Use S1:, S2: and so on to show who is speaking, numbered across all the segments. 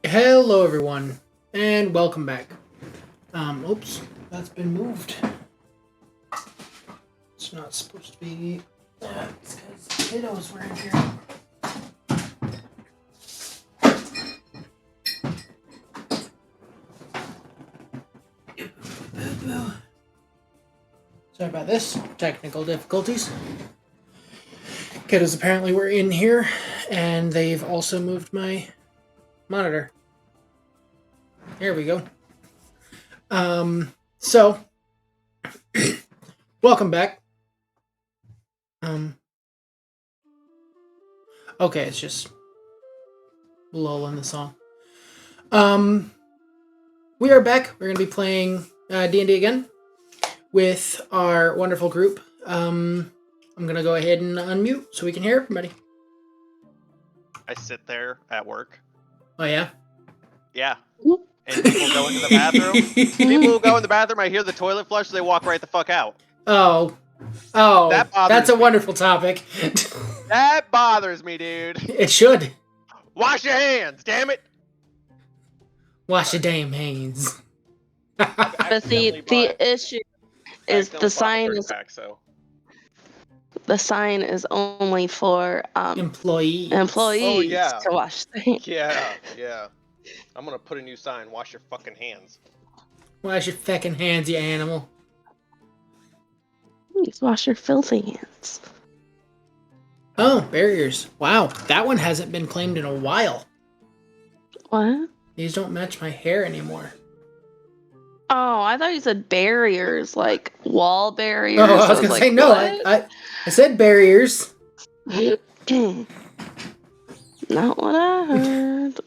S1: Hello everyone, and welcome back. Oops, that's been moved. It's not supposed to be. It's because potatoes were in here. Sorry about this. Technical difficulties. Kiddos apparently were in here, and they've also moved my monitor. There we go. So welcome back. Okay, it's just lull in the song. We are back. We're gonna be playing D&D again with our wonderful group. I'm gonna go ahead and unmute so we can hear everybody.
S2: I sit there at work.
S1: Oh yeah?
S2: Yeah. And people go into the bathroom. People who go in the bathroom, I hear the toilet flush, they walk right the fuck out.
S1: Oh,
S2: That bothers
S1: that's a
S2: me.
S1: wonderful topic.
S2: That bothers me, dude.
S1: It should.
S2: Wash your hands, damn it.
S1: Wash your damn hands.
S3: But the issue is the sign is the sign is only for
S1: Employees.
S2: Oh, yeah.
S3: to wash their hands.
S2: Yeah. I'm gonna put a new sign. Wash your fucking hands.
S1: Wash your feckin' hands, you animal.
S3: Please wash your filthy hands.
S1: Oh, barriers. Wow, that one hasn't been claimed in a while.
S3: What?
S1: These don't match my hair anymore.
S3: Oh, I thought you said barriers, like wall barriers.
S1: Oh, I was gonna say no. I said barriers.
S3: Not what I heard.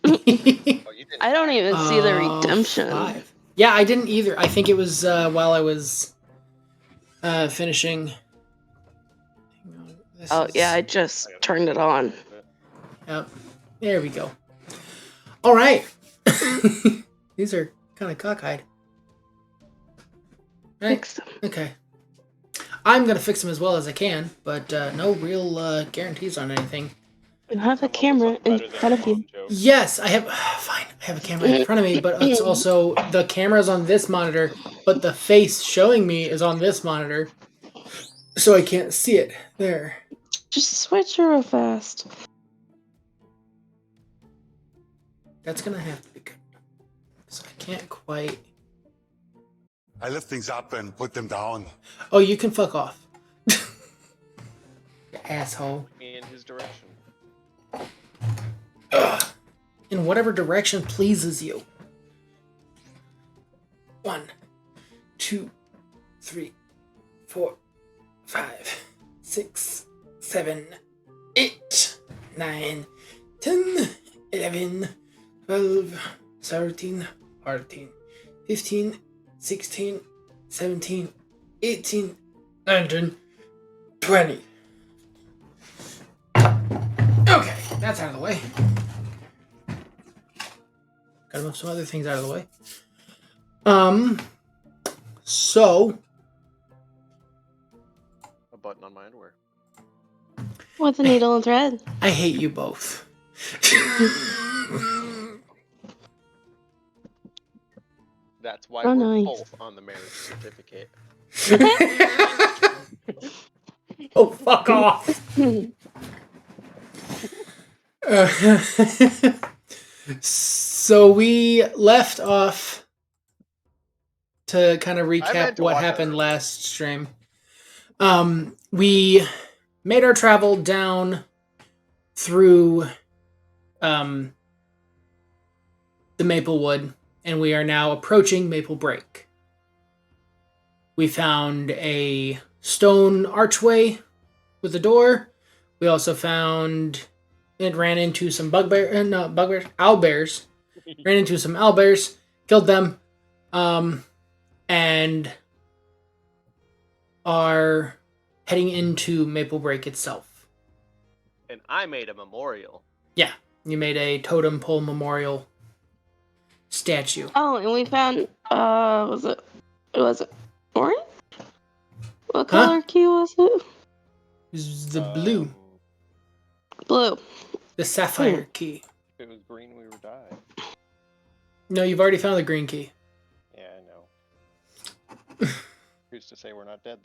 S3: I don't even see the redemption.
S1: 5. Yeah, I didn't either. I think it was while I was finishing.
S3: Yeah, I just turned it on.
S1: Yep. There we go. All right. These are kind of cockeyed. Right?
S3: Fix them.
S1: Okay. I'm gonna fix them as well as I can, but no real guarantees on anything.
S3: You have a camera in front of you.
S1: Yes, I have. Fine, I have a camera in front of me, but it's also the camera's on this monitor, but the face showing me is on this monitor, so I can't see it. There.
S3: Just switch real fast.
S1: That's gonna have to be good. So I can't quite.
S4: I lift things up and put them down.
S1: Oh, you can fuck off. You asshole.
S2: Me in his direction.
S1: Ugh. In whatever direction pleases you. 1, 2, 3, 4, 5, 6, 7, 8, 9, 10, 11, 12, 13, 14, 15, 16, 17, 18, 19, 20. Okay, that's out of the way. Gotta move some other things out of the way. So.
S2: A button on my underwear.
S3: With a needle and thread.
S1: I hate you both.
S2: That's why we're
S3: nice.
S2: both on the marriage certificate.
S1: Oh, fuck off. So we left off to kind of recap what happened last stream. We made our travel down through the Maplewood, and we are now approaching Maplebreak. We found a stone archway with a door. We also found it ran into some owlbears. Ran into some owlbears, killed them, and are heading into Maplebreak itself.
S2: And I made a memorial.
S1: Yeah, you made a totem pole memorial statue.
S3: Oh, and we found was it orange? What color key was it?
S1: It was the blue.
S3: Blue.
S1: The sapphire key.
S2: If it was green, we would die.
S1: No, you've already found the green key.
S2: Yeah, I know. Who's to say we're not dead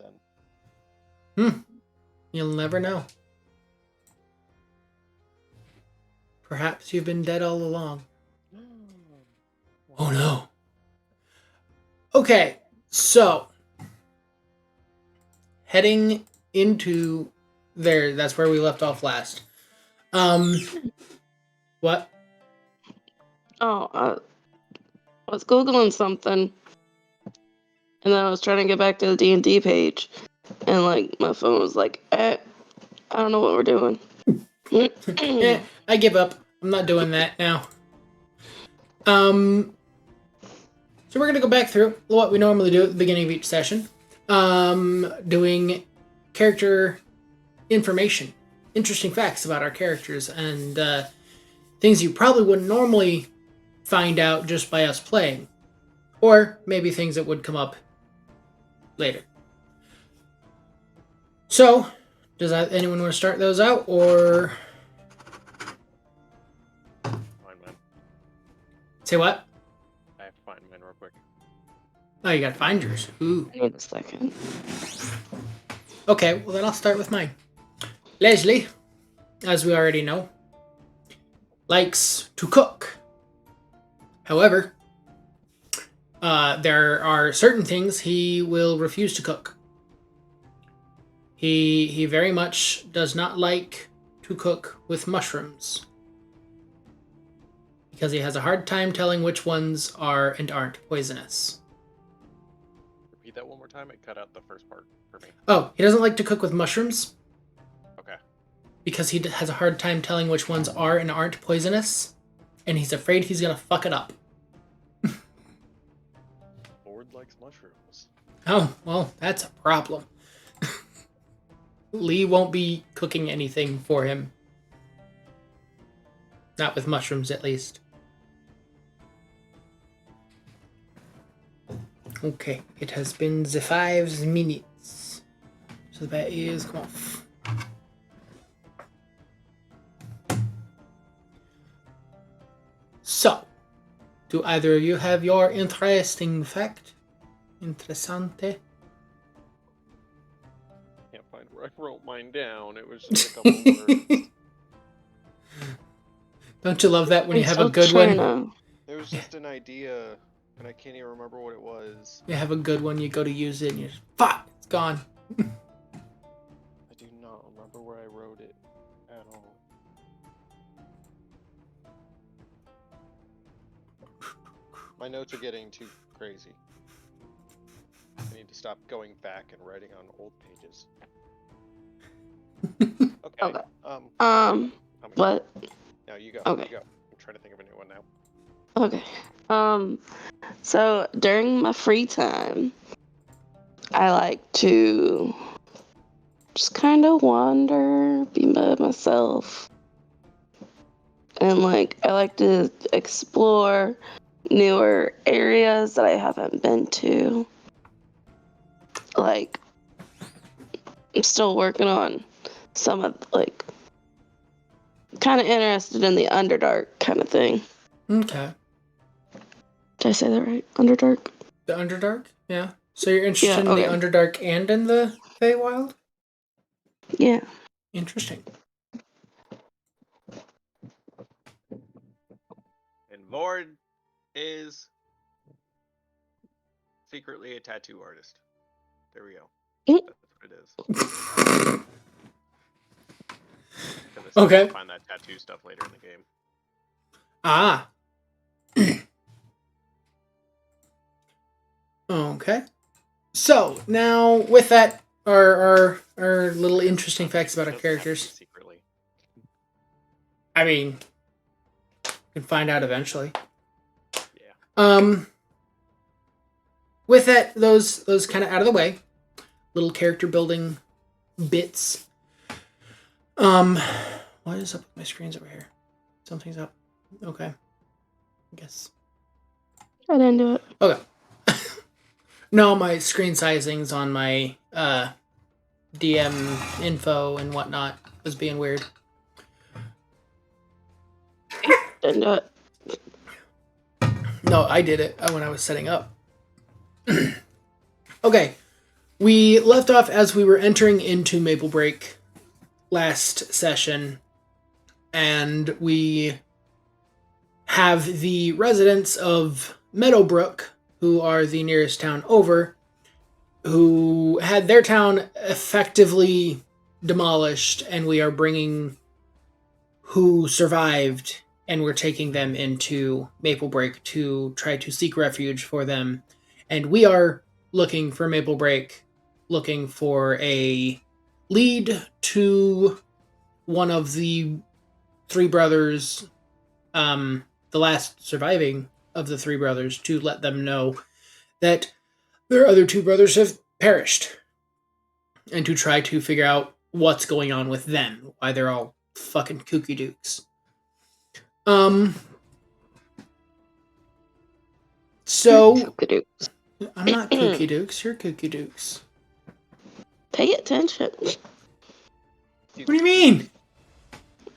S2: then?
S1: You'll never know. Perhaps you've been dead all along. Oh no. Okay, so heading into there, that's where we left off last. What?
S3: Oh, I was Googling something, and then I was trying to get back to the D&D page, and like my phone was like, I don't know what we're doing.
S1: I give up. I'm not doing that now. So we're gonna go back through what we normally do at the beginning of each session. Doing character information, interesting facts about our characters, and things you probably wouldn't normally find out just by us playing. Or maybe things that would come up later. So, does anyone want to start those out, or...
S2: Find mine.
S1: Say what?
S2: I have to find mine real quick.
S1: Oh, you gotta find yours. Ooh.
S3: I need a second.
S1: Okay, well then I'll start with mine. Leslie, as we already know, likes to cook. However, there are certain things he will refuse to cook. He very much does not like to cook with mushrooms, because he has a hard time telling which ones are and aren't poisonous.
S2: Repeat that one more time. It cut out the first part for me.
S1: Oh, he doesn't like to cook with mushrooms
S2: Okay.
S1: because he has a hard time telling which ones are and aren't poisonous, and he's afraid he's gonna fuck it up.
S2: Lord likes mushrooms.
S1: Oh, well, that's a problem. Lee won't be cooking anything for him. Not with mushrooms, at least. Okay, it has been the 5 minutes. So that is... come off. So, do either of you have your interesting fact? Interessante?
S2: Can't find where I wrote mine down. It was just a couple words.
S1: Don't you love that when you
S3: I'm
S1: have
S3: still
S1: a good
S3: trying
S1: one?
S2: It was just an idea, and I can't even remember what it was.
S1: You have a good one, you go to use it, and you're just, fuck, it's gone.
S2: I do not remember where I wrote it at all. My notes are getting too crazy. I need to stop going back and writing on old pages. Okay.
S3: Okay.
S2: Tell me.
S3: What?
S2: No, you go.
S3: Okay.
S2: You go. I'm trying to think of a new one now.
S3: Okay. So during my free time, I like to just kind of wander, be by myself. And like, I like to explore newer areas that I haven't been to. Like, I'm still working on some of, like, kind of interested in the Underdark kind of thing.
S1: Okay.
S3: Did I say that right? Underdark?
S1: The Underdark? Yeah. So you're interested
S3: Yeah,
S1: in
S3: okay.
S1: the Underdark and in the Feywild?
S3: Yeah.
S1: Interesting.
S2: And Vord is secretly a tattoo artist. There we go.
S3: Mm.
S2: That's what it is. Because I
S1: Okay.
S2: still find that tattoo stuff later in the game.
S1: Ah. Okay. So, now, with that, our little interesting facts about our
S2: Doesn't have to be
S1: characters.
S2: secretly.
S1: I mean, you can find out eventually.
S2: Yeah.
S1: With that, those kind of out of the way, little character building bits. What is up with my screens over here? Something's up. Okay. I guess.
S3: I didn't do it.
S1: Okay. No, my screen sizings on my DM info and whatnot was being weird.
S3: Didn't do it.
S1: No, I did it when I was setting up. Okay. We left off as we were entering into Maplebreak last session, and we have the residents of Meadowbrook, who are the nearest town over, who had their town effectively demolished, and we are bringing who survived, and we're taking them into Maplebreak to try to seek refuge for them. And we are looking for Maplebreak, looking for a lead to one of the three brothers, the last surviving of the three brothers, to let them know that their other two brothers have perished, and to try to figure out what's going on with them, why they're all fucking kooky dukes. So
S3: Chookadooks.
S1: I'm not kooky dukes, you're kooky dukes.
S3: Pay attention.
S1: What do you mean?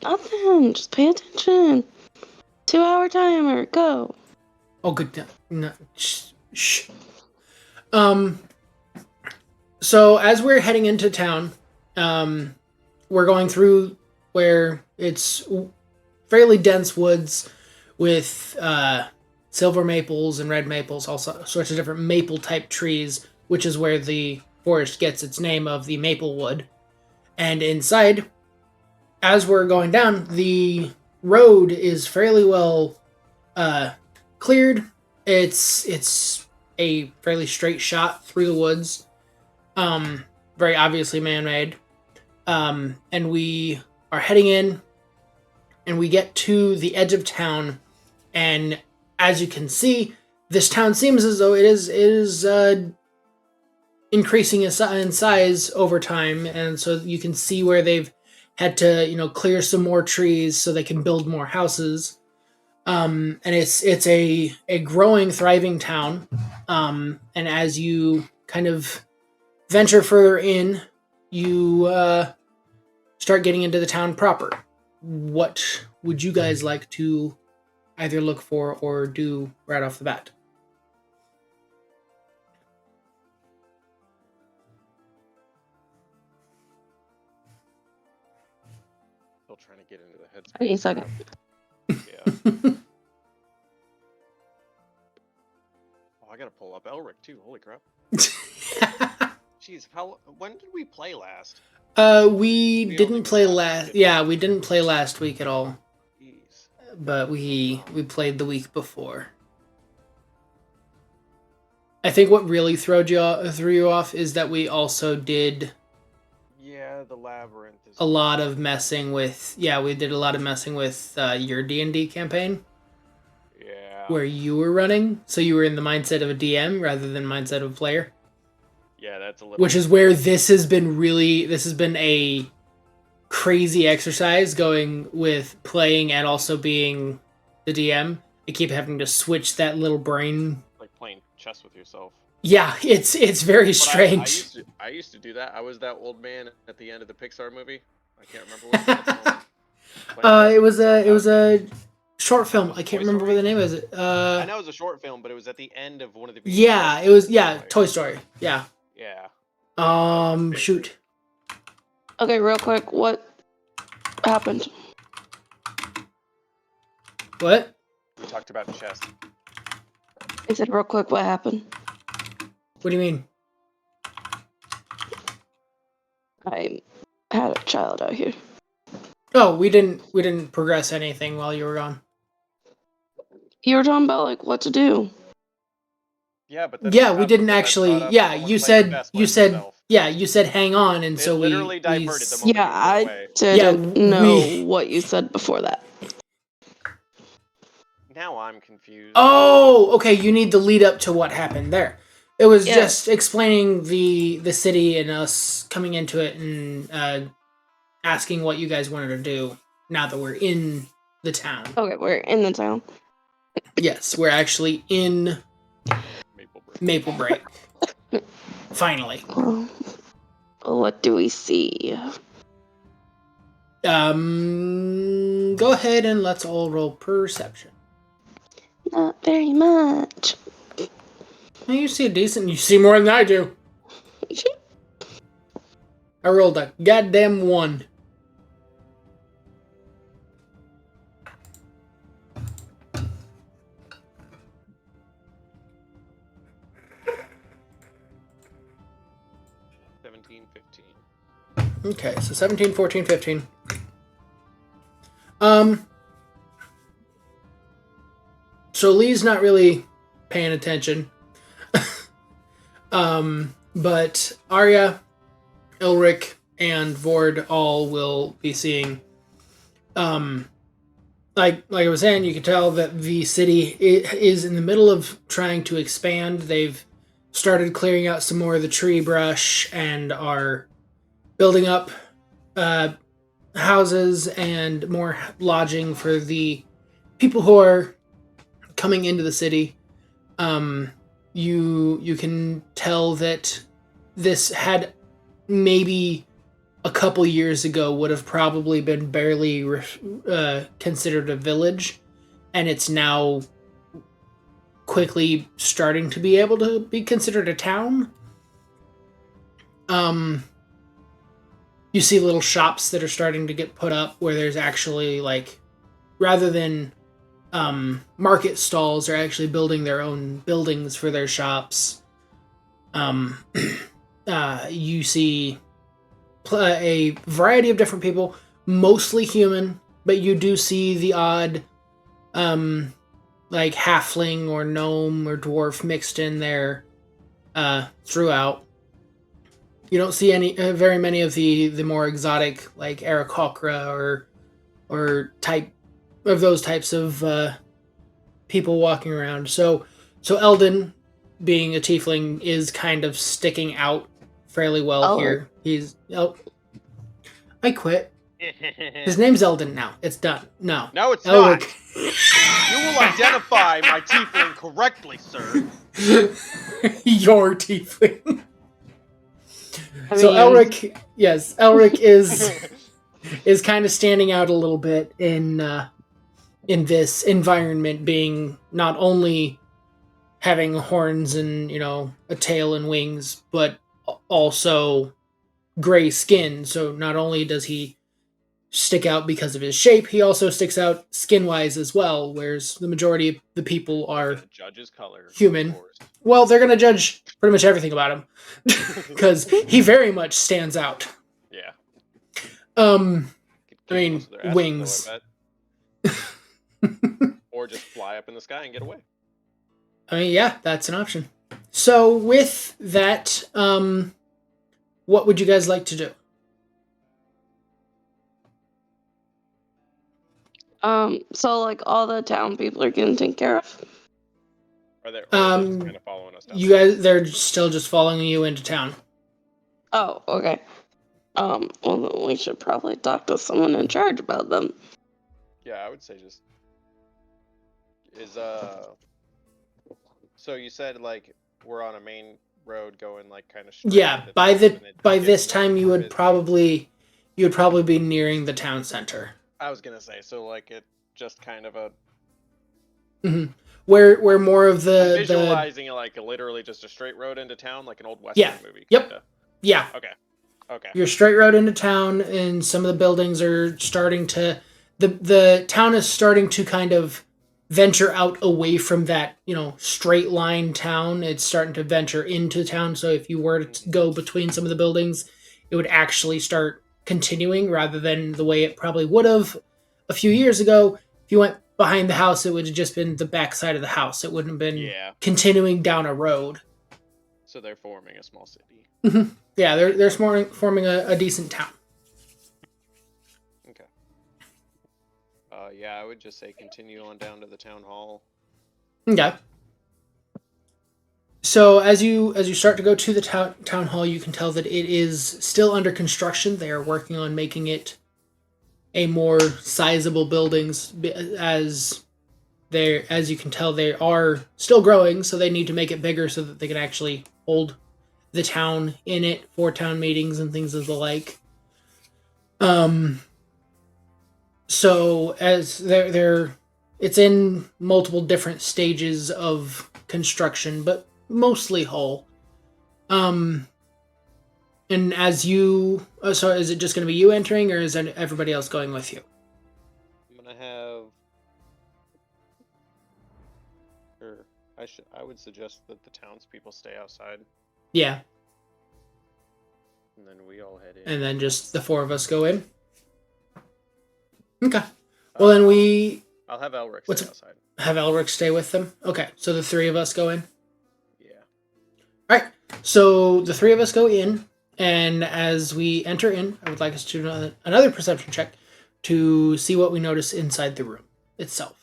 S3: Nothing. Just pay attention. 2-hour timer. Go.
S1: Oh, good. No, shh. So as we're heading into town, we're going through where it's fairly dense woods with silver maples and red maples, all sorts of different maple type trees, which is where the forest gets its name of the maple wood. And inside, as we're going down, the road is fairly well cleared. It's a fairly straight shot through the woods, very obviously man-made. And we are heading in, and we get to the edge of town, and as you can see, this town seems as though it is increasing in size over time, and so you can see where they've had to, clear some more trees so they can build more houses. And it's a growing, thriving town. And as you kind of venture further in, you start getting into the town proper. What would you guys like to either look for or do right off the bat?
S2: Still trying to get into the headspace.
S3: Wait a second.
S2: Yeah. Oh, I gotta pull up Elric too. Holy crap. Jeez, when did we play last?
S1: We didn't
S2: only
S1: play
S2: went
S1: last.
S2: last.
S1: Yeah, we didn't play last week at all.
S2: Jeez.
S1: But we played the week before. I think what really threw you off is that we also did
S2: Yeah, the labyrinth is
S1: a lot of messing with. Yeah, we did a lot of messing with your D&D campaign.
S2: Yeah.
S1: Where you were running, so you were in the mindset of a DM rather than mindset of a player.
S2: Yeah, that's a little.
S1: Which is where this has been a crazy exercise, going with playing and also being the DM. I keep having to switch that little brain.
S2: Like playing chess with yourself.
S1: Yeah, it's very strange.
S2: I used to do that. I was that old man at the end of the Pixar movie. I can't remember what
S1: it was a short film. I can't remember what the name is.
S2: I know it was a short film, but it was at the end of one of the.
S1: Yeah, it was. Yeah, Toy Story. Yeah.
S2: Yeah.
S1: Shoot.
S3: Okay, real quick, what happened?
S1: What?
S2: We talked about chess.
S3: I said real quick, what happened?
S1: What do you mean?
S3: I had a child out here.
S1: Oh, we didn't progress anything while you were gone.
S3: You were talking about like what to do.
S2: Yeah, but
S1: we didn't actually. Yeah, you said hang on, and so we
S2: literally diverted the moment.
S3: Yeah, I
S2: away.
S3: didn't know what you said before that.
S2: Now I'm confused.
S1: Oh, okay. You need the lead up to what happened there. It was just explaining the city and us coming into it and asking what you guys wanted to do now that we're in the town.
S3: Okay, we're in the town.
S1: Yes, we're actually in Maplebreak. Finally.
S3: What do we see?
S1: Go ahead and let's all roll perception.
S3: Not very much.
S1: Well, you see a decent. You see more than I do. I rolled a goddamn 1. Okay, so 17, 14, 15. So Lee's not really paying attention. But Arya, Elric, and Vord all will be seeing. Like I was saying, you can tell that the city is in the middle of trying to expand. They've started clearing out some more of the tree brush and are building up houses and more lodging for the people who are coming into the city. You can tell that this had maybe a couple years ago would have probably been barely considered a village, and it's now quickly starting to be able to be considered a town. You see little shops that are starting to get put up where there's actually, like, rather than market stalls, they're actually building their own buildings for their shops. You see a variety of different people, mostly human, but you do see the odd like halfling or gnome or dwarf mixed in there throughout. You don't see any very many of the more exotic, like Aarakocra or type of those types of people walking around. So Eldon, being a tiefling, is kind of sticking out fairly well here. I quit. His name's Eldon now. It's done. No.
S2: No, it's
S1: Elric.
S2: not. You will identify my tiefling correctly, sir.
S1: Your tiefling. So
S3: mean-
S1: Elric is kind of standing out a little bit in this environment, being not only having horns and, you know, a tail and wings, but also gray skin. So not only does he stick out because of his shape, he also sticks out skin-wise as well, whereas the majority of the people are
S2: The judge's color.
S1: human.
S2: Of course.
S1: Well, they're going to judge pretty much everything about him because he very much stands out.
S2: Yeah.
S1: I
S2: Could
S1: mean,
S2: most of their asses,
S1: wings.
S2: though, I bet. Or just fly up in the sky and get away.
S1: I mean, yeah, that's an option. So with that, what would you guys like to do?
S3: So like all the town people are getting taken care of.
S2: Or they're just kind of following us down.
S1: You guys, they're still just following you into town.
S3: Oh, okay. Well, then we should probably talk to someone in charge about them.
S2: Yeah, I would say just So you said like we're on a main road going like kind of straight.
S1: Yeah,
S2: into
S1: by
S2: town, and it
S1: by
S2: gets
S1: this
S2: more
S1: time you would
S2: busy.
S1: probably be nearing the town center.
S2: I was gonna say so like it just kind of a
S1: Where more of
S2: I'm
S1: the
S2: visualizing it like literally just a straight road into town like an old western
S1: Yeah.
S2: movie.
S1: Yep.
S2: Kinda.
S1: yeah,
S2: Okay.
S1: you're straight road into town, and some of the buildings are starting to the town is starting to kind of venture out away from that, you know, straight line town. It's starting to venture into town. So if you were to go between some of the buildings, it would actually start continuing rather than the way it probably would have a few years ago. If you went behind the house, it would have just been the back side of the house. It wouldn't have been
S2: Yeah.
S1: continuing down a road.
S2: So they're forming a small city.
S1: Yeah, they're forming a decent town.
S2: Okay. Yeah, I would just say continue on down to the town hall.
S1: Okay. So as you start to go to the town hall, you can tell that it is still under construction. They are working on making it a more sizable buildings, as you can tell, they are still growing, so they need to make it bigger so that they can actually hold the town in it for town meetings and things of the like. So as they're It's in multiple different stages of construction, but mostly whole. And as you, so is it just going to be you entering, or is everybody else going with you?
S2: I'm gonna have. Or I would suggest that the townspeople stay outside,
S1: Yeah,
S2: and then we all head in.
S1: and then just the four of us go in. Okay. Well, then
S2: I'll have Elric
S1: What's-
S2: stay outside.
S1: have Elric stay with them. Okay, so the three of us go in.
S2: Yeah.
S1: All right. So the three of us go in, and as we enter in, I would like us to do another perception check to see what we notice inside the room itself.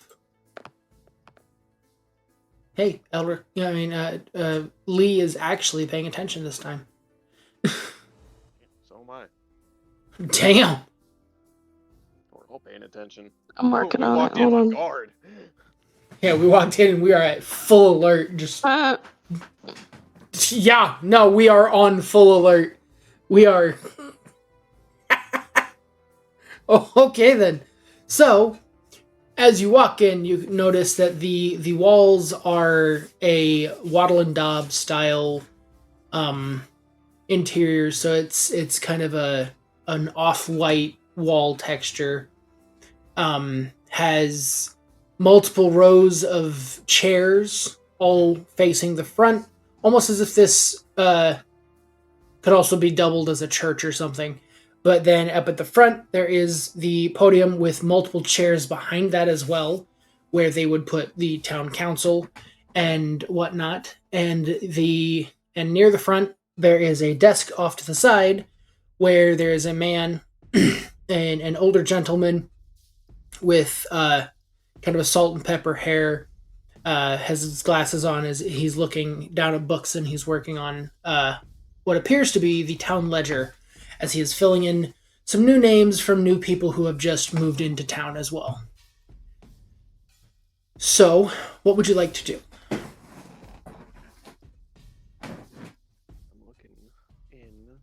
S1: Hey, Elric. Yeah, I mean, Lee is actually paying attention this time.
S2: So am I.
S1: Damn.
S2: We're all paying attention.
S3: I'm working
S2: we
S3: on it.
S2: walked in
S3: Hold
S2: on
S3: on.
S2: guard.
S1: Yeah, we walked in and we are at full alert. Just yeah, no, we are on full alert. We are. Oh, okay then. So, as you walk in, you notice that the walls are a Wattle and Daub style interior, so it's kind of an off-white wall texture. Has multiple rows of chairs all facing the front, almost as if this could also be doubled as a church or something. But then up at the front, there is the podium with multiple chairs behind that as well, where they would put the town council and whatnot. And near the front, there is a desk off to the side where there is a man, an older gentleman with kind of a salt and pepper hair, has his glasses on as he's looking down at books, and he's working on what appears to be the town ledger, as he is filling in some new names from new people who have just moved into town as well. So, what would you like to do?
S2: I'm looking in.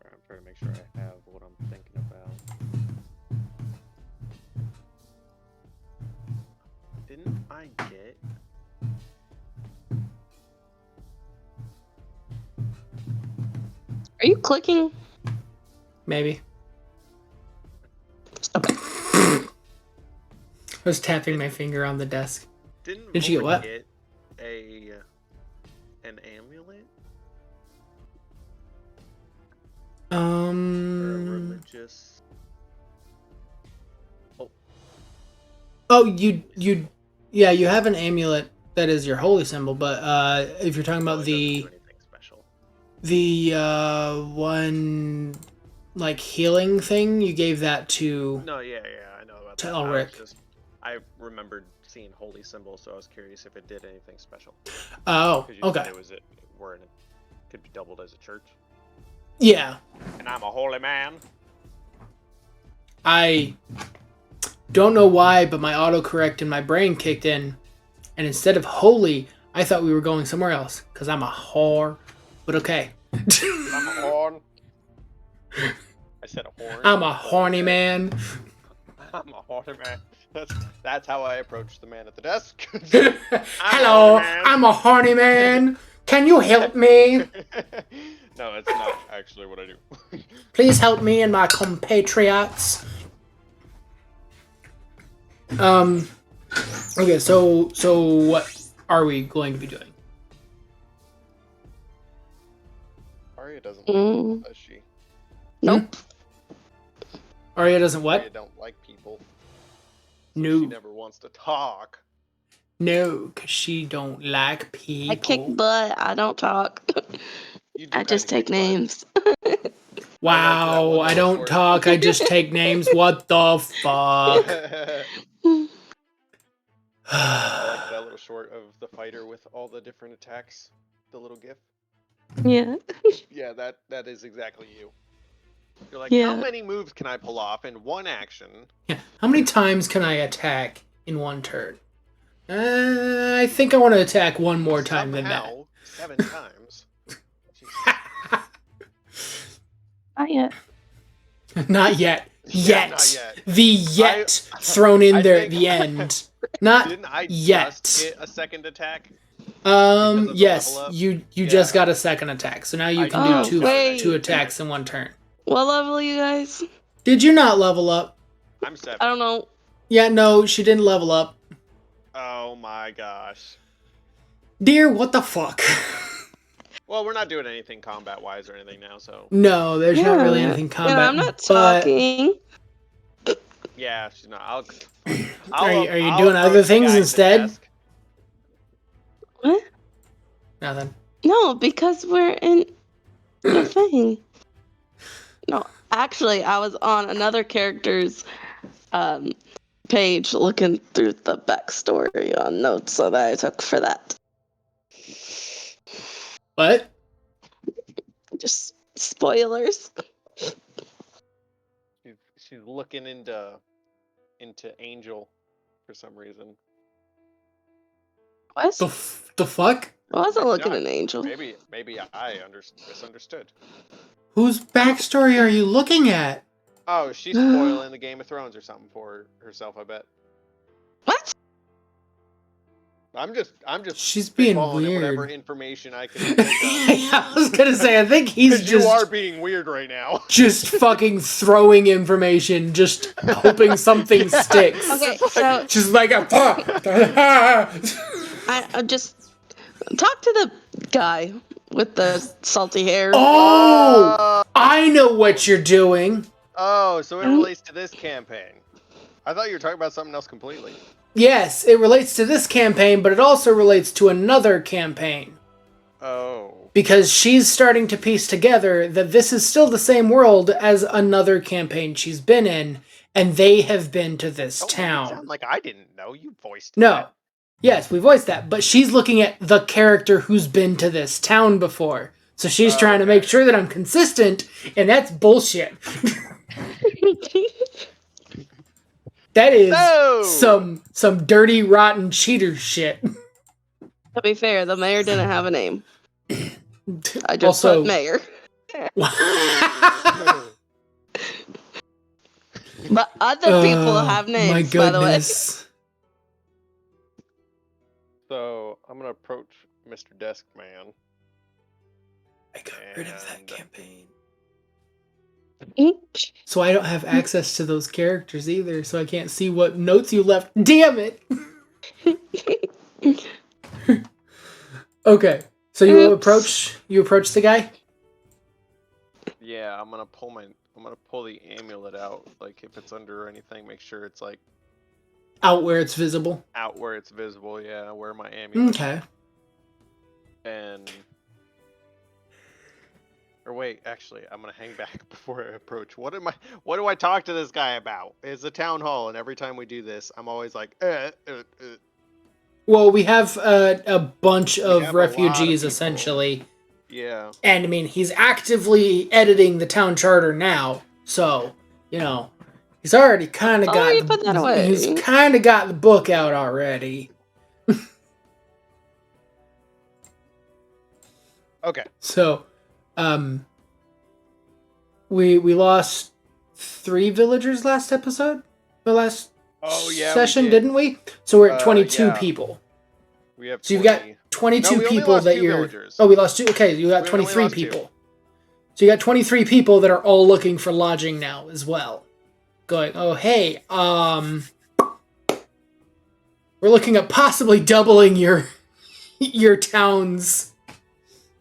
S2: I'm trying to make sure I have what I'm thinking about. Didn't I get?
S3: Are you clicking?
S1: Maybe.
S3: Okay.
S1: I was tapping my finger on the desk.
S2: Didn't
S1: Did you get what?
S2: Get an amulet or a religious?
S1: Oh, you you have an amulet that is your holy symbol, but if you're talking about
S2: it doesn't do anything special.
S1: the one like healing thing, you gave that to
S2: No, yeah, I know about
S1: to
S2: that.
S1: Elric.
S2: I remembered seeing holy symbol, so I was curious if it did anything special.
S1: Oh,
S2: 'Cause you
S1: okay.
S2: said it could be doubled as a church.
S1: Yeah.
S2: And I'm a holy man.
S1: I don't know why, but my autocorrect in my brain kicked in, and instead of holy, I thought we were going somewhere else, because I'm a whore. But okay.
S2: I'm a horn. I said a horn.
S1: I'm a horny man.
S2: I'm a horny man. That's how I approach the man at the desk.
S1: Hello, I'm a horny man. Can you help me?
S2: No, it's not actually what I do.
S1: Please help me and my compatriots. Okay, so what are we going to be doing?
S2: Arya doesn't like people, does she?
S3: Nope.
S1: Arya doesn't what?
S2: Arya don't like people.
S1: No.
S2: She never wants to talk.
S1: No, because she don't like people.
S3: I kick butt. I don't talk.
S2: You do
S3: I just
S2: kinda
S3: take
S2: kick butt.
S3: names.
S1: Wow, I don't
S2: sword.
S1: talk, I just take names. What the fuck?
S2: I like that little short of the fighter with all the different attacks. The little gif.
S3: Yeah.
S2: Yeah, that is exactly you. You're like,
S3: Yeah.
S2: how many moves can I pull off in one action?
S1: Yeah. How many times can I attack in one turn? I think I want to attack one more time than that.
S2: Somehow, 7 times.
S3: Not yet.
S1: Not yet.
S2: Yeah,
S1: Yet.
S2: not yet.
S1: The yet thrown in
S2: I
S1: there at
S2: think-
S1: the end. Not
S2: Didn't I
S1: yet.
S2: just get a second attack? Because of the
S1: Yes,
S2: level up?
S1: you
S2: Yeah.
S1: just got a second attack, so now you
S2: I
S1: can
S3: just
S1: do
S3: got it.
S1: two attacks in one turn.
S3: What level are you guys?
S1: Did you not level up?
S2: I'm 7.
S3: I don't know.
S1: Yeah, no, she didn't level up.
S2: Oh my gosh.
S1: Dear, what the fuck?
S2: Well, we're not doing anything combat-wise or anything now, so...
S1: No, there's not really anything combat.
S3: Yeah, I'm not
S1: but
S3: talking.
S2: Yeah, she's not.
S1: Are you
S2: I'll
S1: doing other
S2: approach the
S1: things
S2: guy at the
S1: instead?
S2: desk.
S3: What?
S1: Nothing.
S3: No, because we're in the thing. No, actually, I was on another character's page looking through the backstory on notes that I took for that.
S1: What?
S3: Just spoilers.
S2: She's looking into Angel for some reason.
S3: What?
S1: The fuck?
S3: I wasn't looking
S2: Yeah,
S3: at Angel.
S2: Maybe I misunderstood.
S1: Whose backstory are you looking at?
S2: Oh, she's spoiling the Game of Thrones or something for herself, I bet.
S3: What?
S2: I'm just
S1: She's being
S2: spitballing at whatever
S1: weird.
S2: information I can think of.
S1: I was gonna say, I think he's
S2: 'Cause you
S1: just
S2: are being weird right now.
S1: just fucking throwing information, just hoping something sticks.
S3: Okay, so
S1: Just like a
S3: I just talk to the guy with the salty hair.
S1: Oh, I know what you're doing.
S2: Oh, so it relates to this campaign. I thought you were talking about something else completely.
S1: Yes, it relates to this campaign, but it also relates to another campaign.
S2: Oh.
S1: Because she's starting to piece together that this is still the same world as another campaign she's been in, and they have been to this
S2: Don't make it
S1: town.
S2: sound like I didn't know. You voiced
S1: No.
S2: that.
S1: Yes, we voiced that, but she's looking at the character who's been to this town before. So she's trying to make sure that I'm consistent, and that's bullshit. That is some dirty, rotten cheater shit.
S3: To be fair, the mayor didn't have a name. I just
S1: Also-
S3: put mayor. But other people have names,
S1: my
S3: by the way.
S1: goodness.
S2: So I'm gonna approach Mr. Desk Man.
S1: I got rid of that
S2: And-
S1: campaign. So I don't have access to those characters either, so I can't see what notes you left. Damn it! Okay, so you approach the guy?
S2: Yeah, I'm gonna pull the amulet out. Like if it's under anything, make sure it's like
S1: Out where it's visible.
S2: out where it's visible. Yeah, where my amulet.
S1: Okay.
S2: And or wait, actually, I'm gonna hang back before I approach. What do I talk to this guy about? It's a town hall, and every time we do this, I'm always like,
S1: Well, we have a bunch
S2: have
S1: of
S2: a lot of
S1: refugees,
S2: people.
S1: essentially.
S2: Yeah.
S1: And, I mean, he's actively editing the town charter now, so, you know, he's already kind of
S3: Oh, you put that away.
S1: He's kind of got the book out already.
S2: Okay.
S1: So, we lost 3 villagers last episode? The last
S2: Oh yeah.
S1: session,
S2: we did.
S1: didn't we? So we're at 22
S2: yeah.
S1: people.
S2: We have.
S1: So you've got
S2: 20.
S1: 22
S2: No, we only
S1: people
S2: lost
S1: that
S2: 2
S1: you're.
S2: villagers.
S1: Oh, we lost 2. Okay, you got
S2: We only
S1: 23
S2: lost 2.
S1: people. So you got 23 people that are all looking for lodging now as well. Going, oh hey, we're looking at possibly doubling your town's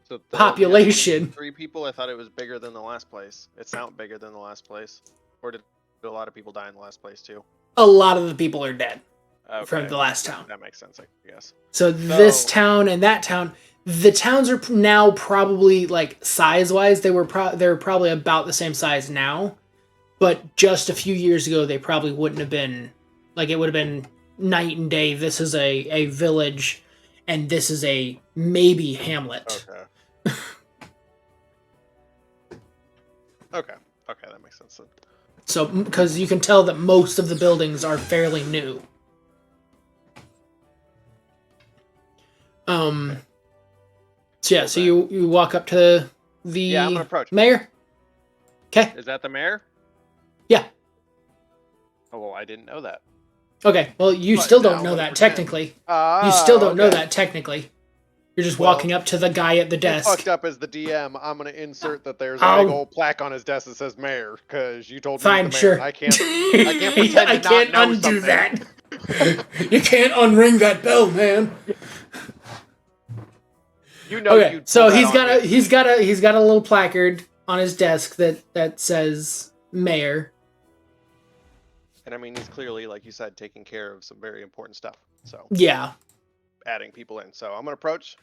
S2: So
S1: population.
S2: 3 people. I thought it was bigger than the last place. It's not bigger than the last place. Or did a lot of people die in the last place too?
S1: A lot of the people are dead from
S2: Okay.
S1: the last town.
S2: That makes sense, I guess.
S1: So this
S2: So-
S1: town and that town, the towns are now probably like size-wise, they're probably about the same size now, but just a few years ago they probably wouldn't have been, like, it would have been night and day. This is a village, and this is a maybe hamlet.
S2: Okay. Okay, that makes sense then.
S1: So because you can tell that most of the buildings are fairly new. So yeah, so you walk up to the
S2: Yeah, I'm gonna approach.
S1: mayor. Okay.
S2: Is that the mayor?
S1: Yeah.
S2: Oh, well, I didn't know that.
S1: Okay. Well, you
S2: But
S1: still
S2: now
S1: don't
S2: I'm
S1: know
S2: gonna
S1: that
S2: pretend.
S1: technically.
S2: Ah,
S1: You still don't know
S2: okay.
S1: that technically. You're just
S2: Well,
S1: walking up to the guy at the
S2: You
S1: desk.
S2: fucked up as the DM. I'm gonna insert that there's a
S1: Oh.
S2: big old plaque on his desk that says mayor, because you told me
S1: Fine,
S2: he's the mayor.
S1: sure.
S2: And I can't pretend
S1: I
S2: to
S1: can't
S2: not know
S1: undo
S2: something.
S1: that. You can't unring that bell, man.
S2: You know
S1: Okay,
S2: you'd
S1: so
S2: pull that
S1: he's
S2: on
S1: got
S2: me.
S1: he's got a little placard on his desk that says mayor.
S2: And I mean, he's clearly, like you said, taking care of some very important stuff. So
S1: Yeah.
S2: adding people in. So I'm gonna approach.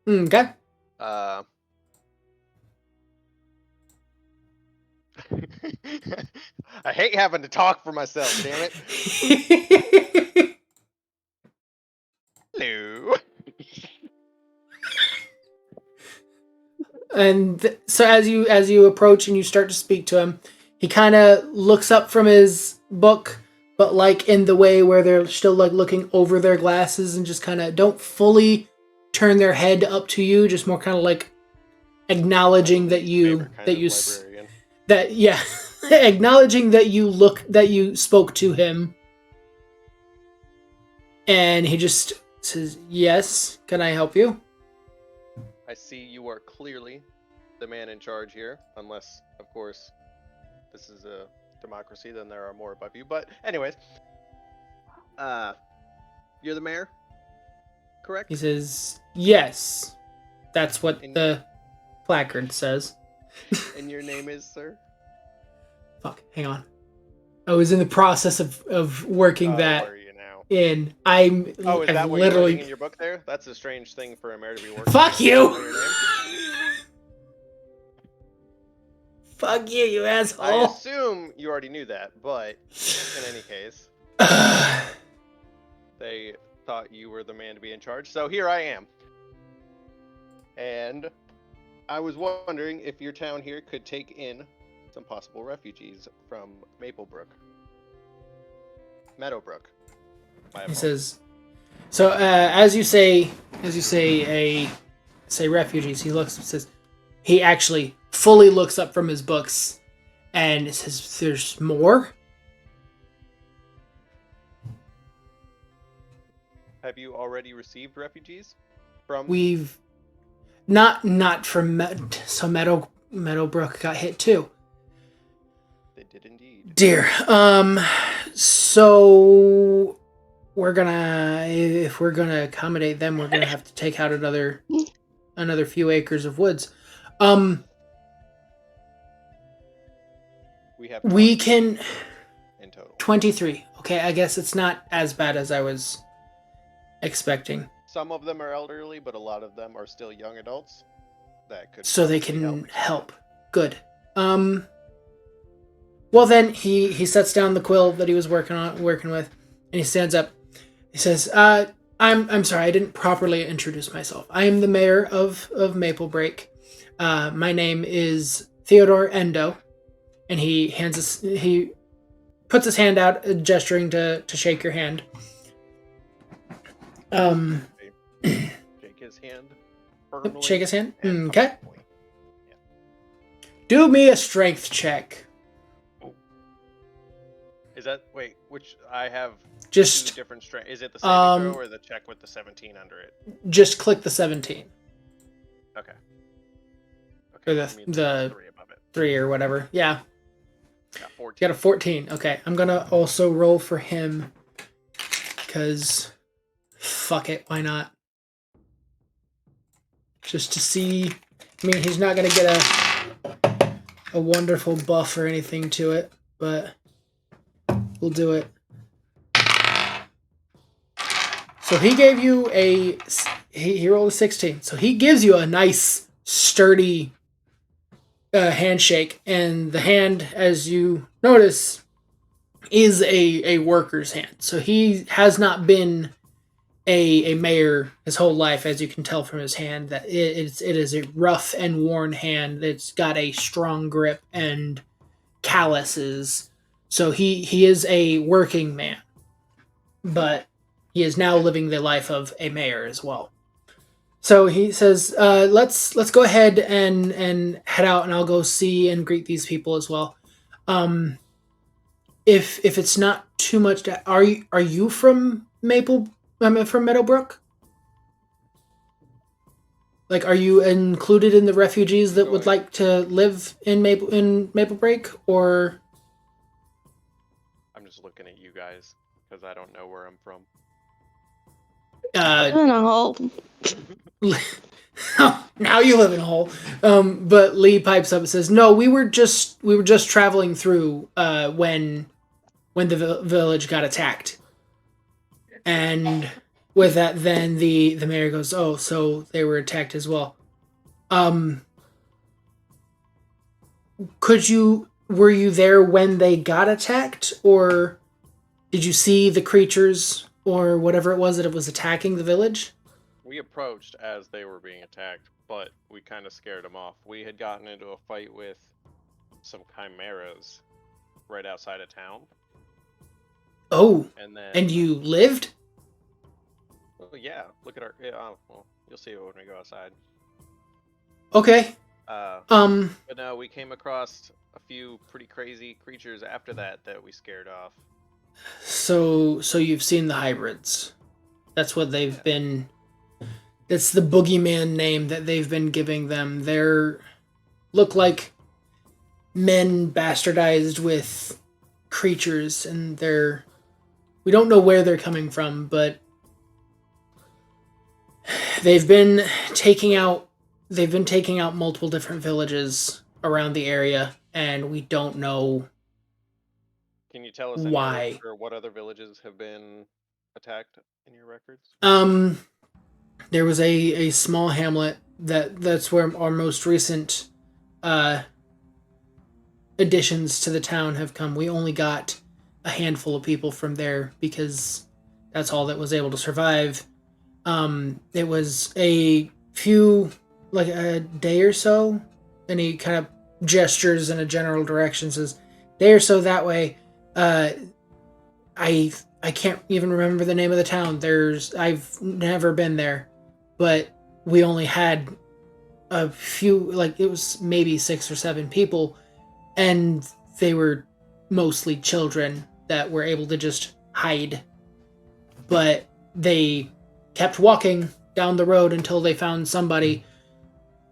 S1: Okay.
S2: I hate having to talk for myself. Damn it. Hello.
S1: And so as you approach and you start to speak to him, he kind of looks up from his book, but like in the way where they're still like looking over their glasses and just kind of don't fully turn their head up to you, just more kind of like acknowledging that you
S2: librarian.
S1: that yeah, acknowledging that you spoke to him. And he just says, "Yes, can I help you?"
S2: I see you are clearly the man in charge here, unless, of course, this is a democracy, then there are more above you. But anyways, you're the mayor, correct?
S1: He says, "Yes." That's what
S2: And-
S1: the placard says.
S2: And your name is, sir?
S1: Fuck, hang on. I was in the process of working that
S2: Where are you now?
S1: in.
S2: Oh, is
S1: I've
S2: that what you're writing in your book there? That's a strange thing for a mayor to be working.
S1: Fuck
S2: on.
S1: you!
S2: Know your name?
S1: Fuck you, you
S2: I
S1: asshole!
S2: assume you already knew that, but in any case, they thought you were the man to be in charge. So here I am. And I was wondering if your town here could take in some possible refugees from Maplebrook. Meadowbrook.
S1: He says, so as you say refugees, he looks says he actually fully looks up from his books and says, "There's more?"
S2: Have you already received refugees from?
S1: We've not from so Meadowbrook got hit too.
S2: They did indeed.
S1: Dear. So if we're gonna accommodate them, we're gonna have to take out another few acres of woods. We can
S2: in total
S1: 23. Okay, I guess it's not as bad as I was expecting.
S2: Some of them are elderly, but a lot of them are still young adults that could.
S1: So they can help. Good. Well then he sets down the quill that he was working with, and he stands up. He says, I'm sorry, I didn't properly introduce myself. I am the mayor of Maplebreak. My name is Theodore Endo." And he puts his hand out, gesturing to shake your hand.
S2: Shake his hand. Firmly.
S1: Shake his hand.
S2: And
S1: Okay.
S2: yeah.
S1: Do me a strength check.
S2: Is that which I have
S1: Just
S2: two different strength? Is it the saving throw or the check with the 17 under it?
S1: Just click the 17.
S2: Okay.
S1: Or
S2: the
S1: 3
S2: above it.
S1: 3 or whatever. Yeah.
S2: Got 14.
S1: You got a 14. Okay, I'm gonna also roll for him because fuck it, why not? Just to see. I mean, he's not gonna get a wonderful buff or anything to it, but we'll do it. So he gave you he rolled a 16. So he gives you a nice sturdy handshake, and the hand, as you notice, is a worker's hand. So he has not been a mayor his whole life, as you can tell from his hand. That it is a rough and worn hand that's got a strong grip and calluses. So he is a working man, but he is now living the life of a mayor as well. So he says, let's go ahead and head out, and I'll go see and greet these people as well. If it's not too much, are you from from Meadowbrook? Like, are you included in the refugees that would like to live in Maplebreak, or?
S2: I'm just looking at you guys because I don't know where I'm from.
S3: I live in a hole.
S1: Now you live in a hole. But Lee pipes up and says, "No, we were just traveling through when the village got attacked." And with that, then the mayor goes, "Oh, so they were attacked as well." Were you there when they got attacked, or did you see the creatures or whatever it was that it was attacking the village?
S2: We approached as they were being attacked, but we kind of scared them off. We had gotten into a fight with some chimeras right outside of town.
S1: Oh,
S2: and then
S1: and you lived?
S2: well, yeah, look at our. Yeah, well, you'll see it when we go outside.
S1: Okay.
S2: But no, we came across a few pretty crazy creatures after that we scared off.
S1: So you've seen the hybrids. That's what they've been. That's the boogeyman name that they've been giving them. They're look like men bastardized with creatures, and we don't know where they're coming from, but they've been taking out multiple different villages around the area, and we don't know.
S2: Can you tell us
S1: why
S2: or what other villages have been attacked in your records?
S1: There was a small hamlet that's where our most recent additions to the town have come. We only got a handful of people from there because that's all that was able to survive. It was a few, like a day or so, and he kind of gestures in a general direction, says, day or so that way. I can't even remember the name of the town. I've never been there, but we only had a few, like it was maybe 6 or 7 people, and they were mostly children that were able to just hide. But they kept walking down the road until they found somebody,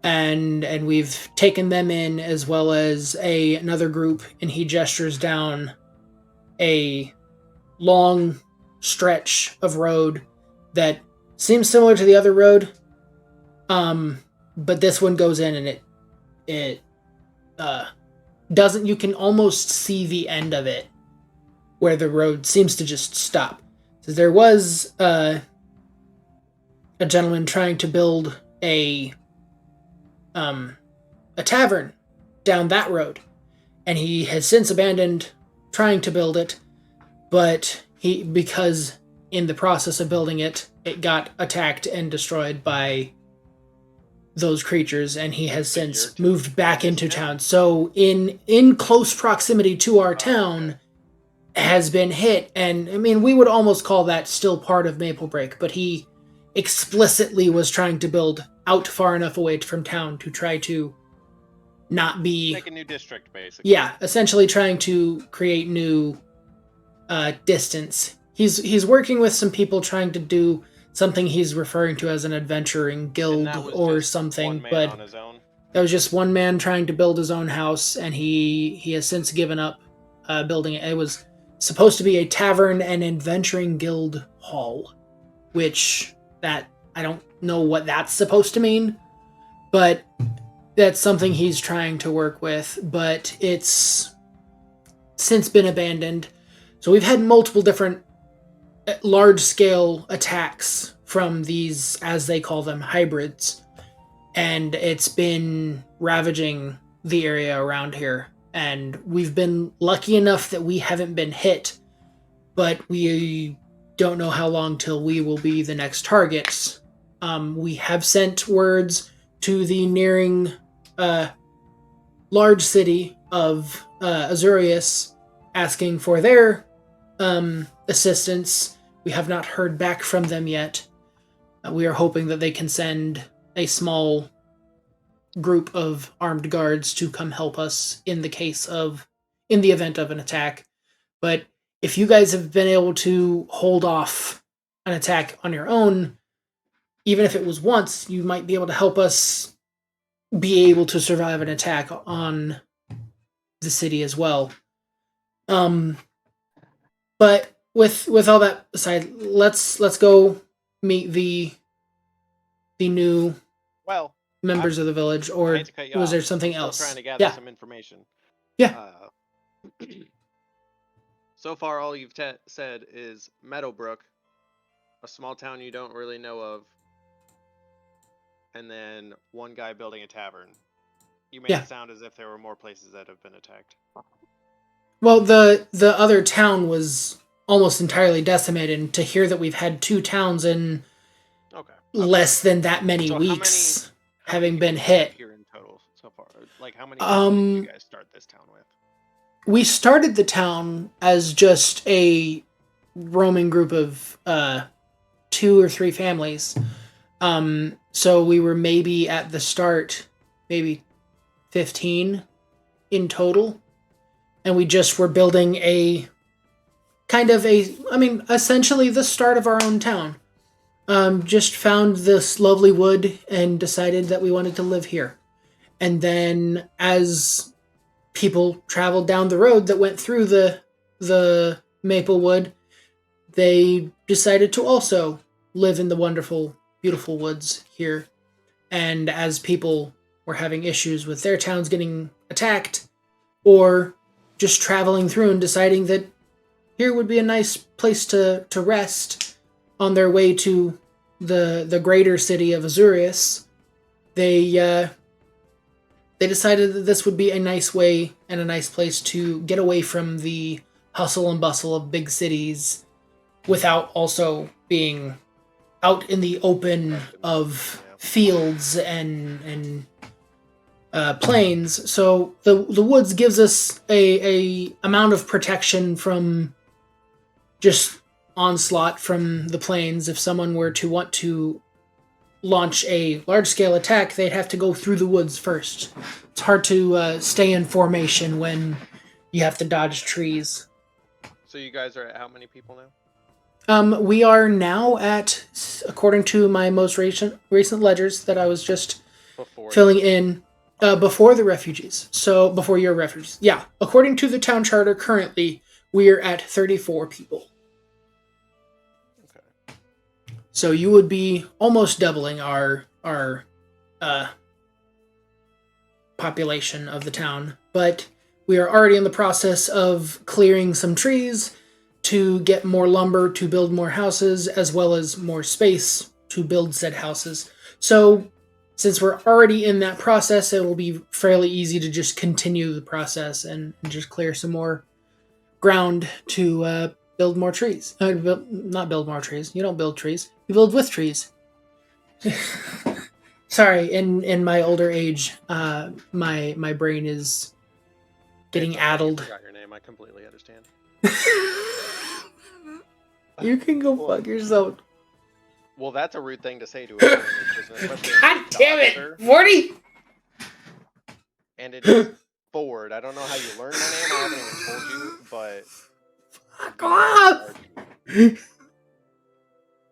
S1: and we've taken them in, as well as another group, and he gestures down a long stretch of road that seems similar to the other road, but this one goes in, and it doesn't. You can almost see the end of it, where the road seems to just stop. So there was a gentleman trying to build a tavern down that road, and he has since abandoned trying to build it, but because in the process of building it, it got attacked and destroyed by those creatures, and he has since moved back into town. So in close proximity to our town, has been hit, and I mean, we would almost call that still part of Maplebreak, but he explicitly was trying to build out far enough away from town to try to not be...
S2: Make a new district, basically.
S1: Yeah, essentially trying to create new distance. He's working with some people trying to do something he's referring to as an adventuring guild or something, but
S2: on his own?
S1: That was just one man trying to build his own house, and he has since given up building it. It was supposed to be a tavern and adventuring guild hall, which that I don't know what that's supposed to mean, but that's something he's trying to work with, but it's since been abandoned. So we've had multiple different large-scale attacks from these, as they call them, hybrids, and it's been ravaging the area around here. And we've been lucky enough that we haven't been hit, but we don't know how long till we will be the next targets. We have sent words to the nearing large city of Azurius asking for their assistance. We have not heard back from them yet. We are hoping that they can send a small group of armed guards to come help us in the event of an attack. But if you guys have been able to hold off an attack on your own, even if it was once, you might be able to help us be able to survive an attack on the city as well. But with all that aside, let's go meet the new
S2: Well,
S1: members of the village.
S2: I
S1: Or
S2: hate to cut you
S1: was
S2: off.
S1: there something
S2: I'm still
S1: else?
S2: trying to gather
S1: Yeah,
S2: some information.
S1: yeah.
S2: So far, all you've said is Meadowbrook, a small town you don't really know of, and then one guy building a tavern. You made
S1: Yeah.
S2: it sound as if there were more places that have been attacked.
S1: Well, the other town was almost entirely decimated. And to hear that we've had 2 towns in
S2: Okay.
S1: less than that many
S2: So
S1: weeks
S2: how
S1: having
S2: many
S1: been
S2: people do you have
S1: hit.
S2: here in total so far? Like, how many people did you guys start this town with?
S1: We started the town as just a roaming group of 2 or 3 families. So we were maybe at the start, maybe 15 in total. And we just were building essentially the start of our own town. Just found this lovely wood and decided that we wanted to live here. And then as people traveled down the road that went through the Maplewood, they decided to also live in the wonderful, beautiful woods here. And as people were having issues with their towns getting attacked, or just traveling through and deciding that here would be a nice place to rest on their way to the greater city of Azurius, they decided that this would be a nice way and a nice place to get away from the hustle and bustle of big cities without also being out in the open of fields and plains. So the woods gives us a amount of protection from just onslaught from the plains. If someone were to want to launch a large-scale attack, they'd have to go through the woods first. It's hard to stay in formation when you have to dodge trees.
S2: So you guys are at how many people now?
S1: We are now at, according to my most recent ledgers that I was just filling in, before the refugees. So, before your refugees. Yeah, according to the town charter currently, we are at 34 people.
S2: Okay.
S1: So you would be almost doubling our population of the town, but we are already in the process of clearing some trees to get more lumber to build more houses, as well as more space to build said houses. So since we're already in that process, it will be fairly easy to just continue the process and just clear some more ground to build more trees. Not build more trees. You don't build trees. You build with trees. Sorry, in my older age, my brain is getting addled.
S2: I forgot your name. I completely understand.
S1: You can go fuck yourself.
S2: Well, that's a rude thing to say to a person, especially
S1: God damn it,
S2: doctor.
S1: 40.
S2: And it is Ford. I don't know how you learned my name. I haven't even told you, but
S1: Fuck off.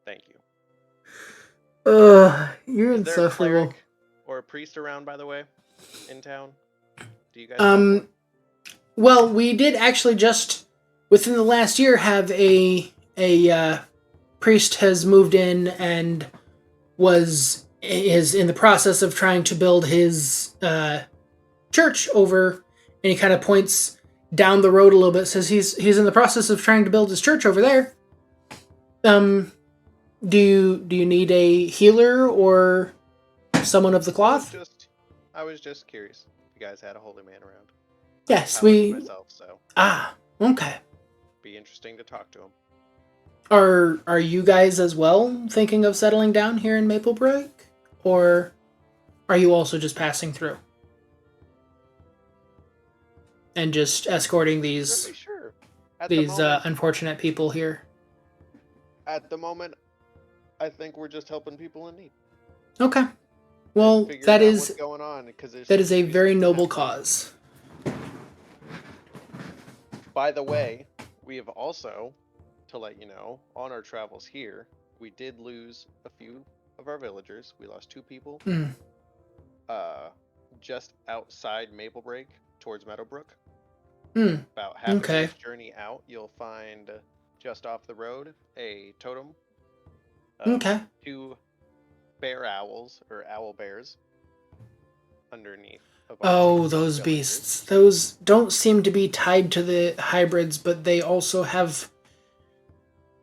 S2: Thank you.
S1: You're
S2: Is there a
S1: insufferable.
S2: cleric or a priest around, by the way, in town? Do you guys have one?
S1: Well, we did actually just within the last year have a priest has moved in and is in the process of trying to build his church over, and he kind of points down the road a little bit, says he's in the process of trying to build his church over there. Do you need a healer or someone of the cloth?
S2: I was just curious if you guys had a holy man around.
S1: Yes,
S2: myself, so
S1: okay.
S2: be interesting to talk to him.
S1: Are you guys as well thinking of settling down here in Maplebreak, or are you also just passing through and just escorting these
S2: Really, sure. The moment, unfortunate people here?
S1: unfortunate people here?
S2: At the moment, I think we're just helping people in need.
S1: Okay. Well,
S2: Figuring
S1: that
S2: out
S1: is
S2: what's going on, because there
S1: that
S2: seems
S1: is a
S2: to be
S1: very
S2: something
S1: noble
S2: happening.
S1: cause.
S2: By the way, we have also, to let you know, on our travels here, we did lose a few of our villagers. We lost 2 people.
S1: Mm.
S2: Just outside Maplebreak towards Meadowbrook.
S1: Mm.
S2: About half a
S1: Okay.
S2: day's journey out, you'll find just off the road a totem of
S1: Okay.
S2: 2 bear owls or owl bears underneath of our
S1: Oh, those
S2: villagers.
S1: beasts. Those don't seem to be tied to the hybrids, but they also have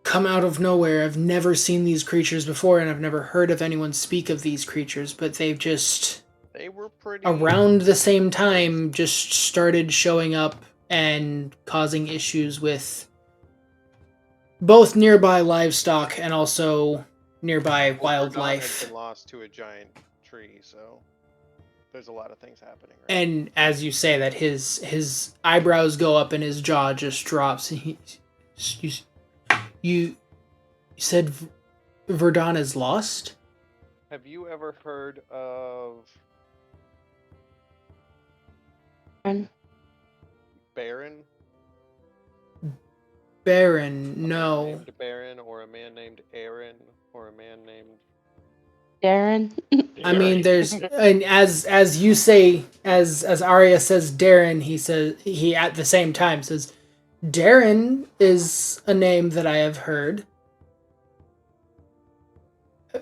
S1: come out of nowhere. I've never seen these creatures before, and I've never heard of anyone speak of these creatures, but they've just,
S2: They were pretty
S1: around the same time, just started showing up and causing issues with both nearby livestock and also nearby
S2: Well, Verdon has
S1: wildlife.
S2: been lost to a giant tree, so there's a lot of things happening. Right?
S1: And as you say that, his eyebrows go up and his jaw just drops. You said Verdon is lost?
S2: Have you ever heard of Baron?
S1: Baron,
S2: A man
S1: no.
S2: named Baron, or a man named Aaron, or a man named
S3: Darren.
S1: I mean, there's
S2: Darren.
S1: and as you say, as Arya says Darren, he at the same time says Darren is a name that I have heard.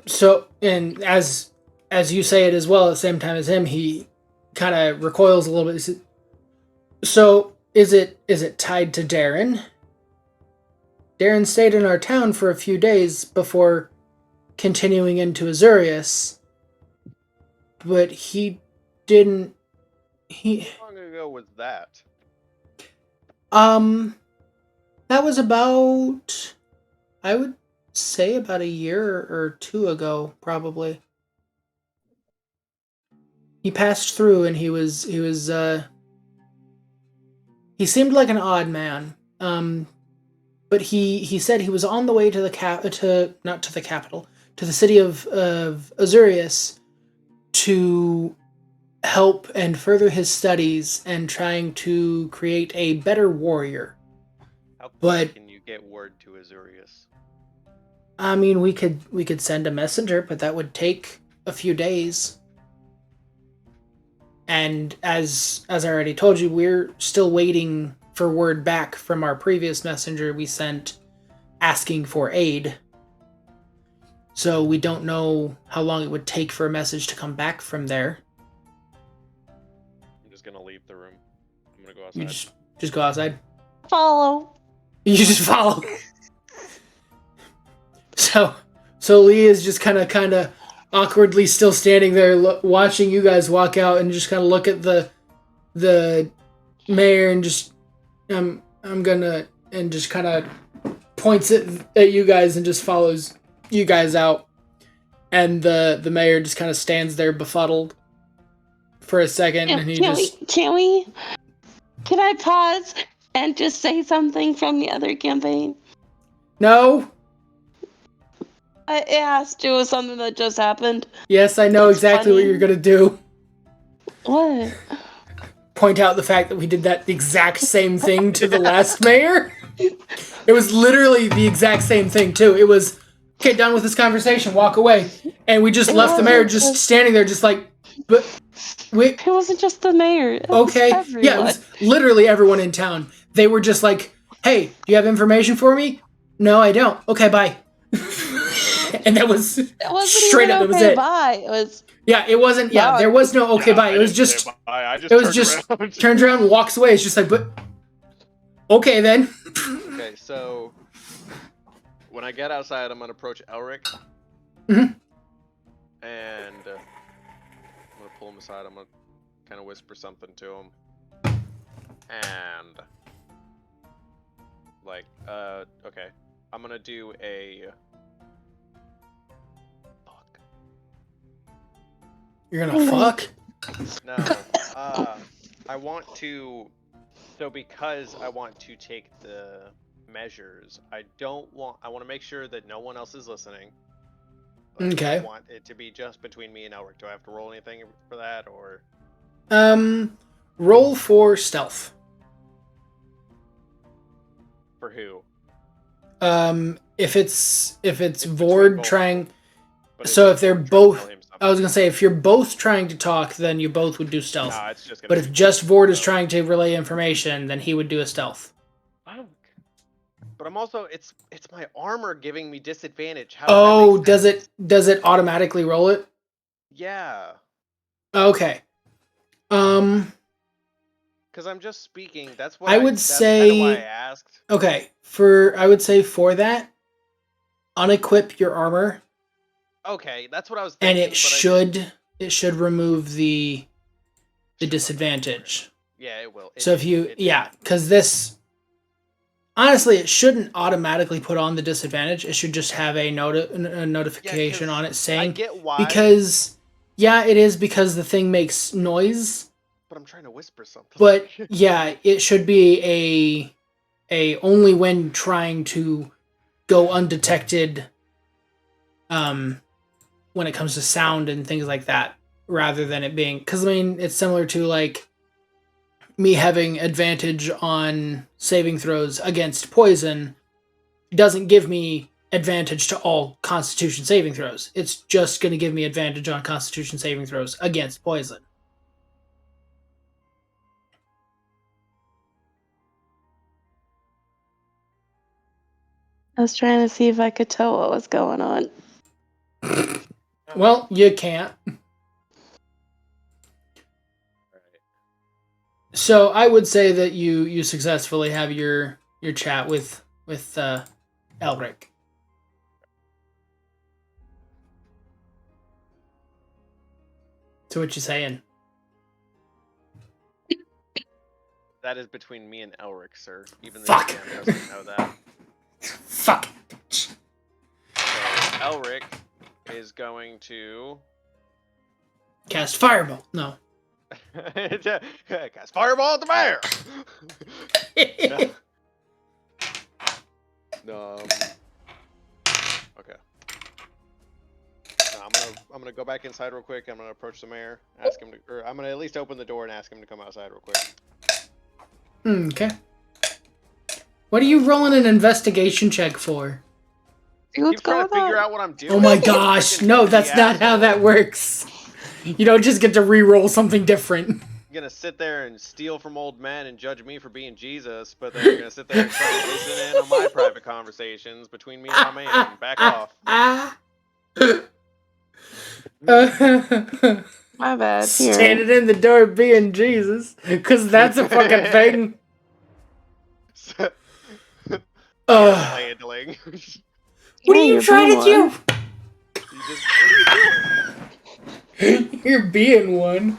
S1: So, and as you say it as well at the same time as him, he kind of recoils a little bit. So, is it tied to Darren? Darren stayed in our town for a few days before continuing into Azurius, but he didn't.
S2: How long ago was that?
S1: That was about, I would say, about a year or 2 ago, probably. He passed through, and he seemed like an odd man. But he said he was on the way to not to the capital, to the city of Azurius to help and further his studies and trying to create a better warrior.
S2: How quick
S1: But
S2: can you get word to Azurius?
S1: I mean, we could send a messenger, but that would take a few days. And as I already told you, we're still waiting for word back from our previous messenger we sent asking for aid. So we don't know how long it would take for a message to come back from there.
S2: I'm just gonna leave the room. I'm gonna go
S1: You
S2: outside.
S1: just go outside.
S3: Follow.
S1: You just follow. So Lee is just kind of awkwardly still standing there, watching you guys walk out, and just kind of look at the mayor and just I'm gonna, and just kind of points at you guys and just follows you guys out. And the mayor just kind of stands there befuddled for a second, and he just
S3: Can I pause and just say something from the other campaign?
S1: No.
S3: It has to do with something that just happened.
S1: Yes, I know
S3: That's
S1: exactly what
S3: funny.
S1: you're gonna do.
S3: What?
S1: Point out the fact that we did that exact same thing to the last mayor. It was literally the exact same thing too. It was, okay, done with this conversation, walk away, and we just left the mayor just standing there, just like, but
S3: it wasn't just the mayor. It
S1: okay,
S3: was everyone.
S1: yeah, it was literally everyone in town. They were just like, hey, do you have information for me? No, I don't. Okay, bye. And that was straight up. It was it.
S3: Bye. It was.
S1: Yeah, it wasn't. Yeah, there was no okay, bye. It was just.
S2: I
S1: It was just turns around and walks away. It's just like, but okay then.
S2: Okay, so when I get outside, I'm gonna approach Elric.
S1: Mhm.
S2: And I'm gonna pull him aside. I'm gonna kind of whisper something to him. And like, okay, I'm gonna do a. Fuck.
S1: You're gonna fuck?
S2: No. I want to. So because I want to take the measures, I want to make sure that no one else is listening. Like,
S1: Okay.
S2: I want it to be just between me and Elric. Do I have to roll anything for that, or
S1: Roll for stealth.
S2: for who?
S1: If it's
S2: between
S1: Vord
S2: both
S1: trying,
S2: But
S1: so
S2: it's
S1: if they're
S2: Vord trying to tell
S1: both,
S2: him
S1: I was
S2: something.
S1: gonna say if you're both trying to talk, then you both would do stealth.
S2: Nah, it's just gonna
S1: But
S2: be
S1: if just Vord is
S2: so-
S1: trying to relay information, then he would do a stealth.
S2: Fuck. But I'm also it's my armor giving me disadvantage. How
S1: Oh,
S2: does that make sense?
S1: does it automatically roll it?
S2: Yeah,
S1: Okay.
S2: because I'm just speaking. That's
S1: That's
S2: kind of why I asked.
S1: okay. I would say for that, unequip your armor,
S2: Okay, that's what I was
S1: and
S2: thinking.
S1: it should remove the
S2: Should've done that.
S1: disadvantage.
S2: Yeah, it will.
S1: So if you because this honestly, it shouldn't automatically put on the disadvantage. It should just have a notification on it saying
S2: I get why,
S1: because it is because the thing makes noise.
S2: but I'm trying to whisper something.
S1: But yeah, it should be a only when trying to go undetected when it comes to sound and things like that, rather than it being because I mean it's similar to like me having advantage on saving throws against poison doesn't give me advantage to all Constitution saving throws. It's just going to give me advantage on Constitution saving throws against poison.
S3: I was trying to see if I could tell what was going on.
S1: Well, you can't. So I would say that you successfully have your chat with Elric. So what you saying?
S2: That is between me and Elric, sir. Even the
S1: Fuck.
S2: GM doesn't know that.
S1: Fuck.
S2: So Elric is going to
S1: Cast Fireball. No.
S2: cast fireball at the bear. No. Okay. No, I'm gonna go back inside real quick. I'm gonna approach the mayor, ask him to, or I'm gonna at least open the door and ask him to come outside real quick.
S1: Okay. What are you rolling an investigation check for?
S3: See what's
S2: Keep trying to
S3: going
S2: figure
S3: on?
S2: out what I'm doing.
S1: Oh my
S2: Freaking
S1: gosh! No, that's
S2: crazy
S1: not how
S2: asshole.
S1: that works. You don't just get to re-roll something different.
S2: You're gonna sit there and steal from old men and judge me for being Jesus, but then you're gonna sit there and try to listen in on my private conversations between me and my man. Back off.
S3: My bad. Here.
S1: Standing in the door being Jesus, because that's a fucking thing.
S2: Handling.
S1: What are
S3: Yeah,
S1: you
S3: you're
S1: trying to
S3: being
S1: do?
S2: What are you doing?
S1: You're being one.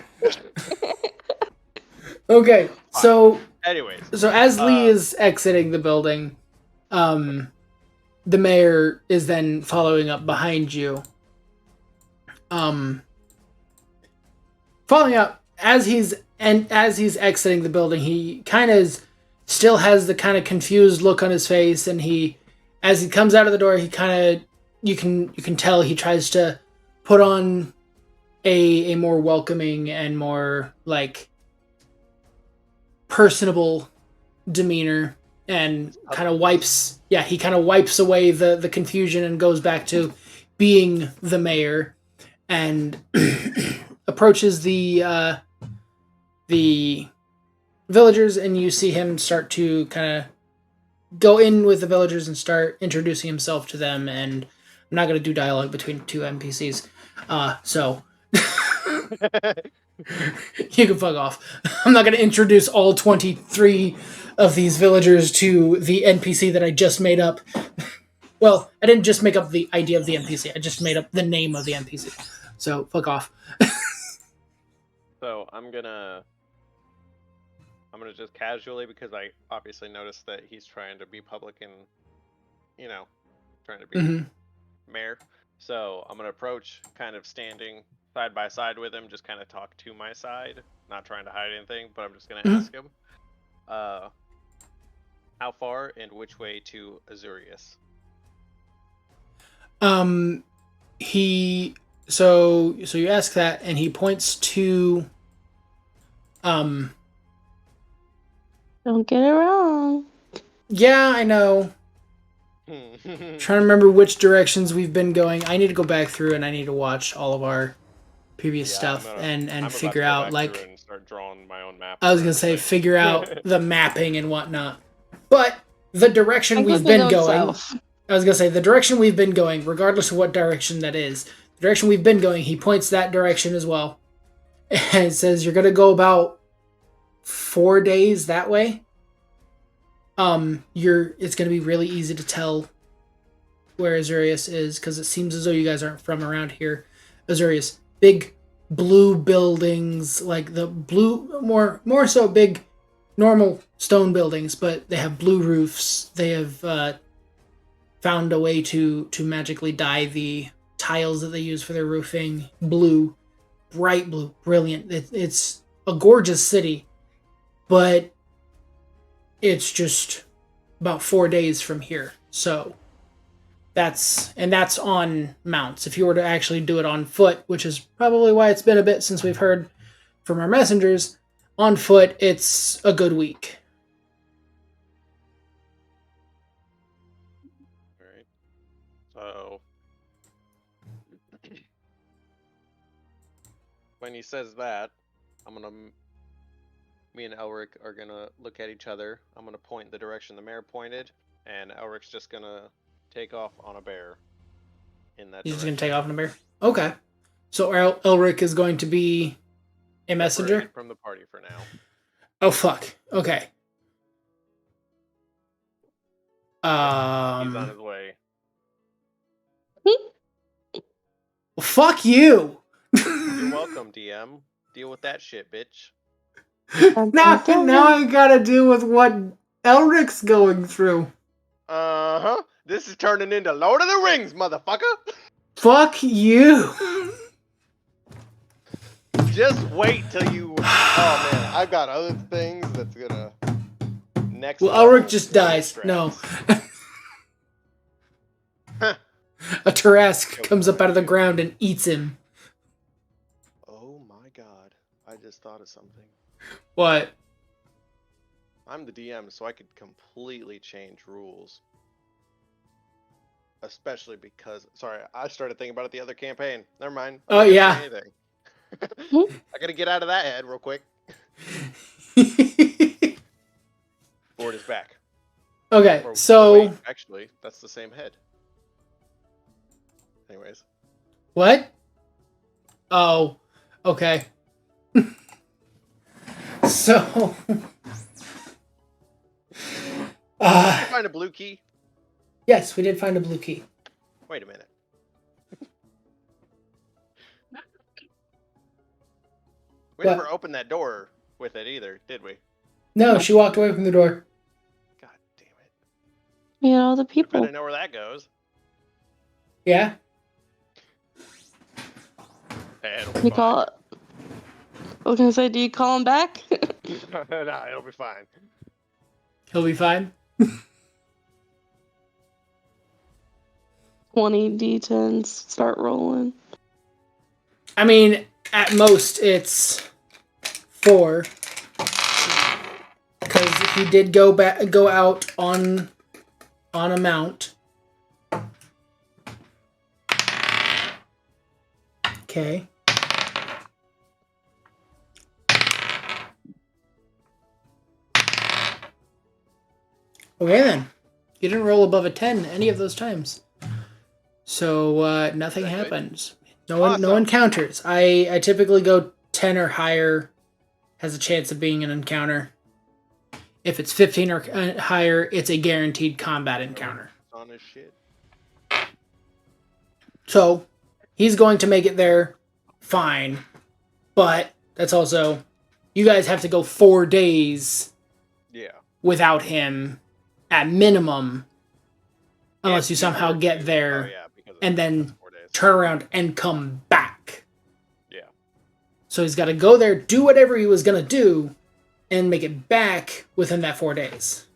S1: Okay, so
S2: Anyways,
S1: as Lee is exiting the building, the mayor is then following up behind you. Following up as he's exiting the building, he kind of still has the kind of confused look on his face, and as he comes out of the door, he kind of you can tell he tries to put on a more welcoming and more like personable demeanor, and kind of wipes away the confusion and goes back to being the mayor, and approaches the villagers, and you see him start to kind of go in with the villagers and start introducing himself to them. And I'm not going to do dialogue between two NPCs, so you can fuck off. I'm not going to introduce all 23 of these villagers to the NPC that I just made up. Well, I didn't just make up the idea of the NPC. I just made up the name of the NPC. So, fuck off.
S2: so I'm gonna just casually, because I obviously noticed that he's trying to be public and, trying to be mayor. So I'm gonna approach, kind of standing side by side with him, just kind of talk to my side, not trying to hide anything, but I'm just gonna ask him, how far and which way to Azurius?
S1: So you ask that, and he points to
S3: Don't get it wrong.
S1: yeah, I know. Trying to remember which directions we've been going. I need to go back through and I need to watch all of our previous stuff and
S2: I'm
S1: figure
S2: about to go
S1: out,
S2: back through
S1: like,
S2: and start drawing my own map.
S1: I was
S2: for
S1: gonna say,
S2: everything.
S1: figure out the mapping and whatnot. But the direction
S3: I'm
S1: we've
S3: quickly
S1: been
S3: going
S1: going,
S3: south.
S1: I was gonna say, the direction we've been going, regardless of what direction that is, the direction we've been going, he points that direction as well. And it says you're gonna go about 4 days that way. It's gonna be really easy to tell where Azurius is, because it seems as though you guys aren't from around here. Azurius, big blue buildings, like the blue, more so big normal stone buildings, but they have blue roofs. They have found a way to magically dye the tiles that they use for their roofing blue, bright blue, brilliant. It's a gorgeous city, but it's just about 4 days from here. So that's on mounts. If you were to actually do it on foot, which is probably why it's been a bit since we've heard from our messengers, on foot it's a good week.
S2: All right. So when he says that, me and Elric are gonna look at each other. I'm gonna point the direction the mayor pointed, and Elric's just gonna take off on a bear in that
S1: He's just
S2: direction.
S1: going to take off in a bear. Okay. So Elric is going to be a messenger?
S2: Separated from the party for now.
S1: Oh, fuck. Okay.
S2: He's on his way.
S1: Well, fuck you!
S2: You're welcome, DM. Deal with that shit, bitch.
S1: now I gotta deal with what Elric's going through.
S2: Uh-huh. This is turning into Lord of the Rings, motherfucker!
S1: Fuck you!
S2: Just wait till you... Oh, man. I've got other things that's gonna... Next
S1: Well,
S2: level
S1: Elric just dies.
S2: stress.
S1: No. A Tarrasque comes up out of the ground and eats him.
S2: Oh my god. I just thought of something.
S1: What?
S2: I'm the DM, so I could completely change rules. Especially because... Sorry, I started thinking about it the other campaign. Never mind. I'm
S1: Oh,
S2: not gonna
S1: yeah.
S2: say anything. I gotta get out of that head real quick. Board is back.
S1: Okay,
S2: Or,
S1: so...
S2: wait, actually, that's the same head. Anyways.
S1: What? Oh, okay. So...
S2: Did you find a blue key?
S1: Yes, we did find a blue key.
S2: Wait a minute. We
S1: What?
S2: never opened that door with it either, did we?
S1: No, she walked away from the door.
S2: God damn it.
S3: You know, the
S2: I
S3: people.
S2: bet I know where that goes.
S1: Yeah?
S2: Hey, it'll be
S3: You
S2: fine.
S3: call it. I was gonna say, do you call him back?
S2: Nah, it'll be fine.
S1: He'll be fine.
S3: 20 d10s, start rolling.
S1: I mean, at most, it's 4. Because he did go out on a mount. Okay. Okay then. You didn't roll above a 10 any of those times. So nothing
S2: Is that good?
S1: happens. No
S2: Awesome.
S1: encounters. I typically go 10 or higher has a chance of being an encounter. If it's 15 or higher, it's a guaranteed combat encounter.
S2: On his shit.
S1: So he's going to make it there fine. But that's also, you guys have to go 4 days
S2: Yeah.
S1: without him at minimum. Unless
S2: If
S1: you
S2: he
S1: somehow
S2: were
S1: get
S2: to-
S1: there
S2: Oh, yeah, because of
S1: and
S2: the
S1: then
S2: 4 days.
S1: turn around and come back.
S2: Yeah.
S1: So he's got to go there, do whatever he was going to do, and make it back within that 4 days.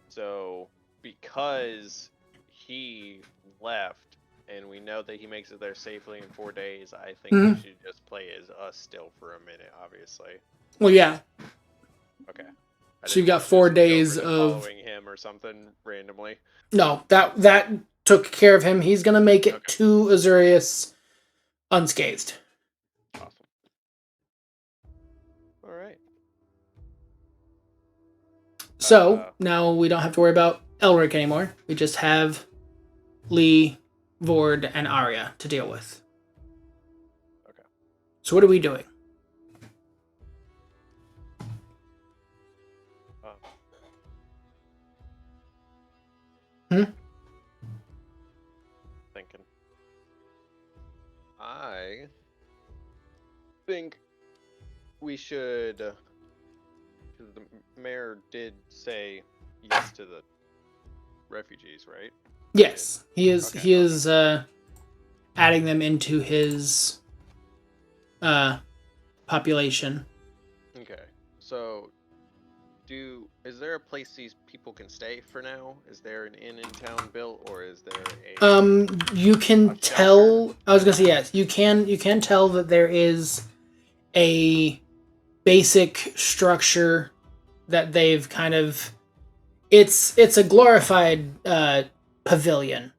S2: So, because he left, and we know that he makes it there safely in 4 days, I think
S1: Mhm.
S2: we should just play as us still for a minute, obviously.
S1: Well, yeah.
S2: Okay.
S1: So you got 4 days of...
S2: following him or something randomly.
S1: No, that took care of him. He's gonna make it to Azurius unscathed.
S2: Awesome. All right.
S1: So now we don't have to worry about Elric anymore. We just have Lee, Vord, and Arya to deal with.
S2: Okay.
S1: So what are we doing?
S2: Thinking. I think we should. 'Cause the mayor did say yes to the refugees, right?
S1: Yes, he is.
S2: Okay,
S1: He is adding them into his population.
S2: Okay. So, is there a place these people can stay for now? Is there an inn in town built, or is there a?
S1: You can tell. I was gonna say yes. You can tell that there is a basic structure that they've kind of. It's a glorified pavilion.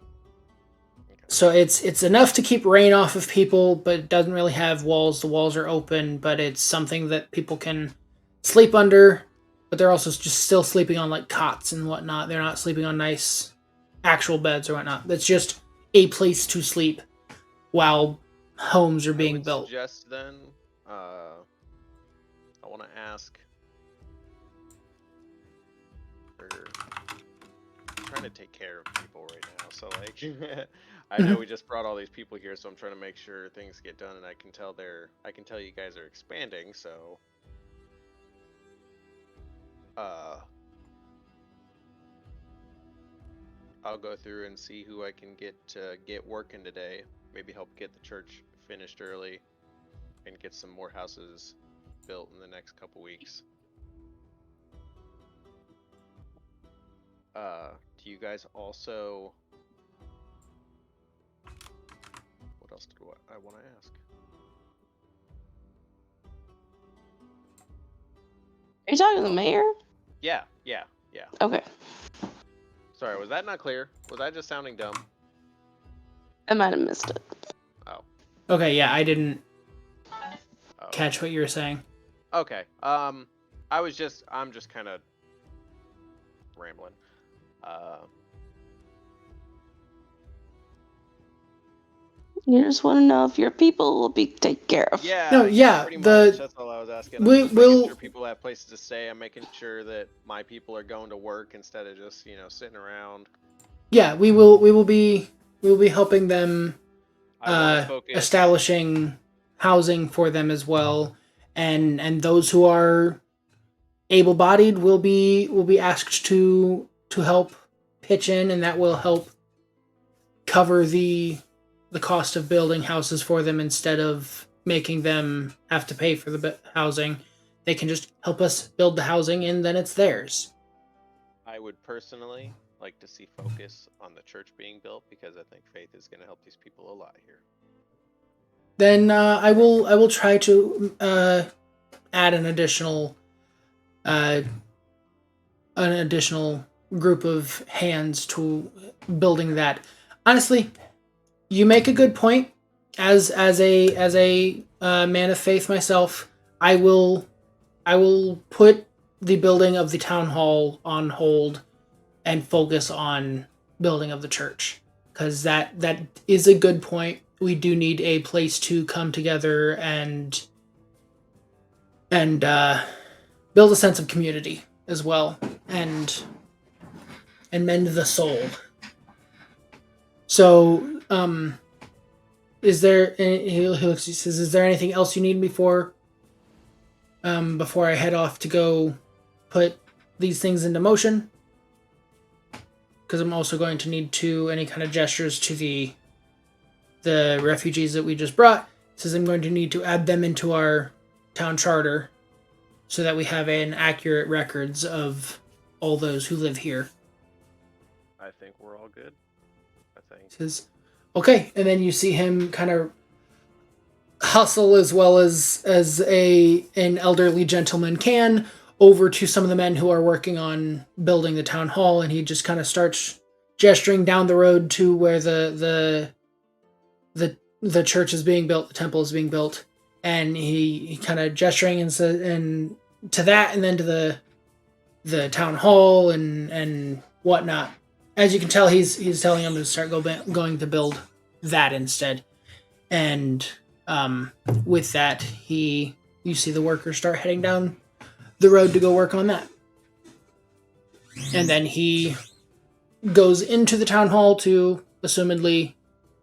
S1: So it's enough to keep rain off of people, but it doesn't really have walls. The walls are open, but it's something that people can sleep under. But they're also just still sleeping on like cots and whatnot. They're not sleeping on nice actual beds or whatnot. It's just a place to sleep while homes are being built.
S2: Suggest then, I want to ask. I'm trying to take care of people right now, so like, I know we just brought all these people here, so I'm trying to make sure things get done, and I can tell you guys are expanding, so. I'll go through and see who I can get to get working today. Maybe help get the church finished early and get some more houses built in the next couple weeks. Do you guys also... What else do I want to ask?
S3: Are you talking to the mayor?
S2: Yeah.
S3: Okay.
S2: Sorry, was that not clear? Was I just sounding dumb?
S3: I might have missed it.
S2: Oh.
S1: Okay, yeah, I didn't catch what you were saying.
S2: Okay. I'm just kind of rambling.
S3: You just want to know if your people will be taken care of.
S2: Yeah.
S1: No, yeah.
S2: Pretty much. That's all I was asking. I'm just making sure people have places to stay. I'm making sure that my people are going to work instead of just sitting around.
S1: Yeah, we will be helping them establishing housing for them as well, and those who are able-bodied will be asked to help pitch in, and that will help cover the cost of building houses for them instead of making them have to pay for the housing. They can just help us build the housing, and then it's theirs.
S2: I would personally like to see focus on the church being built because I think faith is going to help these people a lot here.
S1: Then I will try to add an additional group of hands to building that. Honestly, you make a good point. As a man of faith myself, I will put the building of the town hall on hold and focus on building of the church, because that is a good point. We do need a place to come together and build a sense of community as well, and mend the soul. So, is there? He says, "Is there anything else you need me for? Before I head off to go put these things into motion? Because I'm also going to need any kind of gestures to the refugees that we just brought. It says I'm going to need to add them into our town charter so that we have an accurate records of all those who live here."
S2: I think we're all good. Thank
S1: He says, okay, and then you see him kind of hustle as well as an elderly gentleman can over to some of the men who are working on building the town hall, and he just kind of starts gesturing down the road to where the church is being built, the temple is being built, and he kind of gesturing and to that, and then to the town hall and whatnot. As you can tell, he's telling him to start going to build that instead, and with that, you see the workers start heading down the road to go work on that, and then he goes into the town hall to assumedly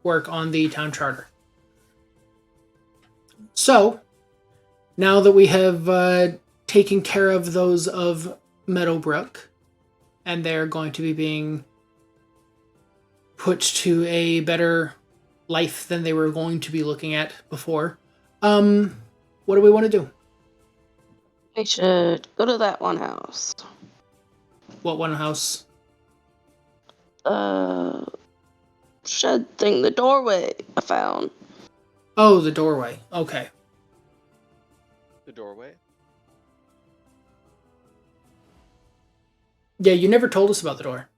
S1: work on the town charter. So, now that we have taken care of those of Meadowbrook, and they're going to be being put to a better life than they were going to be looking at before, what do we want to do?
S3: We should go to that one house.
S1: What one house?
S3: Shed thing, the doorway I found.
S1: Oh, the doorway. Okay.
S2: The doorway?
S1: Yeah, you never told us about the door.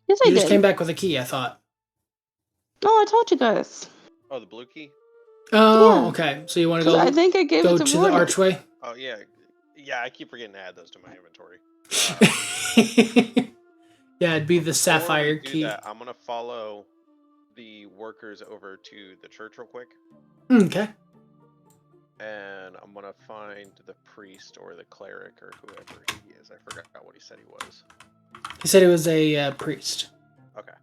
S3: Yes, I
S1: You
S3: did.
S1: just came back with a key, I thought.
S3: No, I told you guys.
S2: Oh, the blue key?
S1: Oh,
S3: Yeah.
S1: okay. So you want to
S3: 'Cause
S1: go
S3: I think I gave
S1: go
S3: it
S1: to
S3: to
S1: the
S3: Morgan.
S1: archway?
S2: Oh, yeah. Yeah, I keep forgetting to add those to my inventory.
S1: Yeah, it'd be the
S2: Before
S1: sapphire
S2: we do
S1: key.
S2: that, I'm going to follow the workers over to the church real quick.
S1: Okay.
S2: And I'm going to find the priest or the cleric or whoever he is. I forgot what he said he was.
S1: He said he was a priest.
S2: Okay.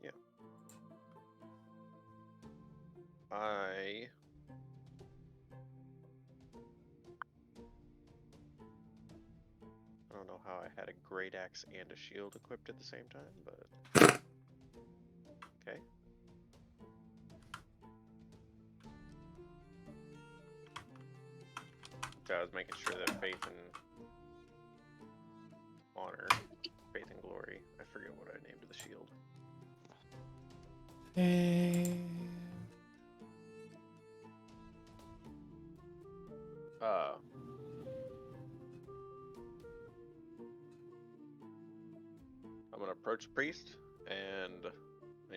S2: Yeah. I don't know how I had a great axe and a shield equipped at the same time, but okay. So I was making sure that faith and honor, faith and glory. I forget what I named the shield. I'm gonna approach the priest and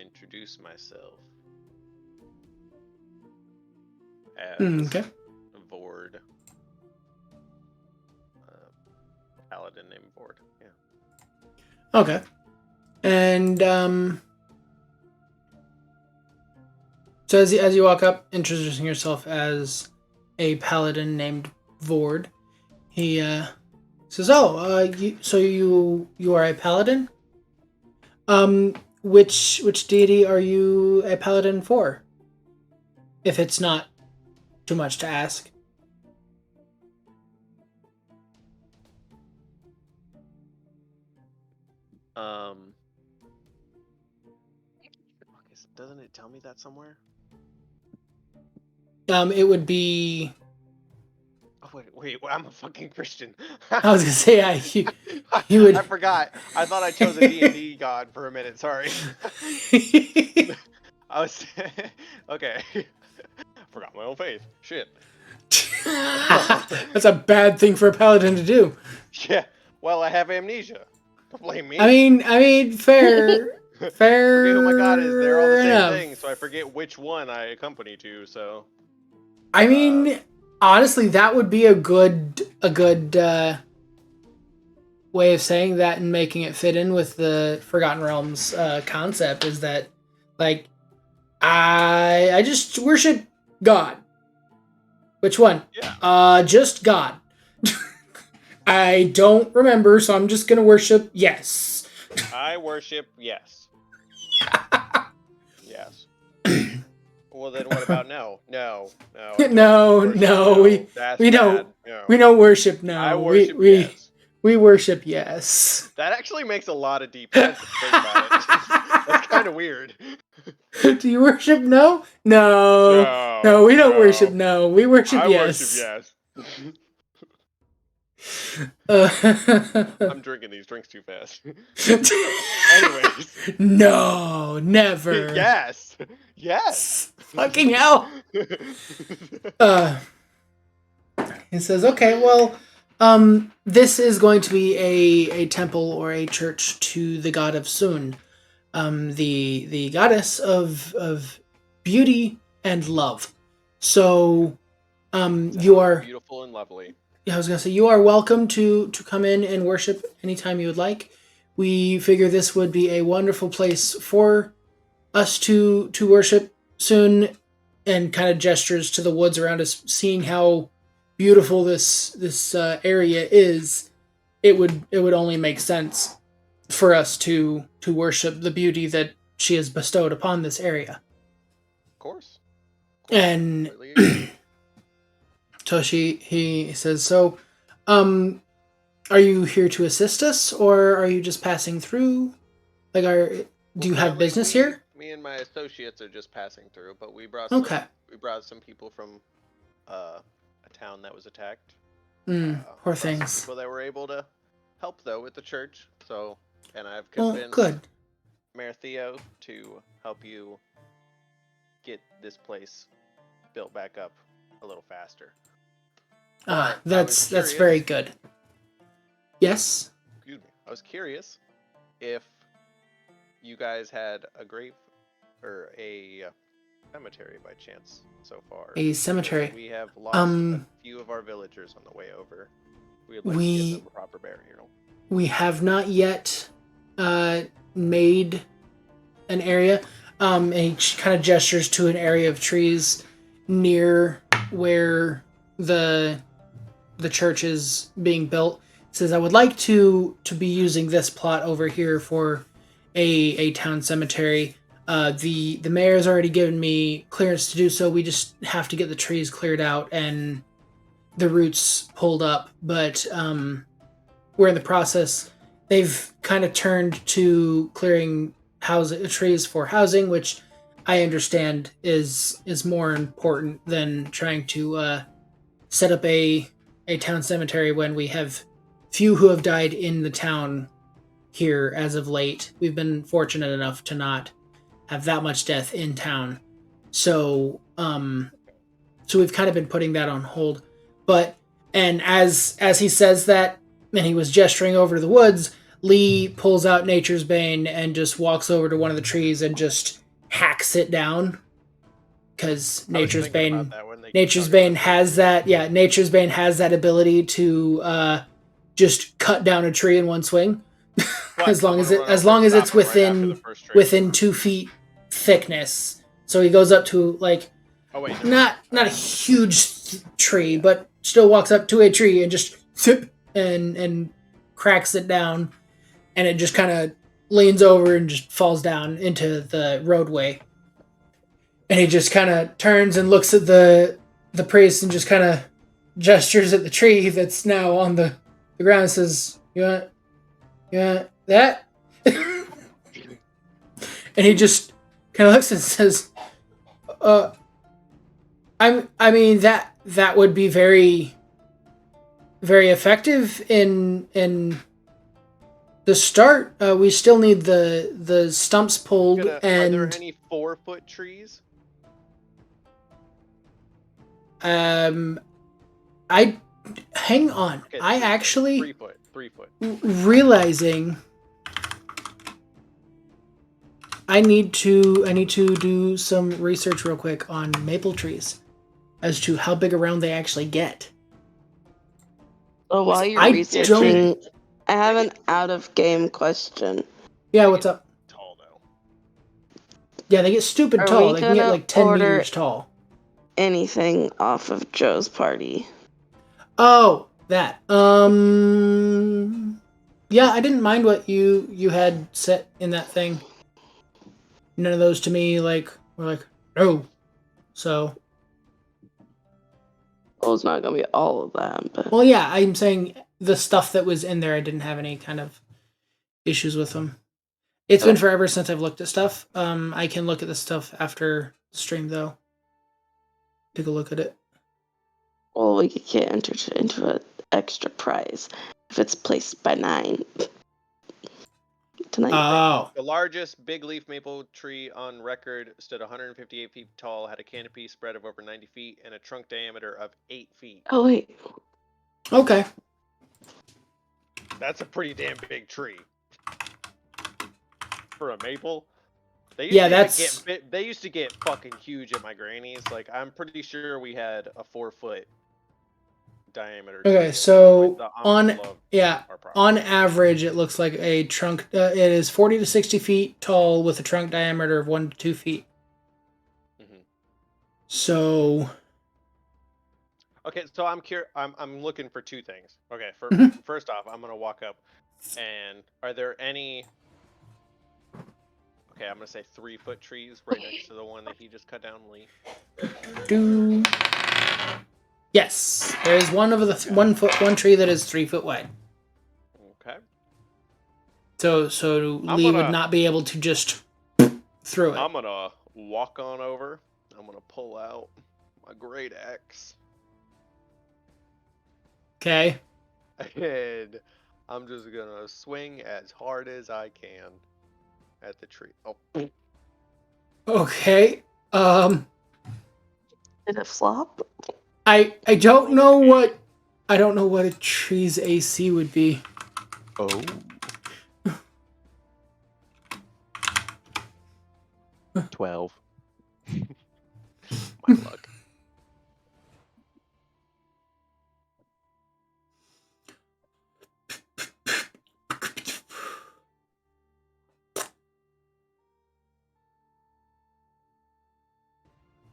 S2: introduce myself as
S1: Okay.
S2: Vord, paladin named Vord. Yeah.
S1: Okay. And so as you walk up, introducing yourself as a paladin named Vord, he says, "Oh, you are a paladin? Which deity are you a paladin for? If it's not too much to ask."
S2: Doesn't it tell me that somewhere?
S1: It would be.
S2: Oh wait! I'm a fucking Christian.
S1: I was gonna say, you would.
S2: I forgot. I thought I chose a D&D god for a minute. Sorry. I was okay. Forgot my own faith. Shit.
S1: That's a bad thing for a paladin to do.
S2: Yeah. Well, I have amnesia. Don't blame me.
S1: I mean, fair. Fair.
S2: Forget who my god is. They're all the same
S1: enough.
S2: thing, so I forget which one I accompany to. So.
S1: I mean, honestly, that would be a good way of saying that and making it fit in with the Forgotten Realms concept. Is that like I just worship God. Which one?
S2: Yeah.
S1: Just God. I don't remember, so I'm just gonna worship yes.
S2: I worship yes. Yes. Well, then what about no? No.
S1: No. We don't.
S2: No.
S1: We don't worship no.
S2: I worship
S1: we
S2: yes.
S1: We worship yes.
S2: That actually makes a lot of deep sense if you think about it. That's kind of weird.
S1: Do you worship no? No, we don't worship no. We worship yes.
S2: I worship yes. I'm drinking these drinks too fast. Anyways.
S1: No, never.
S2: Yes. Yes.
S1: Fucking hell. He says, okay, well, this is going to be a temple or a church to the god of Sun, the goddess of beauty and love. So, you are
S2: beautiful and lovely.
S1: Yeah, I was gonna say you are welcome to come in and worship anytime you would like. We figure this would be a wonderful place for us to worship soon, and kind of gestures to the woods around us, seeing how beautiful this area is. It would only make sense for us to worship the beauty that she has bestowed upon this area.
S2: Of course.
S1: And so he says, so, are you here to assist us, or are you just passing through? Like, do you have business here?
S2: Me and my associates are just passing through, but we brought some people from a town that was attacked.
S1: Poor things.
S2: People that were able to help though with the church. So, and I've convinced
S1: good.
S2: Mayor Theo to help you get this place built back up a little faster.
S1: That's very good. Yes?
S2: Excuse me. I was curious if you guys had a grave or a cemetery by chance so far.
S1: A cemetery.
S2: We have lost a few of our villagers on the way over. We would like to give them a proper burial.
S1: We have not yet made an area. And he kind of gestures to an area of trees near where the church is being built. He says, I would like to be using this plot over here for a town cemetery. The mayor's already given me clearance to do so. We just have to get the trees cleared out and the roots pulled up. But we're in the process. They've kind of turned to clearing trees for housing, which I understand is more important than trying to set up a town cemetery when we have few who have died in the town here as of late. We've been fortunate enough to not have that much death in town. So we've kind of been putting that on hold. And as he says that, and he was gesturing over to the woods, Lee pulls out Nature's Bane and just walks over to one of the trees and just hacks it down. Because Nature's Bane has that. Yeah, Nature's Bane has that ability to just cut down a tree in one swing. as long as it's within 2 feet thickness. So he goes up to not a huge tree, but still walks up to a tree and just and cracks it down, and it just kind of leans over and just falls down into the roadway. And he just kind of turns and looks at the priest and just kind of gestures at the tree that's now on the ground and says, You want that? And he just kind of looks and says, I mean that would be very, very effective in the start. We still need the stumps pulled.
S2: Are there any 4-foot trees?
S1: I hang on.
S2: Okay,
S1: I actually
S2: 3 foot.
S1: Realizing I need to do some research real quick on maple trees as to how big around they actually get.
S3: So while you're researching, I have an out-of-game question.
S1: Yeah, what's up?
S2: Tall though.
S1: Yeah, they get stupid tall. They can get like 10 meters tall.
S3: Anything off of Joe's party?
S1: Oh, that. Yeah, I didn't mind what you had set in that thing. None of those to me were like, no. So.
S3: Well, it's not gonna be all of that, but.
S1: Well, yeah, I'm saying the stuff that was in there, I didn't have any kind of issues with them. It's been forever since I've looked at stuff. I can look at the stuff after the stream though. Take a look at it.
S3: Well, we could get into extra price if it's placed by 9 tonight.
S1: Oh.
S2: The largest big leaf maple tree on record stood 158 feet tall, had a canopy spread of over 90 feet, and a trunk diameter of 8 feet.
S3: Oh wait,
S1: Okay.
S2: That's a pretty damn big tree for a maple. They used to get fucking huge at my granny's. Like, I'm pretty sure we had a 4-foot diameter tree.
S1: Okay, so
S2: The
S1: on
S2: Amish love our property.
S1: on average, it looks like a trunk. It is 40 to 60 feet tall with a trunk diameter of 1 to 2 feet.
S2: Mhm.
S1: So,
S2: Okay, so I'm looking for 2 things. Okay, first off, I'm gonna walk up, and are there any? Okay, I'm gonna say 3-foot trees right next to the one that he just cut down, Lee.
S1: yes, there is one of the 1 tree that is 3 foot wide.
S2: Okay.
S1: So Lee would not be able to just through it.
S2: I'm gonna walk on over. I'm gonna pull out my great axe.
S1: Okay.
S2: And I'm just gonna swing as hard as I can at the tree. Oh.
S1: Okay.
S3: did it flop?
S1: I don't know what a tree's AC would be.
S2: Oh. $12. My luck.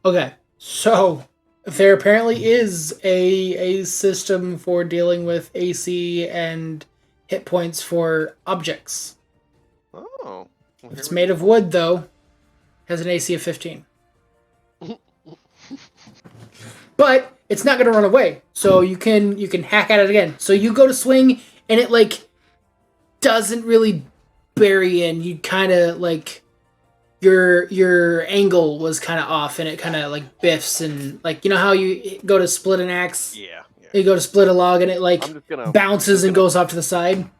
S1: Okay. So there apparently is a system for dealing with AC and hit points for objects.
S2: Oh. Well,
S1: It's made of wood, though. Has an AC of 15. But it's not going to run away, so you can hack at it again. So you go to swing, and it like doesn't really bury in. You kind of like your angle was kind of off, and it kind of like biffs, and like, you know how you go to split an axe.
S2: Yeah.
S1: You go to split a log, and it like bounces and goes off to the side.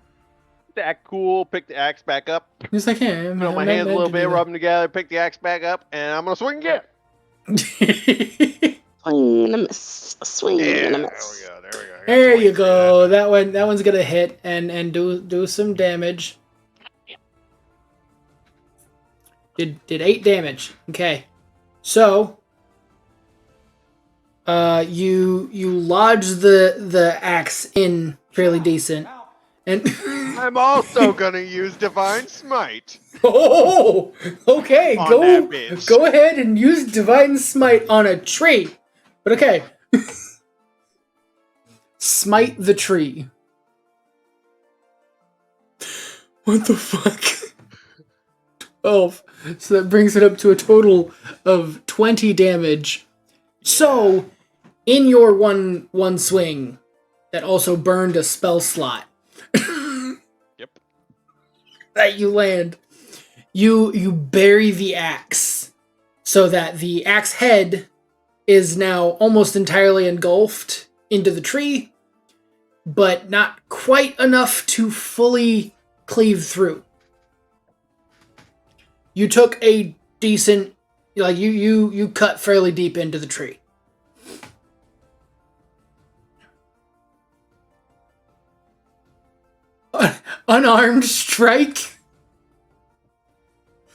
S2: That cool. Pick the axe back up.
S1: He's like, yeah,
S2: Put on my hands a little bit, rub them together, pick the axe back up, and I'm gonna swing again.
S3: Swing and a miss. Swing and a miss.
S2: There we go.
S1: There you go. That one's gonna hit and do some damage. Did 8 damage. Okay. So you lodge the axe in fairly decent. And
S2: I'm also gonna use Divine Smite.
S1: Oh, okay.
S2: On
S1: Go
S2: that bitch.
S1: go ahead and use Divine Smite on a tree. But okay. Smite the tree. What the fuck? 12. So that brings it up to a total of 20 damage. So, in your one swing, that also burned a spell slot.
S2: Yep.
S1: That you land. You bury the axe so that the axe head is now almost entirely engulfed into the tree, but not quite enough to fully cleave through. You took a decent, like you cut fairly deep into the tree. Unarmed strike.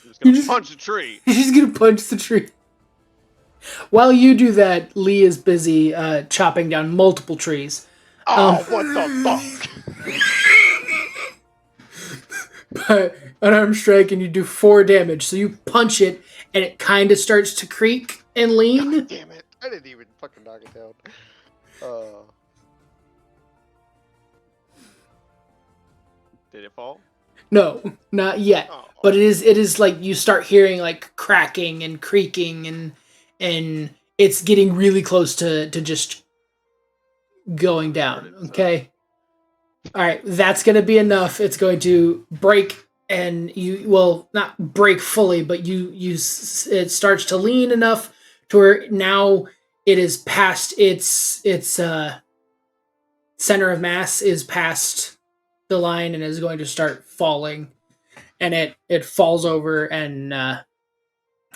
S2: I'm just gonna punch the tree.
S1: He's gonna punch the tree. While you do that, Lee is busy chopping down multiple trees.
S2: Oh, what the fuck?
S1: But unarmed strike, and you do 4 damage. So you punch it, and it kind of starts to creak and lean.
S2: God damn it! I didn't even fucking knock it down. Did it fall?
S1: No, not yet.
S2: Oh.
S1: But it is like you start hearing like cracking and creaking, and it's getting really close to just going down. Okay. All right, that's going to be enough. It's going to break, and not break fully, but it starts to lean enough to where now it is past its center of mass is past the line and is going to start falling, and it falls over and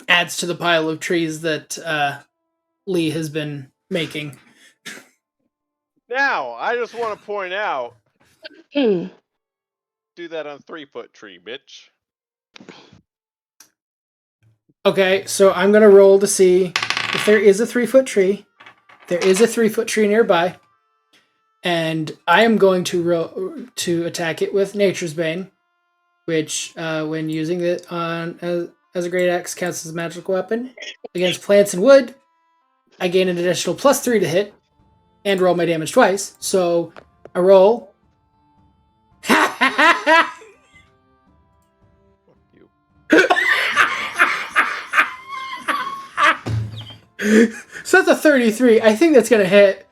S1: adds to the pile of trees that Lee has been making.
S2: Now, I just want to point out,
S3: Hmm.
S2: do that on 3-foot tree, bitch.
S1: Okay, so I'm gonna roll to see if there is a 3-foot tree. There is a 3-foot tree nearby, and I am going to attack it with Nature's Bane, which, when using it on as a great axe, counts as a magical weapon against plants and wood. I gain an additional +3 to hit, and roll my damage twice. So I roll.
S2: You.
S1: So that's a 33. I think that's gonna hit.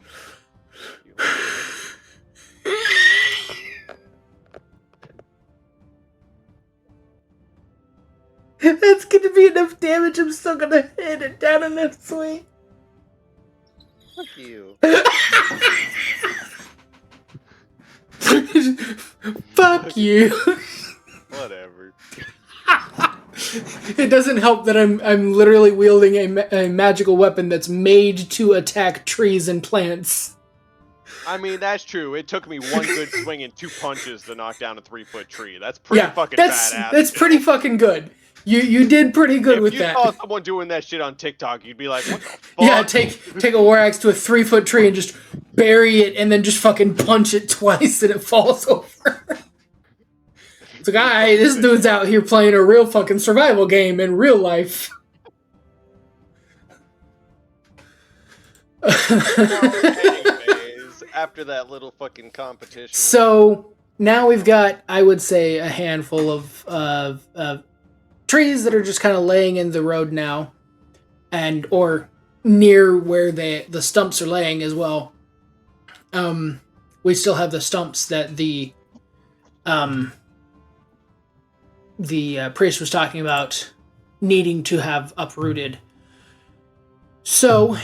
S1: That's gonna be enough damage. I'm still gonna hit it down enough swing.
S2: Fuck you.
S1: Fuck you.
S2: Whatever.
S1: It doesn't help that I'm literally wielding a magical weapon that's made to attack trees and plants.
S2: I mean, that's true. It took me one good swing and 2 punches to knock down a 3-foot tree. That's pretty fucking badass.
S1: That's pretty fucking good. You did pretty good with that.
S2: If you saw someone doing that shit on TikTok, you'd be like, what the fuck?
S1: Yeah, take a war axe to a 3-foot tree and just bury it and then just fucking punch it twice and it falls over. It's like, alright, this dude's out here playing a real fucking survival game in real life.
S2: Anyways, after that little fucking competition.
S1: So now we've got, I would say, a handful of trees that are just kind of laying in the road now, and or near where the stumps are laying as well. We still have the stumps that the priest was talking about needing to have uprooted. So,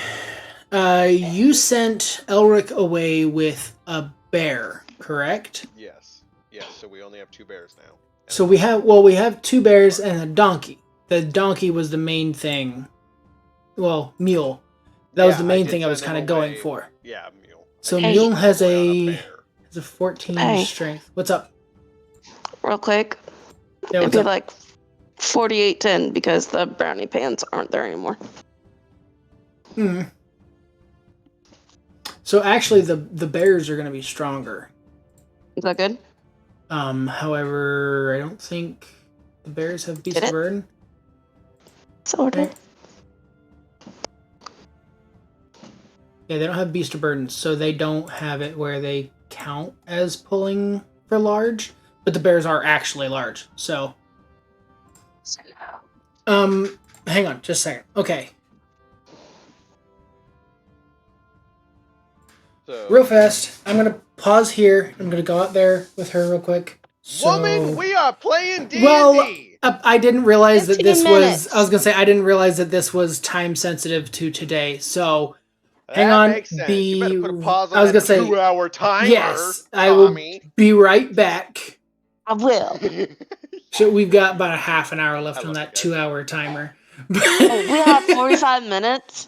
S1: you sent Elric away with a bear, correct?
S2: Yes. Yes, so we only have 2 bears now.
S1: So we have 2 bears and a donkey. The donkey was the main thing. Well, mule. That was the main thing I was kind of going for.
S2: Yeah, mule.
S1: So
S3: Hey.
S1: mule has
S2: Away on
S1: a 14
S3: Hey.
S1: strength. What's up?
S3: Real quick,
S1: Yeah,
S3: it'd
S1: what's
S3: be
S1: up?
S3: like 48-10 because the brownie pants aren't there anymore.
S1: Hmm. So actually, the bears are going to be stronger.
S3: Is that good?
S1: However, I don't think the bears have beast
S3: Did
S1: of
S3: it?
S1: burden.
S3: Sorted.
S1: Right. Yeah, they don't have beast of burden, so they don't have it where they count as pulling for large. But the bears are actually large. So, hang on, just a second. Okay,
S2: So,
S1: real fast. I'm gonna pause here. I'm gonna go out there with her real quick. So,
S2: woman, we are playing D&D!
S1: well, I didn't realize that
S3: 15
S1: this
S3: minutes.
S1: was. I was gonna say I didn't realize that this was time sensitive to today. So, hang
S2: That
S1: on.
S2: makes sense. You better put a pause on
S1: I was
S2: that
S1: gonna say
S2: 2-hour timer,
S1: yes. I will
S2: Tommy.
S1: be right back.
S3: I will.
S1: So we've got about a half an hour
S2: I
S1: left on
S2: love
S1: that
S2: you guys.
S1: 2-hour timer.
S3: Oh, we have 45 minutes.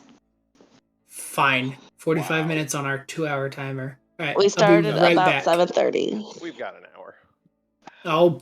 S1: Fine. 45
S2: Wow.
S1: minutes on our 2-hour timer. All right,
S3: We started
S1: I'll be right
S3: about
S1: back.
S3: 7:30.
S2: We've got an hour.
S1: Oh,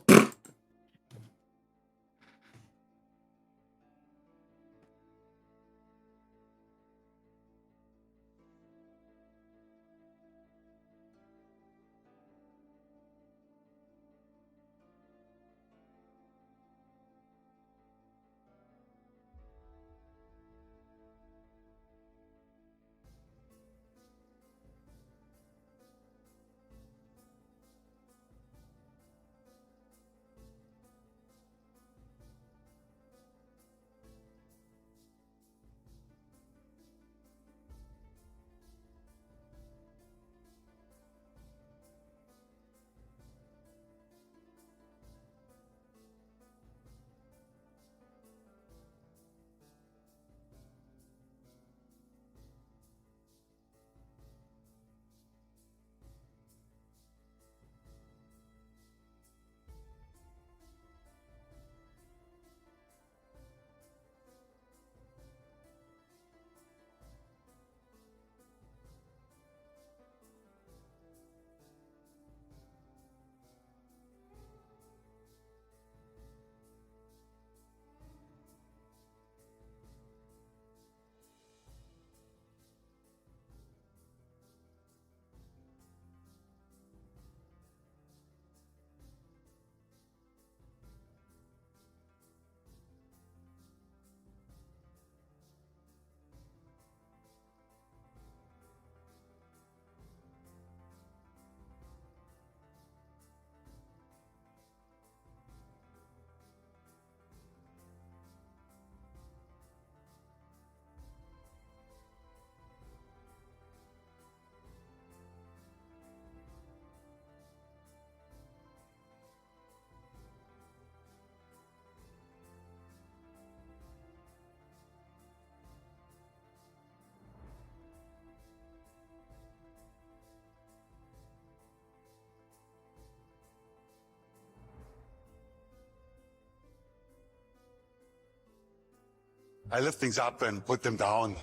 S4: I lift things up and put them down.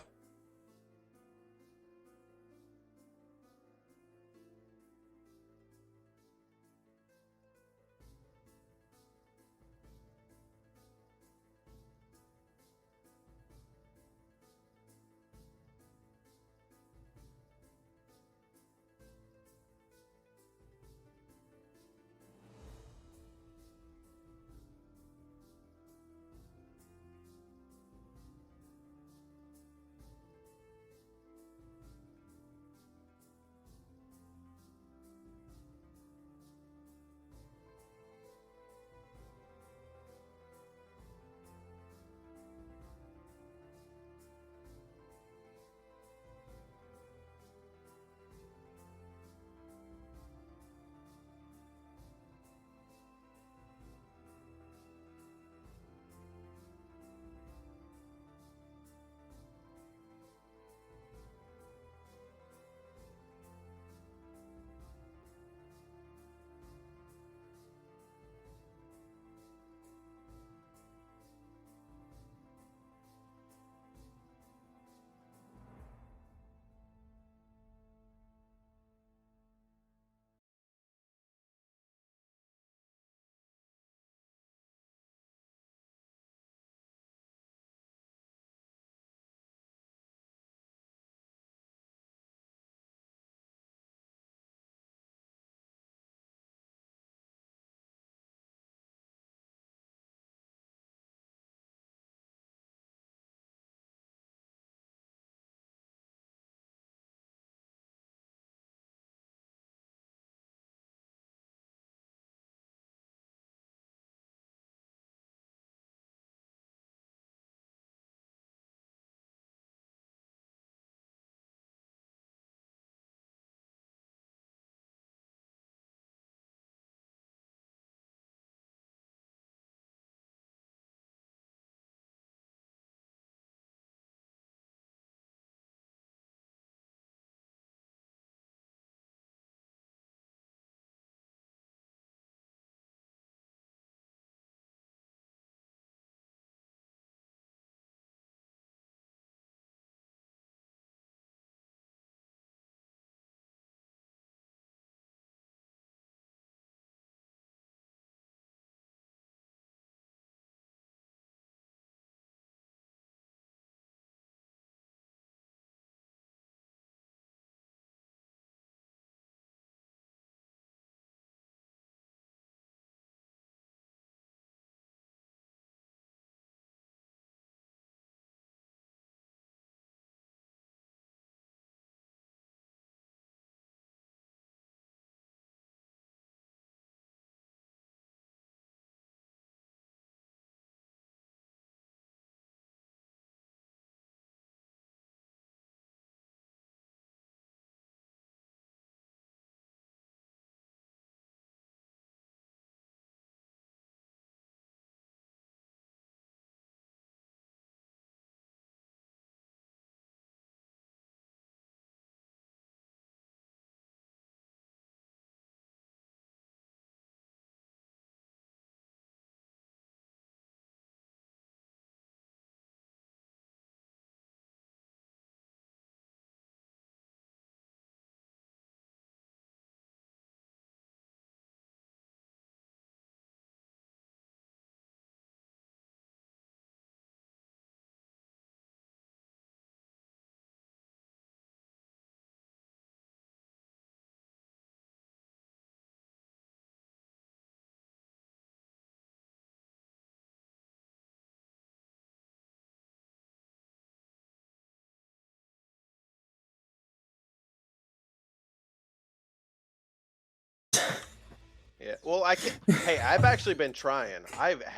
S2: Yeah. Well, I can't. Hey, I've actually been trying.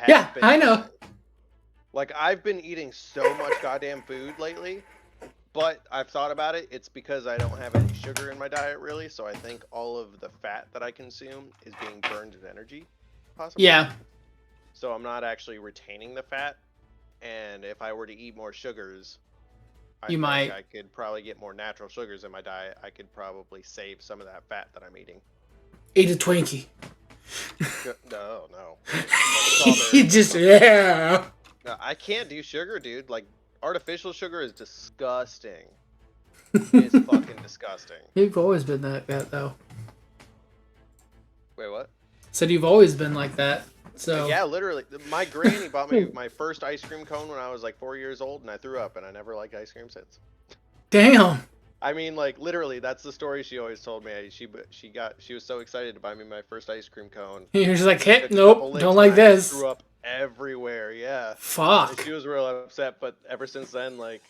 S1: Yeah,
S2: Been
S1: I know.
S2: trying. Like, I've been eating so much goddamn food lately, but I've thought about it. It's because I don't have any sugar in my diet, really. So I think all of the fat that I consume is being burned as energy, possibly.
S1: Yeah.
S2: So I'm not actually retaining the fat. And if I were to eat more sugars, I
S1: You
S2: think
S1: might.
S2: I could probably get more natural sugars in my diet. I could probably save some of that fat that I'm eating.
S1: Eat a Twinkie.
S2: No.
S1: You just, yeah.
S2: No, I can't do sugar, dude. Like, artificial sugar is disgusting. It's fucking disgusting.
S1: You've always been that though.
S2: Wait, what?
S1: Said you've always been like that. So
S2: Yeah, literally. My granny bought me my first ice cream cone when I was like 4 years old, and I threw up, and I never liked ice cream since.
S1: damn.
S2: I mean, like literally, that's the story she always told me. She was so excited to buy me my first ice cream cone.
S1: You're just like, hey,
S2: Took a couple
S1: nope,
S2: licks,
S1: don't like
S2: and I
S1: this.
S2: threw up everywhere. Yeah. And
S1: Fuck.
S2: she was real upset, but ever since then, like,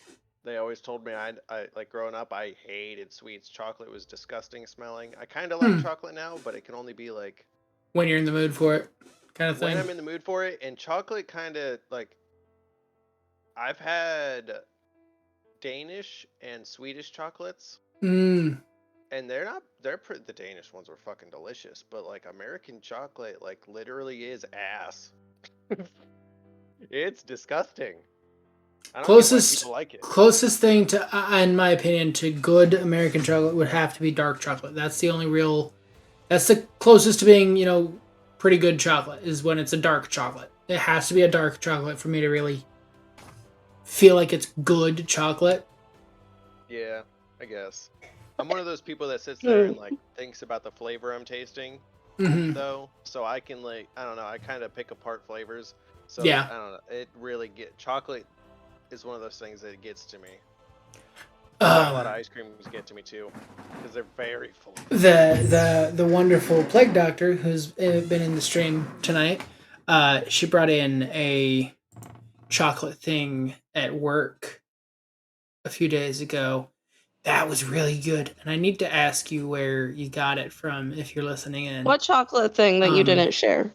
S2: they always told me I like growing up, I hated sweets. Chocolate was disgusting smelling. I kind of like chocolate now, but it can only be like
S1: When you're in the mood for it, kind of thing.
S2: when I'm in the mood for it. And chocolate kind of like, I've had Danish and Swedish chocolates,
S1: Mm.
S2: and the Danish ones were fucking delicious, but like American chocolate, like literally is ass. It's disgusting. I don't get why people like it.
S1: Closest thing to, in my opinion, to good American chocolate would have to be dark chocolate. That's the only real. That's the closest to being, pretty good chocolate is when it's a dark chocolate. It has to be a dark chocolate for me to really feel like it's good chocolate.
S2: Yeah, I guess. I'm one of those people that sits there and like thinks about the flavor I'm tasting, though. So I can like, I don't know, I kind of pick apart flavors. So
S1: Yeah.
S2: I don't know. It really chocolate is one of those things that gets to me. A lot of ice creams get to me too, because they're very full.
S1: The wonderful plague doctor who's been in the stream tonight, she brought in a chocolate thing at work a few days ago. That was really good, and I need to ask you where you got it from if you're listening in.
S3: What chocolate thing that you didn't share?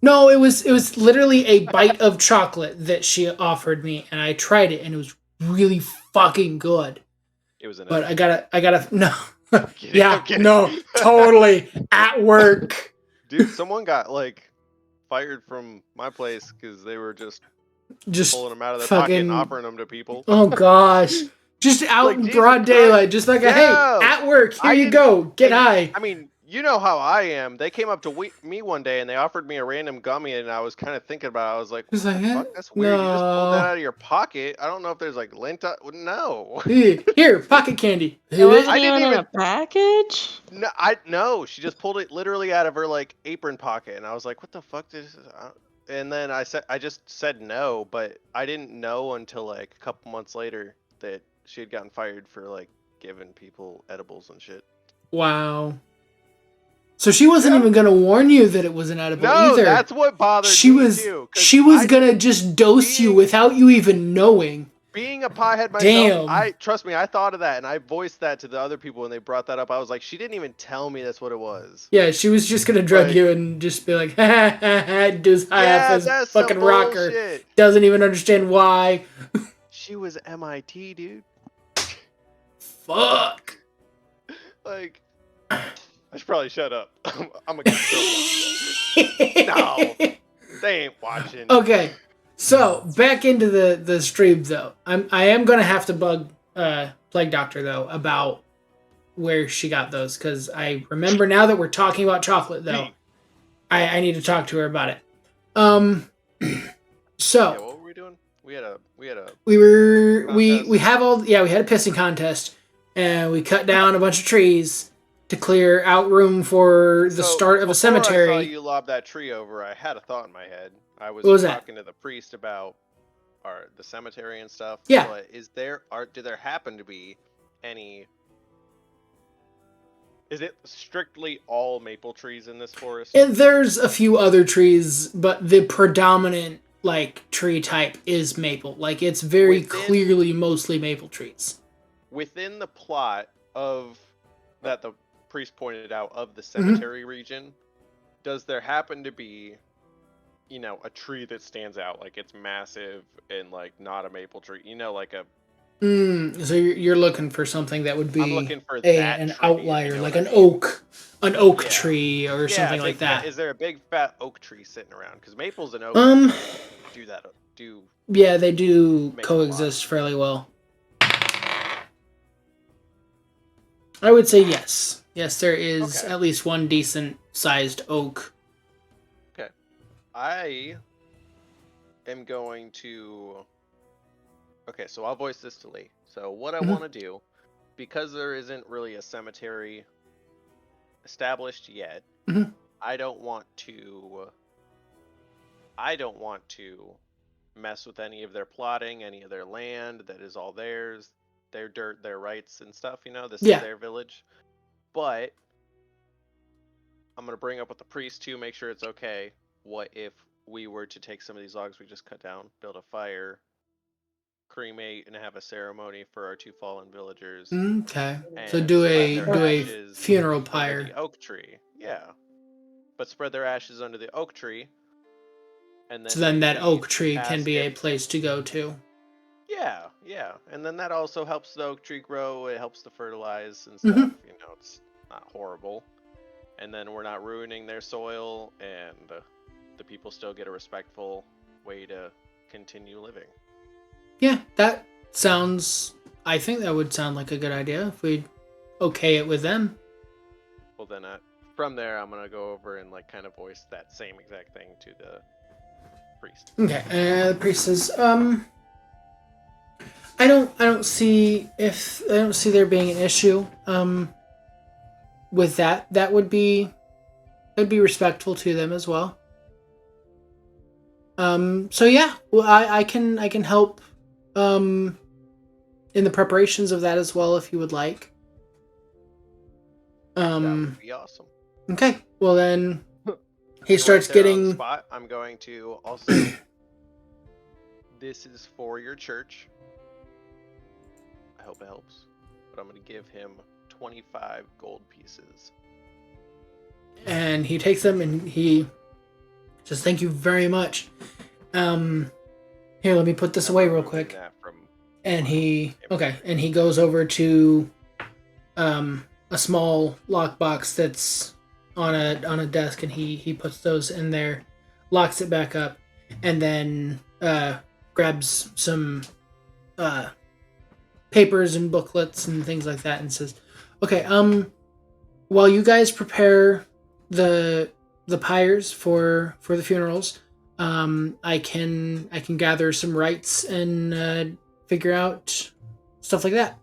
S1: No, it was literally a bite of chocolate that she offered me, and I tried it, and it was really fucking good.
S2: It was an.
S1: But I gotta no.
S2: Yeah,
S1: no, totally at work.
S2: Dude, someone got like fired from my place because they were just pulling them out of their pocket and offering them to people.
S1: Oh gosh. Just out
S2: Like,
S1: in
S2: Jesus
S1: broad daylight,
S2: Christ.
S1: just like,
S2: Yeah.
S1: hey, at work, here you go, get high.
S2: I mean, you know how I am. They came up to me one day and they offered me a random gummy, and I was kind of thinking about it. I was like, what the fuck? That's weird. You just pulled that out of your pocket. I don't know if there's like lint. No.
S1: Here, pocket candy.
S3: It wasn't even in a package?
S2: No, she just pulled it literally out of her like apron pocket, and I was like, what the fuck? And then I just said no, but I didn't know until like a couple months later that she had gotten fired for like giving people edibles and shit.
S1: Wow. So she wasn't even gonna warn you that it was an edible either.
S2: No, that's what bothered me too.
S1: She was gonna just dose you without you even knowing.
S2: Being a pothead myself,
S1: Damn.
S2: Trust me, I thought of that, and I voiced that to the other people when they brought that up. I was like, she didn't even tell me that's what it was.
S1: Yeah, she was just gonna drug you and just be like, ha ha ha, does high off his fucking rocker.
S2: Bullshit.
S1: Doesn't even understand why.
S2: She was MIT, dude.
S1: Fuck.
S2: Like, I should probably shut up. I'm gonna get No, they ain't watching.
S1: Okay, so back into the stream though. I am gonna have to bug Plague Doctor though about where she got those, because I remember now that we're talking about chocolate though. I need to talk to her about it. So
S2: yeah, what were we doing? We had a
S1: we had a pissing contest, and we cut down a bunch of trees to clear out room for the start of a cemetery.
S2: I saw you lob that tree over, I had a thought in my head. I was talking to the priest about the cemetery and stuff.
S1: Yeah.
S2: But do there happen to be any? Is it strictly all maple trees in this forest?
S1: And there's a few other trees, but the predominant tree type is maple. Like, it's very clearly mostly maple trees. Within
S2: the plot of that the priest pointed out of the cemetery region, does there happen to be, a tree that stands out, like it's massive and like not a maple tree, like a
S1: so you're looking for something that would be
S2: I'm looking for
S1: an
S2: tree,
S1: outlier, like an oak tree or something like that.
S2: Is there a big fat oak tree sitting around? Because maples and oak do
S1: yeah, they do coexist fairly well. I would say yes. Yes, there is at least one decent sized oak.
S2: Okay. I am going to Okay, so I'll voice this to Lee. So what I
S1: Mhm.
S2: want to do, because there isn't really a cemetery established yet,
S1: Mhm.
S2: I don't want to. I don't want to mess with any of their plotting, any of their land that is all theirs, their dirt, their rights and stuff. You know, this is
S1: Yeah.
S2: their village. But I'm gonna bring up with the priest too, make sure it's okay. What if we were to take some of these logs we just cut down, build a fire, cremate, and have a ceremony for our 2 fallen villagers,
S1: Okay. So
S2: and
S1: do
S2: spread
S1: a
S2: their
S1: do a
S2: ashes
S1: funeral
S2: under
S1: pyre.
S2: the oak tree? Yeah, but spread their ashes under the oak tree, and
S1: So
S2: then
S1: then that
S2: maybe
S1: oak tree can
S2: ask
S1: be
S2: if
S1: a place to go to.
S2: yeah, and then that also helps the oak tree grow. It helps to fertilize and
S1: Mm-hmm.
S2: stuff. You know, it's not horrible, and then we're not ruining their soil, and the people still get a respectful way to continue living.
S1: Yeah, that sounds. I think that would sound like a good idea if we okay it with them.
S2: Well, then from there, I'm gonna go over and like kind of voice that same exact thing to the priest.
S1: Okay. The priest says, I don't see there being an issue. With that, that would be respectful to them as well. So yeah, well, I can help, in the preparations of that as well if you would like.
S2: That would be awesome.
S1: Okay. Well then, he
S2: And
S1: starts
S2: right there on the
S1: getting.
S2: spot. I'm going to also. This is for your church. I hope it helps. But I'm going to give him 25 gold pieces.
S1: And he takes them and he says, "Thank you very much. Here, let me put this away real quick."
S2: That from
S1: And he goes over to a small lockbox that's on a desk, and he puts those in there, locks it back up, and then grabs some papers and booklets and things like that, and says, "Okay, while you guys prepare the pyres for the funerals, I can gather some rites and figure out stuff like that.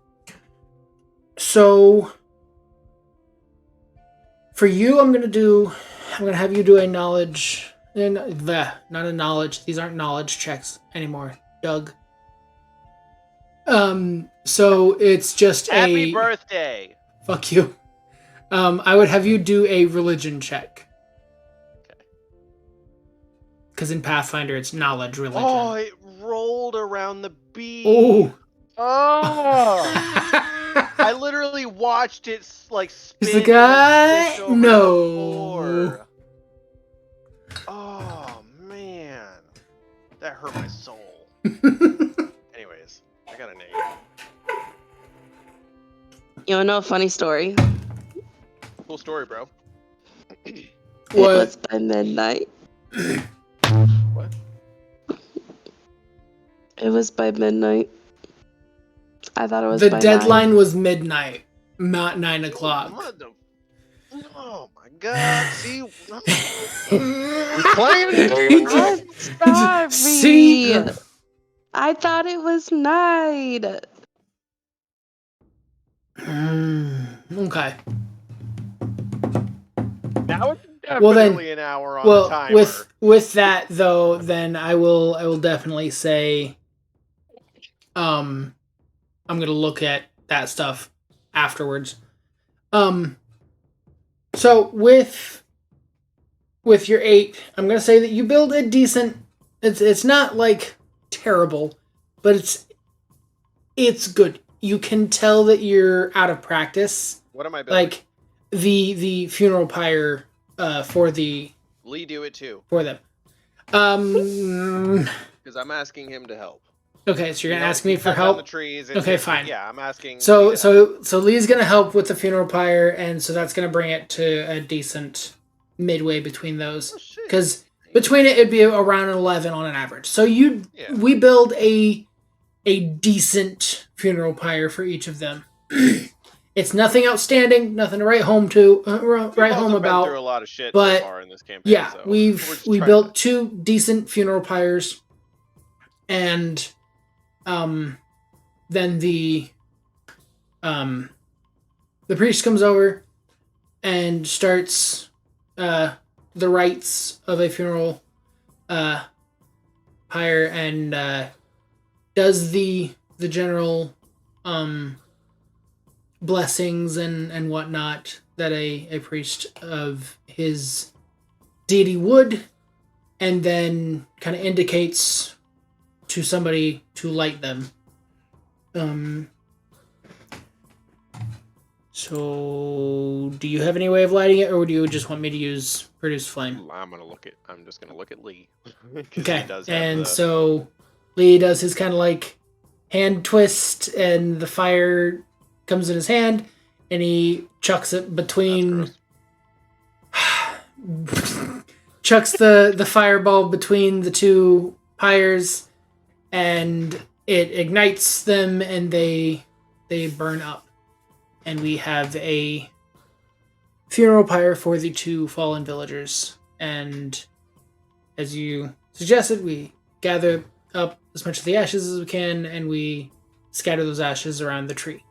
S1: So for you, I'm gonna have you do a knowledge, not a knowledge. These aren't knowledge checks anymore, Doug. So it's just
S2: Happy birthday!
S1: Fuck you. I would have you do a religion check.
S2: Okay.
S1: Because in Pathfinder, it's knowledge religion.
S2: Oh, it rolled around the bead.
S1: Oh.
S2: I literally watched it like spin.
S1: Is the guy?
S2: And over
S1: No.
S2: The floor. Oh man, that hurt my soul. Anyways, I got a name.
S3: You wanna know a funny story?
S2: Cool story, bro.
S3: It
S1: What?
S3: was by midnight.
S2: What?
S3: It was by midnight. I thought it was
S1: The
S3: by
S1: deadline
S3: 9.
S1: was midnight, not 9 o'clock.
S2: Oh my god, see? We're playing?
S3: I'm sorry.
S1: See?
S3: I thought it was 9.
S1: Okay.
S2: Now it's
S1: Well, then-
S2: definitely an hour on the timer.
S1: with that though, then I will definitely say, I'm gonna look at that stuff afterwards. So with your 8, I'm gonna say that you build a decent. It's not like terrible, but it's good. You can tell that you're out of practice.
S2: What am I building?
S1: Like the funeral pyre for the
S2: Lee, do it too.
S1: for them.
S2: Because I'm asking him to help.
S1: Okay, so you're gonna
S2: You know,
S1: ask me
S2: he
S1: for
S2: cut down
S1: help.
S2: The trees
S1: Okay, fine.
S2: Yeah, I'm asking.
S1: So
S2: Lee to help.
S1: so Lee's gonna help with the funeral pyre, and so that's gonna bring it to a decent midway between those.
S2: Oh, shit.
S1: Because between it'd be around an 11 on an average. So we build a decent funeral pyre for each of them. It's nothing outstanding, nothing to write home to, write home
S2: Been
S1: about.
S2: through a lot of shit
S1: but,
S2: so far in this campaign.
S1: Yeah,
S2: so
S1: we
S2: we're just trying
S1: built 2 decent funeral pyres, and then the priest comes over and starts the rites of a funeral pyre and does the general blessings and whatnot that a priest of his deity would, and then kind of indicates to somebody to light them. So, do you have any way of lighting it, or do you just want me to use produce flame?
S2: I'm just gonna look at Lee. 'Cause
S1: Okay,
S2: he does have
S1: and so Lee does his kind of like hand twist, and the fire comes in his hand, and he chucks it between. Chucks the fireball between the two pyres, and it ignites them, and they burn up, and we have a funeral pyre for the two fallen villagers. And as you suggested, we gather up as much of the ashes as we can, and we scatter those ashes around the tree,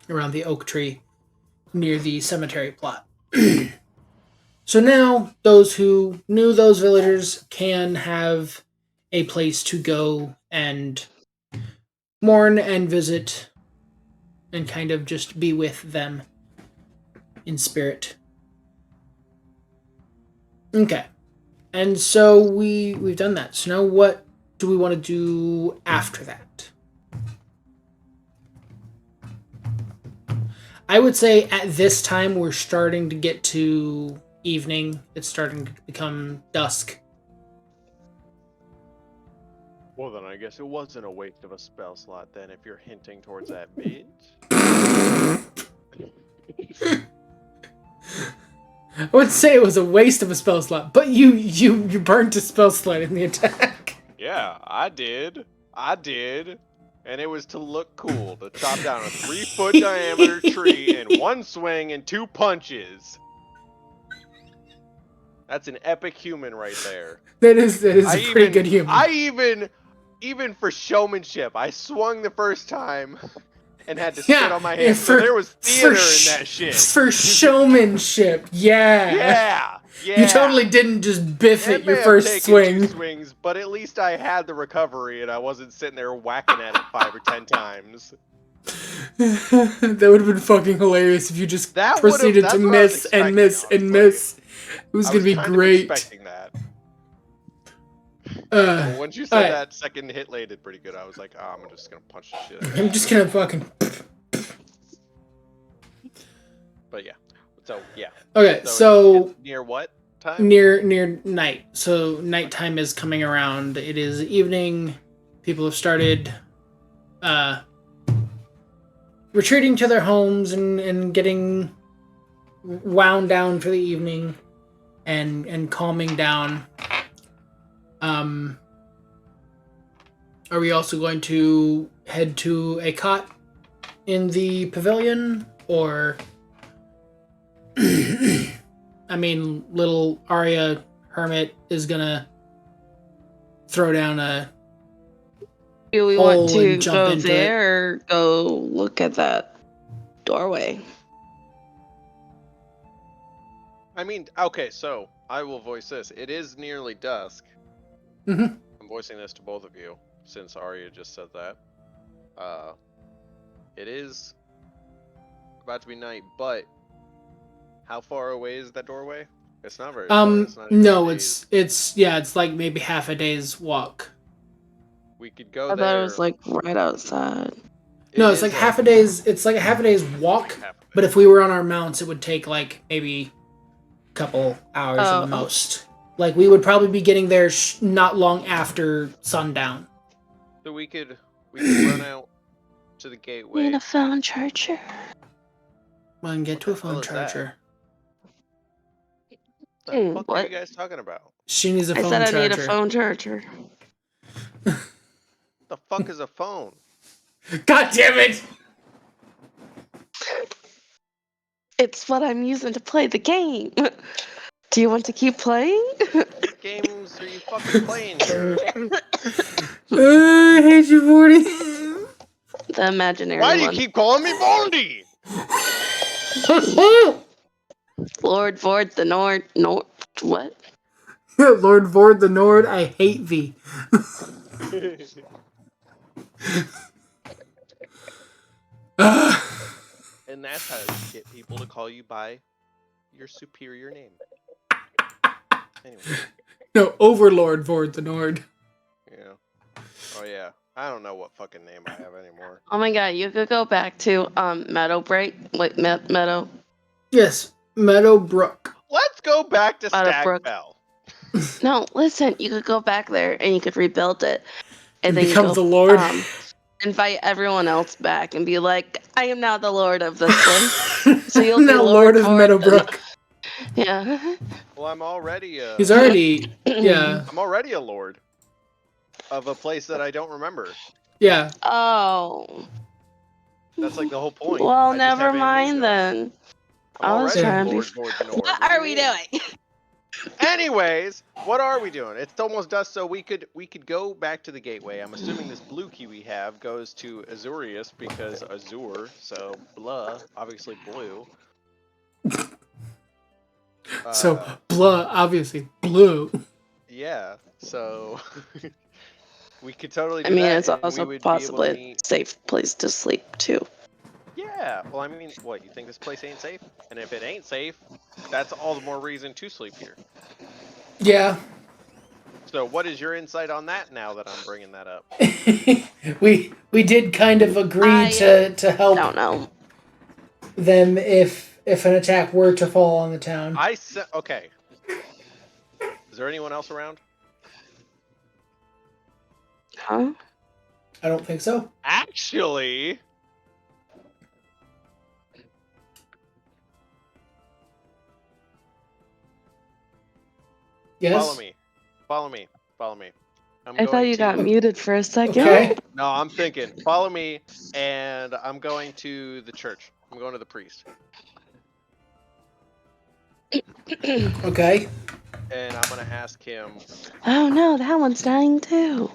S1: around the oak tree near the cemetery plot. So now those who knew those villagers can have a place to go and mourn and visit and kind of just be with them in spirit. Okay. And so we've done that. So now what do we want to do after that? I would say at this time we're starting to get to evening. It's starting to become dusk.
S2: Well, then I guess it wasn't a waste of a spell slot then, if you're hinting towards that, bitch.
S1: I would say it was a waste of a spell slot, but you burned a spell slot in the attack.
S2: Yeah, I did. And it was to look cool, to chop down a 3-foot diameter tree in one swing and 2 punches. That's an epic human right there.
S1: That is a pretty good human.
S2: Even for showmanship, I swung the first time and had to sit on my hands. So there was theater in that shit.
S1: For showmanship, yeah.
S2: Yeah.
S1: You totally didn't just biff it your first swing.
S2: 2 swings, but at least I had the recovery and I wasn't sitting there whacking at it 5 or 10 times.
S1: That would have been fucking hilarious if you just proceeded to miss and miss and miss. It was gonna be great.
S2: Expecting that. Once you said that second hit landed pretty good, I was like, oh, I'm just gonna punch the shit out of it.
S1: I'm just gonna fucking.
S2: But yeah. So yeah.
S1: Okay, so
S2: near what time?
S1: Near night. So nighttime is coming around. It is evening. People have started retreating to their homes and getting wound down for the evening and calming down. Are we also going to head to a cot in the pavilion, or I mean, little Arya Hermit is gonna throw down a
S3: Do we want
S1: hole
S3: to
S1: and jump
S3: go
S1: into
S3: there or go look at that doorway?
S2: I mean, okay, so I will voice this. It is nearly dusk.
S1: Mm-hmm.
S2: I'm voicing this to both of you, since Arya just said that. It is about to be night, but how far away is that doorway? It's not very far. It's not
S1: no, it's like maybe half a day's walk.
S2: We could go
S3: I
S2: there.
S3: thought it was like right outside.
S1: No, it's like half a day's. It's like a half a day's walk. But if we were on our mounts, it would take like maybe a couple hours at the most. Like we would probably be getting there not long after sundown.
S2: So we could run out to the gateway.
S3: Need a phone charger.
S1: Well, and get to a phone charger.
S2: What the fuck are you guys talking about?
S1: She needs a phone
S3: charger. I
S1: charger.
S3: said I need a phone charger.
S2: The fuck is a phone?
S1: God damn it!
S3: It's what I'm using to play the game. Do you want to keep playing?
S2: What games are you fucking playing here?
S1: I hate you, Morty.
S3: The imaginary
S2: Why do you
S3: one.
S2: keep calling me Baldy?
S3: Lord Vord the Nord. What?
S1: Lord Vord the Nord, I hate thee.
S2: And that's how you get people to call you by your superior name. Anyway,
S1: No, Overlord Vord the Nord.
S2: yeah. Oh yeah. I don't know what fucking name I have anymore.
S3: Oh my god, you could go back to Meadowbreak. Wait, Meadow.
S1: Yes, Meadowbrook.
S2: Let's go back to
S3: Meadowbrook.
S2: Stagfell.
S3: No, listen, you could go back there and you could rebuild it. And then you
S1: Become
S3: go
S1: the Lord.
S3: invite everyone else back and be like, I am now the Lord of this place. So you'll be
S1: now
S3: Lord
S1: of
S3: Vord.
S1: Meadowbrook.
S3: Yeah.
S2: Well, I'm already
S1: He's already, yeah,
S2: I'm already a lord of a place that I don't remember.
S1: yeah.
S3: Oh.
S2: That's like the whole point.
S3: Well,
S2: I just
S3: never
S2: have
S3: mind
S2: amnesia.
S3: then.
S2: I'm
S3: I was
S2: already
S3: trying to be.
S2: Lord Vord the Nord.
S3: What
S2: What do
S3: are
S2: you
S3: we
S2: mean?
S3: doing?
S2: Anyways, what are we doing? It's almost dusk, so we could go back to the gateway. I'm assuming this blue key we have goes to Azurius because Azure, so blah, obviously blue.
S1: So, blah, obviously, blue.
S2: Yeah, so we could totally
S3: I
S2: do
S3: mean,
S2: that,
S3: it's
S2: and we
S3: also
S2: would be able to
S3: possibly a
S2: meet.
S3: safe place to sleep, too.
S2: Yeah, well, I mean, what, you think this place ain't safe? And if it ain't safe, that's all the more reason to sleep here.
S1: Yeah.
S2: So what is your insight on that now that I'm bringing that up?
S1: we did kind of agree
S3: I
S1: to help
S3: don't know.
S1: them if an attack were to fall on the town.
S2: Okay. Is there anyone else around?
S3: Huh?
S1: I don't think so.
S2: Actually,
S1: Yes.
S2: follow me. Follow me. Follow me.
S3: I thought you got
S2: to.
S3: muted for a second.
S1: Okay.
S2: No, I'm thinking. Follow me, and I'm going to the church. I'm going to the priest,
S1: Okay.
S2: and I'm gonna ask him.
S3: Oh no, that one's dying too.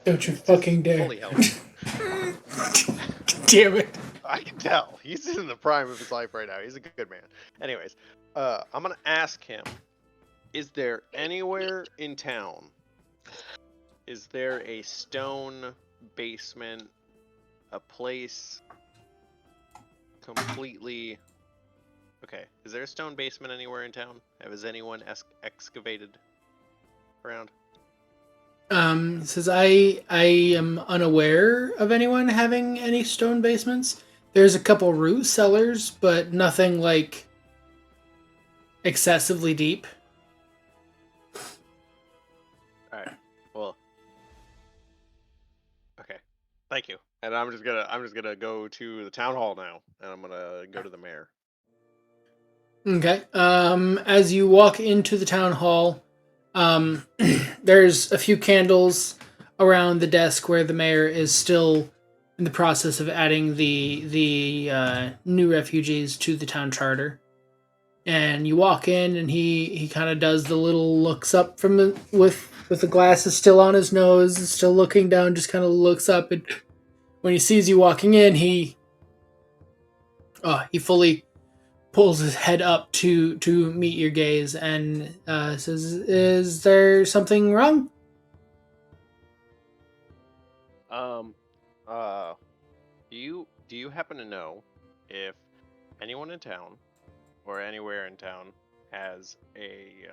S1: Don't you fucking dare.
S2: Fully hell.
S1: Damn it.
S2: I can tell. He's in the prime of his life right now. He's a good man. Anyways, I'm gonna ask him. Is there anywhere in town? Is there a stone basement? A place completely. Okay. Is there a stone basement anywhere in town? Has anyone excavated around?
S1: It says I am unaware of anyone having any stone basements. There's a couple root cellars, but nothing like excessively deep.
S2: All right. Well. Okay. Thank you. And I'm just gonna go to the town hall now, and I'm gonna go to the mayor.
S1: Okay. As you walk into the town hall, there's a few candles around the desk where the mayor is still in the process of adding the new refugees to the town charter. And you walk in, and he kind of does the little looks up from with the glasses still on his nose, still looking down, just kind of looks up, and when he sees you walking in, he fully pulls his head up to meet your gaze and says, "Is there something wrong?"
S2: Um, uh, do you happen to know if anyone in town or anywhere in town has a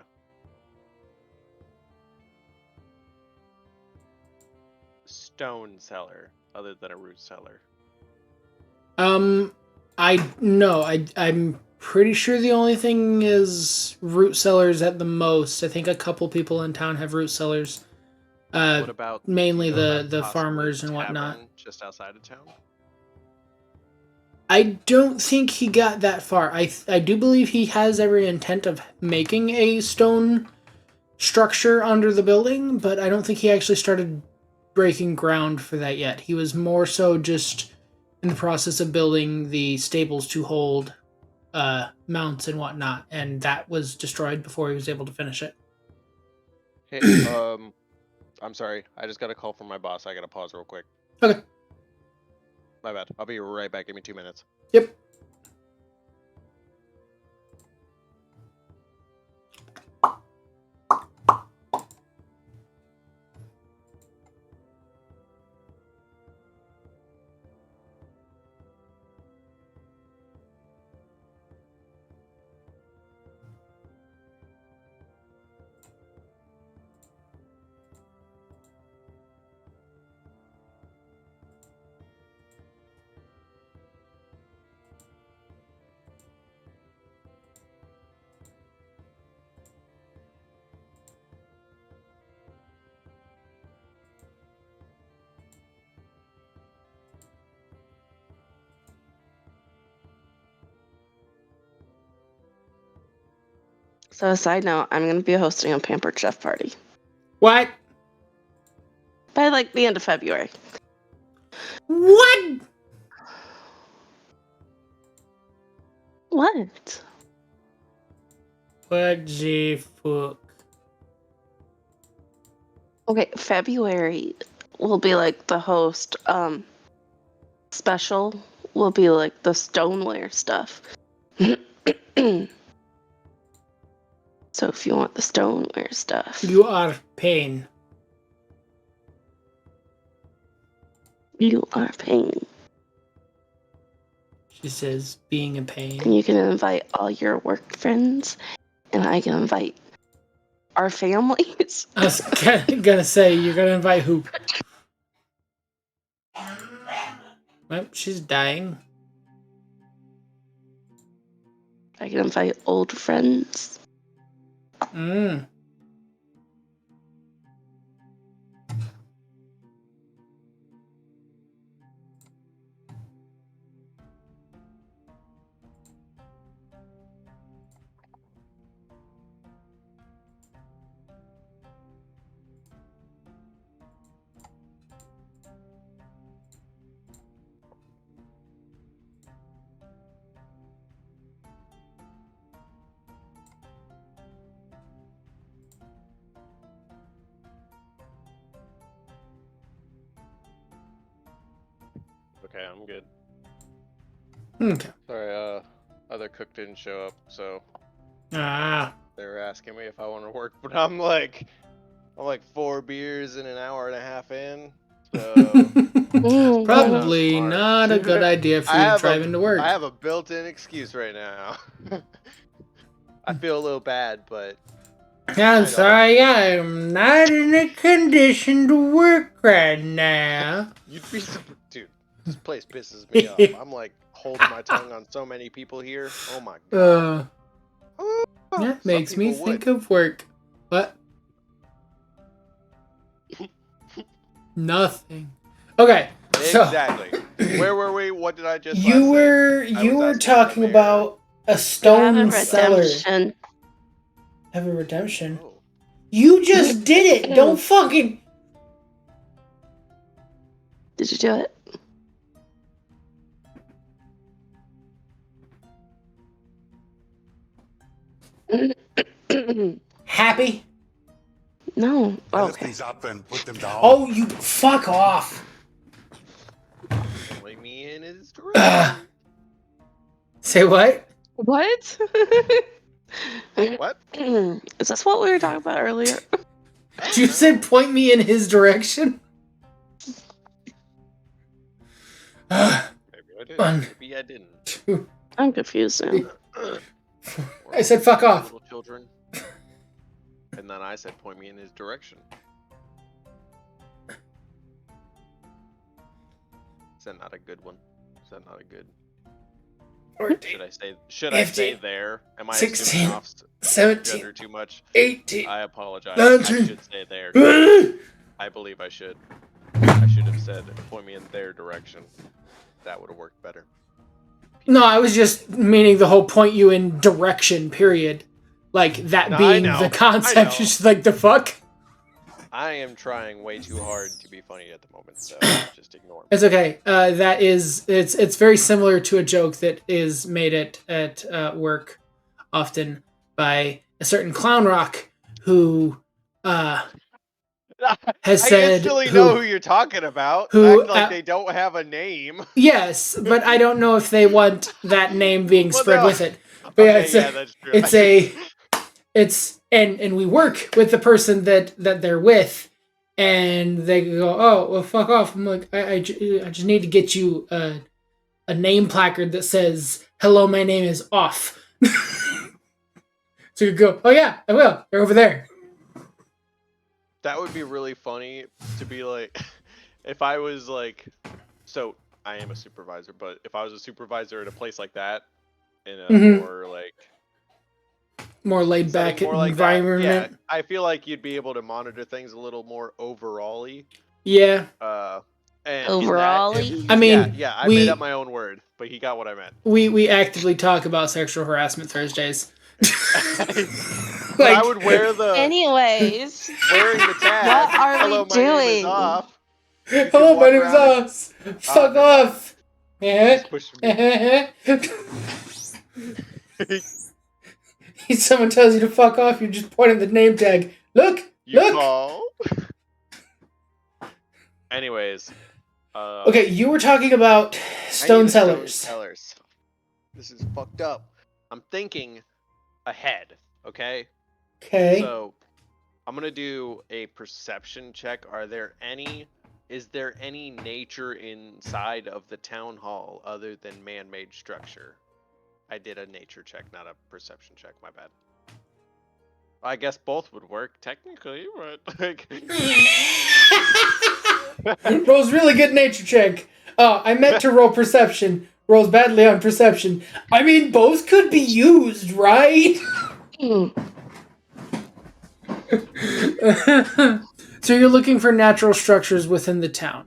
S2: stone cellar other than a root cellar?
S1: I'm pretty sure the only thing is root cellars at the most. I think a couple people in town have root cellars.
S2: What about
S1: Mainly
S2: do you know about
S1: the
S2: possibly
S1: farmers
S2: the
S1: and whatnot.
S2: tavern just outside of town?
S1: I don't think he got that far. I do believe he has every intent of making a stone structure under the building, but I don't think he actually started breaking ground for that yet. He was more so just in the process of building the stables to hold mounts and whatnot, and that was destroyed before he was able to finish it.
S2: Hey, I'm sorry. I just got a call from my boss. I gotta pause real quick.
S1: Okay.
S2: My bad. I'll be right back. Give me 2 minutes.
S1: Yep.
S3: So, a side note, I'm going to be hosting a Pampered Chef party
S1: What?
S3: by like the end of February.
S1: What?
S3: What?
S1: What the fuck?
S3: Okay, February will be like the host. Special will be like the stoneware stuff. So if you want the stoneware stuff,
S1: You are pain.
S3: you are paying.
S1: She says, being a pain.
S3: And you can invite all your work friends, and I can invite our families.
S1: I was gonna say, you're gonna invite who? Well, she's dying.
S3: I can invite old friends.
S1: Mm.
S2: Okay, I'm good.
S1: Okay.
S2: Sorry, other cook didn't show up, so
S1: Ah.
S2: they were asking me if I want to work, but I'm like 4 beers in an hour and a half in, so not
S1: Probably
S2: smart.
S1: not a good idea for you to drive into work.
S2: I have a built-in excuse right now. I feel a little bad, but
S1: I'm sorry, I'm not in a condition to work right now.
S2: you'd be surprised. Dude, this place pisses me off. I'm like holding my tongue on so many people here. Oh my god.
S1: That
S2: Some
S1: makes me
S2: people would.
S1: think of work. What? Nothing. Okay, so
S2: Exactly. Where were we? What did I just
S1: you
S2: last say?
S1: were
S2: asking
S1: talking
S2: mayor.
S1: about a
S3: Have a
S1: stone cellar.
S3: redemption.
S1: Have a redemption.
S2: Oh.
S1: You just did it. Don't fucking.
S3: Did you do it?
S1: Happy?
S3: No.
S4: I lift
S3: Okay.
S4: things up and put them down.
S1: Oh, you fuck off.
S2: Point me in his direction.
S1: Say what?
S3: What?
S2: What?
S3: Is this what we were talking about earlier?
S1: You said point me in his direction?
S2: Maybe I did.
S1: One.
S2: Maybe I didn't.
S1: Two.
S3: I'm confused now.
S1: I said fuck off.
S2: Little children. And then I said point me in his direction. Is that not a good one? Is that not a good? Should I say there? Am I
S1: 16,
S2: assuming off
S1: 17,
S2: gender too much?
S1: 18.
S2: I apologize.
S1: 19.
S2: I should say there. I believe I should. I should have said point me in their direction. That would have worked better.
S1: No, I was just meaning the whole point you in direction, period. Like, that
S2: No, I
S1: being
S2: know,
S1: the
S2: I
S1: concept.
S2: know.
S1: Just like, the fuck?
S2: I am trying way too hard to be funny at the moment, so just ignore me.
S1: It's okay. That is, it's very similar to a joke that is made at work often by a certain clown rock who has
S2: I
S1: said
S2: instantly know who you're talking about.
S1: who,
S2: Act like they don't have a name.
S1: yes, but I don't know if they want that name being
S2: Well,
S1: spread
S2: no.
S1: with it. But yeah,
S2: Okay, yeah, that's true.
S1: and we work with the person that they're with, and they go, oh well, fuck off. I'm like, I just need to get you a name placard that says, hello, my name is Off. So you go, oh yeah, I will. They're over there.
S2: That would be really funny to be like, if I was like, so I am a supervisor, but if I was a supervisor at a place like that, in a more like
S1: more laid back
S2: more like that,
S1: environment.
S2: yeah, I feel like you'd be able to monitor things a little more overall-y.
S1: Yeah.
S2: And
S3: Overall-y?
S1: I mean,
S2: yeah, I made up my own word, but he got what I meant.
S1: We actively talk about sexual harassment Thursdays.
S2: But I would wear the.
S3: Anyways,
S2: wearing the tag.
S3: what are
S2: Hello,
S3: we
S2: my name is
S3: doing?
S2: Off.
S1: Hello, my name is Off. Fuck off.
S2: Just push me.
S1: If someone tells you to fuck off, you just point at the name tag. Look, look.
S2: Call. Anyways.
S1: Okay, you were talking about stone cellars.
S2: This is fucked up. I'm thinking ahead, okay?
S1: Okay.
S2: So, I'm gonna do a perception check. Is there any nature inside of the town hall other than man-made structure? I did a nature check, not a perception check, my bad. I guess both would work, technically, but like...
S1: Rolls really good nature check. Oh, I meant to roll perception. Rolls badly on perception. I mean, both could be used, right? So you're looking for natural structures within the town.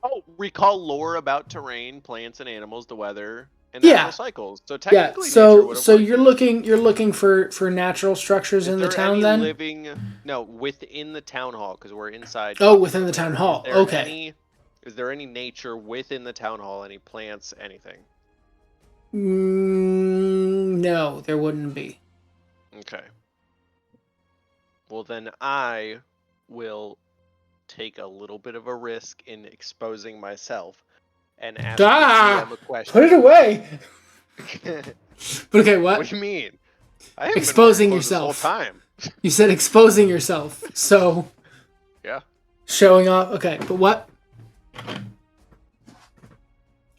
S2: Oh, recall lore about terrain, plants, and animals, the weather, and natural cycles. So technically,
S1: so you're looking for natural structures in the town then?
S2: Within the town hall, because we're inside.
S1: Oh, within the town hall. Okay.
S2: Is there any nature within the town hall? Any plants? Anything?
S1: No, there wouldn't be.
S2: Okay. Well, then I will take a little bit of a risk in exposing myself and ask the DM a question.
S1: Put it away. But okay, what?
S2: What do you mean? I haven't
S1: exposing
S2: been
S1: yourself.
S2: This whole time.
S1: You said exposing yourself, so
S2: yeah.
S1: Showing off. Okay, but what?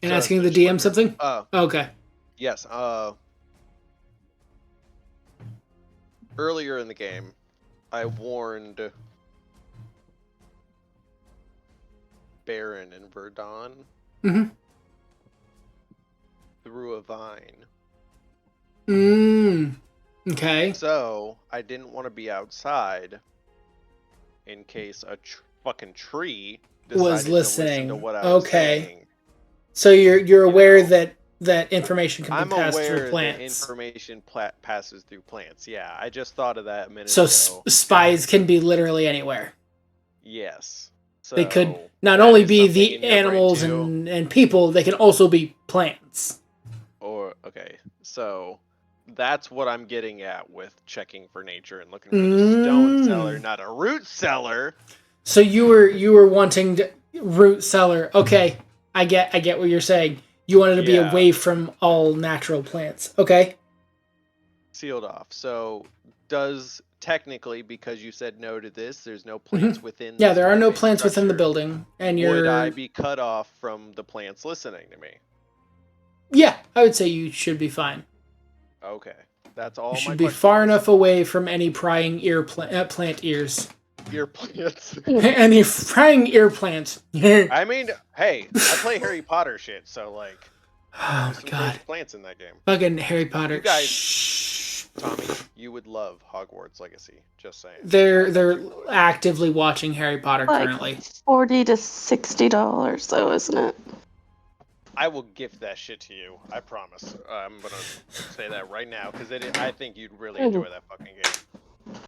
S1: And asking the DM something? Okay.
S2: Yes. Earlier in the game, I warned Baron and Verdon through a vine.
S1: Okay.
S2: So I didn't want to be outside in case a fucking tree
S1: was listening.
S2: To listen to what I was saying.
S1: So you're aware that information can be passed through plants.
S2: That information passes through plants. Yeah, I just thought of that a minute
S1: ago.
S2: So
S1: spies can be literally anywhere.
S2: Yes. So
S1: they could not only be the animals and people, they can also be plants.
S2: Okay, so that's what I'm getting at with checking for nature and looking for the stone cellar, not a root cellar.
S1: So you were wanting root cellar. Okay, I get what you're saying. You wanted to be away from all natural plants. Okay.
S2: Sealed off. So does technically, because you said no to this, there's no plants within.
S1: Yeah, there are no plants within the building, and
S2: would I be cut off from the plants listening to me?
S1: Yeah, I would say you should be fine.
S2: Okay, that's all.
S1: You should be far enough away from any prying plant ears.
S2: Ear plants.
S1: Any prying ear plants.
S2: I mean, hey, I play Harry Potter shit, so like.
S1: Oh my god.
S2: Plants in that game.
S1: Fucking Harry Potter.
S2: You guys, Tommy, you would love Hogwarts Legacy. Just saying.
S1: They're actively watching Harry Potter currently.
S3: $40 to $60 though, isn't it?
S2: I will gift that shit to you. I promise. I'm gonna say that right now because I think you'd really enjoy that fucking game,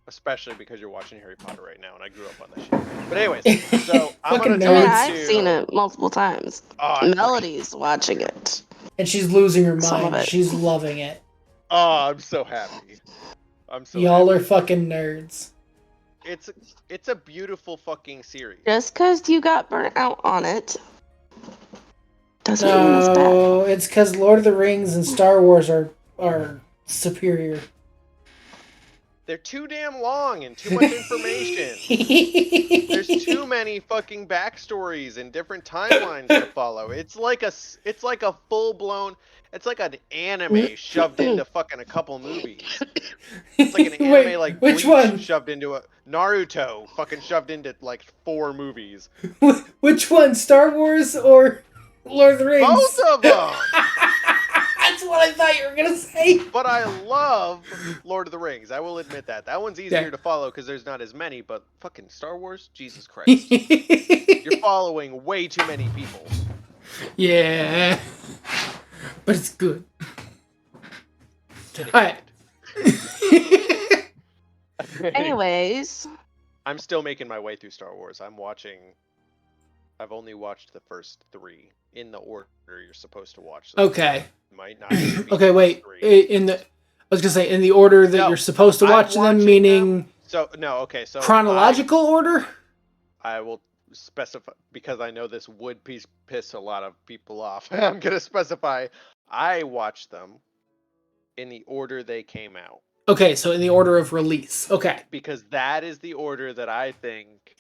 S2: especially because you're watching Harry Potter right now, and I grew up on that shit. But anyways, so I'm gonna
S3: I've seen it multiple times. Melody's watching it,
S1: and she's losing her mind. She's loving it.
S2: Oh, I'm so happy.
S1: Y'all are fucking nerds.
S2: it's a beautiful fucking series.
S3: Just because you got burnt out on it doesn't mean it's bad.
S1: No, it's because Lord of the Rings and Star Wars are superior.
S2: They're too damn long and too much information. There's too many fucking backstories and different timelines to follow. It's like a full blown. It's like an anime shoved into fucking a couple movies. It's like an anime
S1: Wait,
S2: like
S1: which
S2: Bleach
S1: one?
S2: shoved into a Naruto fucking shoved into like 4 movies.
S1: Which one? Star Wars or Lord of the Rings?
S2: Both of them.
S1: That's what I thought you were gonna say.
S2: But I love Lord of the Rings. I will admit that. That one's easier to follow because there's not as many. But fucking Star Wars, Jesus Christ, you're following way too many people.
S1: Yeah, but it's good. Alright.
S3: Anyways,
S2: I'm still making my way through Star Wars. I've only watched the first 3 in the order you're supposed to watch them.
S1: Okay.
S2: Might not even be
S1: Okay, wait.
S2: 3.
S1: I was gonna say in the order that you're supposed to watch them, meaning
S2: So
S1: chronological order.
S2: I will specify because I know this would piss a lot of people off. I'm gonna specify I watched them in the order they came out.
S1: Okay, so in the order of release. Okay.
S2: Because that is the order that I think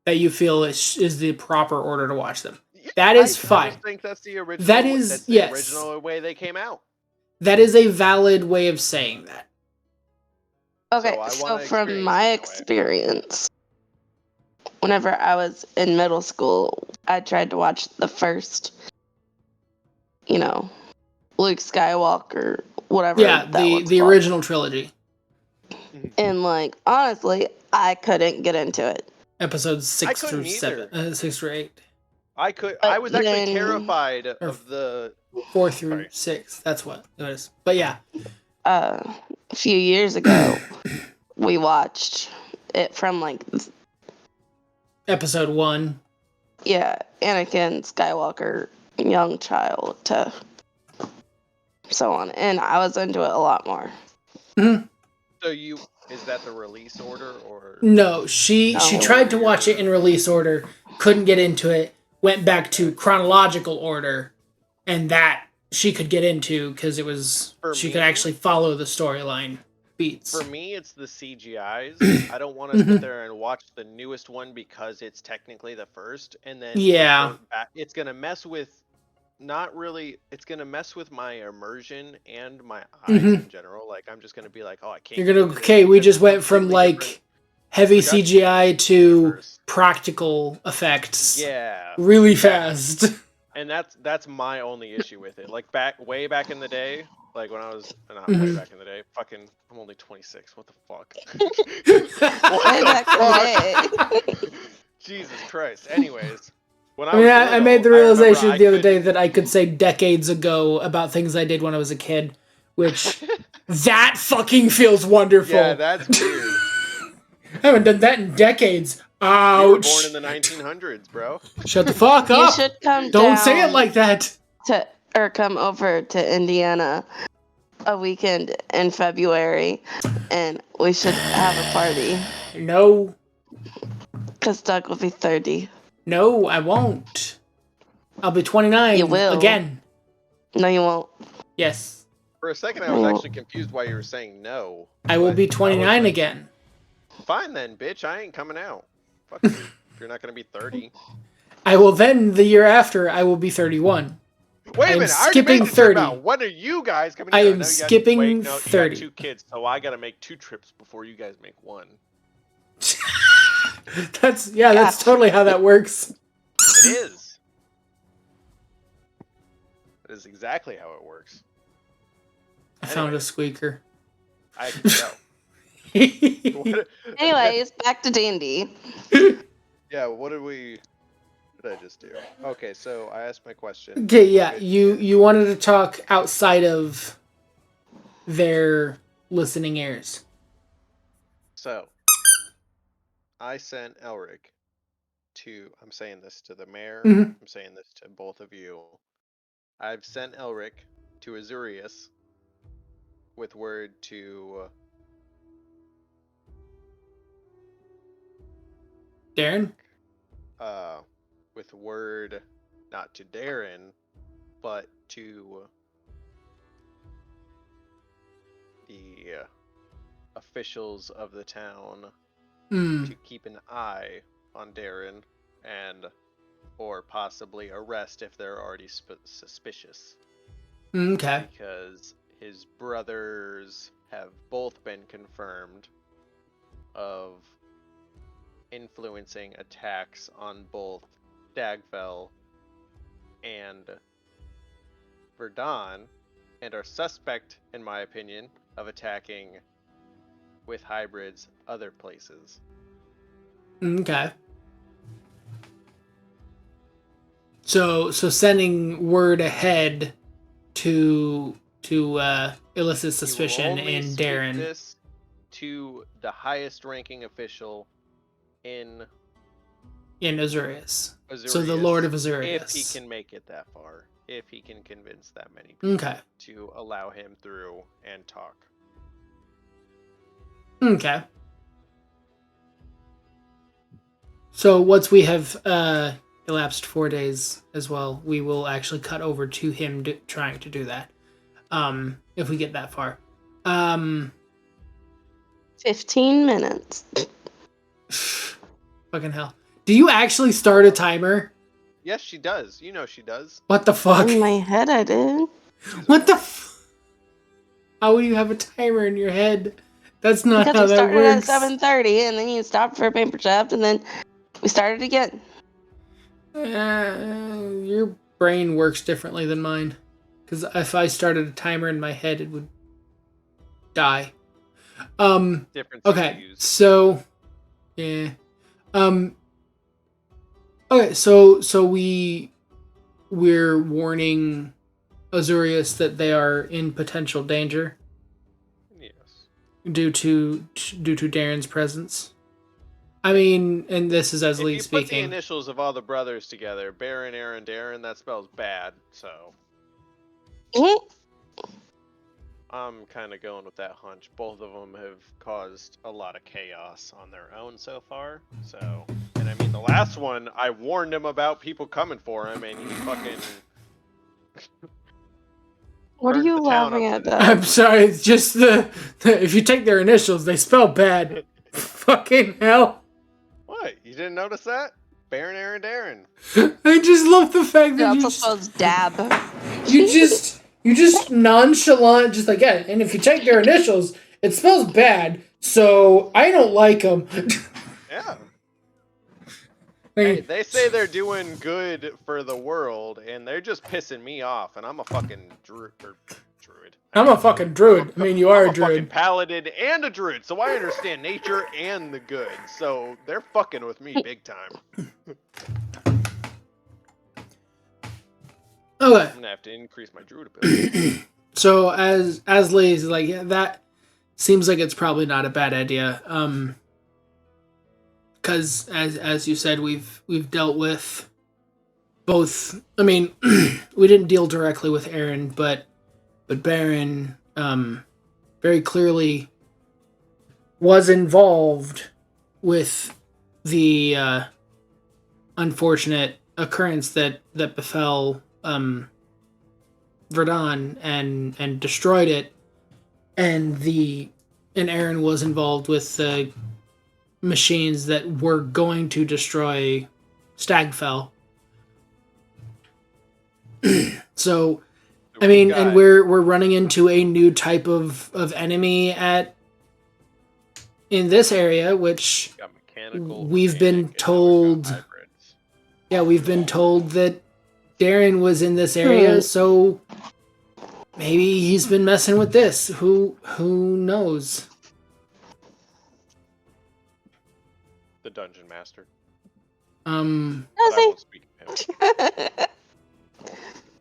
S1: that you feel is the proper order to watch them. That is fine.
S2: I just think that's the original.
S1: That is
S2: that's the
S1: yes.
S2: original way they came out.
S1: That is a valid way of saying that.
S3: okay, so from my experience, whenever I was in middle school, I tried to watch the first, Luke Skywalker, whatever.
S1: Yeah, the original trilogy.
S3: And honestly, I couldn't get into it.
S1: Episodes 6 through 7, 6 through 8.
S2: I was actually terrified of the
S1: 4 through 6. That's what it was. But yeah.
S3: A few years ago, we watched it from
S1: episode 1.
S3: Yeah, Anakin Skywalker, young child, to so on, and I was into it a lot more.
S1: Mm-hmm.
S2: So is that the release order or
S1: no? She tried to watch it in release order, couldn't get into it, went back to chronological order, and that she could get into because it was could actually follow the storyline beats.
S2: For me, it's the CGIs. I don't want to sit there and watch the newest one because it's technically the first, and then it's gonna mess with. Not really. It's gonna mess with my immersion and my eyes in general. Like I'm just gonna be like, oh, I can't.
S1: You're gonna we just went from heavy CGI to practical effects.
S2: Yeah.
S1: Really fast.
S2: And that's my only issue with it. Like way back in the day, like when I was not way back in the day. Fucking, I'm only 26. What the fuck? What the fuck? Jesus Christ. Anyways.
S1: I made the realization the other day that I could say decades ago about things I did when I was a kid, which that fucking feels wonderful.
S2: Yeah, that's weird.
S1: I haven't done that in decades. Ouch.
S2: You were born in the 1900s, bro.
S1: Shut the fuck up.
S3: You should come
S1: Don't say it like that.
S3: Come over to Indiana a weekend in February, and we should have a party.
S1: No.
S3: Because Doug will be 30.
S1: No, I won't. I'll be 29
S3: You will.
S1: Again.
S3: No, you won't.
S1: Yes.
S2: For a second, I was actually confused why you were saying no.
S1: I will be 29 again.
S2: Fine then, bitch. I ain't coming out. Fuck you. If you're not going to be 30.
S1: I will then, the year after, I will be 31.
S2: Wait a minute. I
S1: skipping 30.
S2: When are you guys coming out?
S1: I am skipping 30.
S2: You got 2 kids, so I got to make 2 trips before you guys make 1.
S1: That's totally how that works.
S2: It is. That is exactly how it works.
S3: I
S1: found a squeaker.
S2: I can tell.
S3: Anyways, back to D&D.
S2: Yeah, what did I just do? Okay, so I asked my question.
S1: Okay, yeah, you wanted to talk outside of their listening ears.
S2: So, I sent Elric to, I'm saying this to the mayor, I'm saying this to both of you. I've sent Elric to Azurius with word to
S1: Darren?
S2: With word not to Darren, but to the officials of the town
S1: Hmm.
S2: to keep an eye on Darren and or possibly arrest if they're already suspicious.
S1: Okay.
S2: Because his brothers have both been confirmed of influencing attacks on both Stagfell and Verdun, and are suspect, in my opinion, of attacking with hybrids other places.
S1: Okay. So sending word ahead to elicit suspicion
S2: He will only
S1: in
S2: speak
S1: Darren.
S2: this to the highest ranking official in
S1: In Azurius.
S2: Azurius,
S1: So the Lord of
S2: if
S1: Azurius.
S2: he can make it that far, if he can convince that many people
S1: Okay.
S2: to allow him through and talk.
S1: Okay. So once we have elapsed 4 days as well, we will actually cut over to him trying to do that. If we get that far.
S3: 15 minutes.
S1: Fucking hell. Do you actually start a timer?
S2: Yes, she does. You know she does.
S1: What the fuck?
S3: In my head, I did.
S1: What the How would you have a timer in your head? That's not
S3: Because
S1: how
S3: we
S1: that
S3: started
S1: works.
S3: at 7:30, and then you stopped for a paper chef, and then we started again.
S1: Your brain works differently than mine. Because if I started a timer in my head, it would die.
S2: Different
S1: Okay,
S2: CPUs.
S1: so yeah. Okay, so we're warning Azurius that they are in potential danger
S2: Yes.
S1: due to Darren's presence. I mean, and this is as
S2: If
S1: Lee
S2: you put the
S1: speaking.
S2: initials of all the brothers together, Baron, Aaron, Darren, that spells bad. So
S3: Mhm.
S2: I'm kind of going with that hunch. Both of them have caused a lot of chaos on their own so far. So, and I mean, the last one, I warned him about people coming for him, and he fucking.
S3: What are
S2: burnt
S3: you
S2: the town
S3: laughing
S2: up
S3: at,
S2: to
S3: Dad?
S1: I'm sorry, it's just the if you take their initials, they spell bad. Fucking hell.
S2: What? You didn't notice that? Baron, Aaron, Darren.
S1: I just love the fact
S3: It
S1: that
S3: also spells dab.
S1: you just nonchalant, just like, yeah, and if you take their initials, it spells bad, so I don't like them.
S2: Yeah. Hey, they say they're doing good for the world, and they're just pissing me off, and I'm a fucking druid.
S1: I'm a fucking druid. I mean, you are
S2: I'm
S1: a
S2: a fucking
S1: druid.
S2: paladin and a druid, so I understand nature and the good. So they're fucking with me big time.
S1: Okay.
S2: I'm gonna have to increase my druid ability.
S1: So as Lay's like, yeah, that seems like it's probably not a bad idea. Because as you said, we've dealt with both. I mean, we didn't deal directly with Aaron, but Baron very clearly was involved with the unfortunate occurrence that befell Verdun and destroyed it, and Aaron was involved with the machines that were going to destroy Stagfell. So, I mean, and we're running into a new type of enemy in this area, which we've been told. Yeah, we've been told that Darren was in this area, so maybe he's been messing with this. Who knows?
S2: The dungeon master.
S3: Does
S2: I
S3: he?
S2: won't speak of him.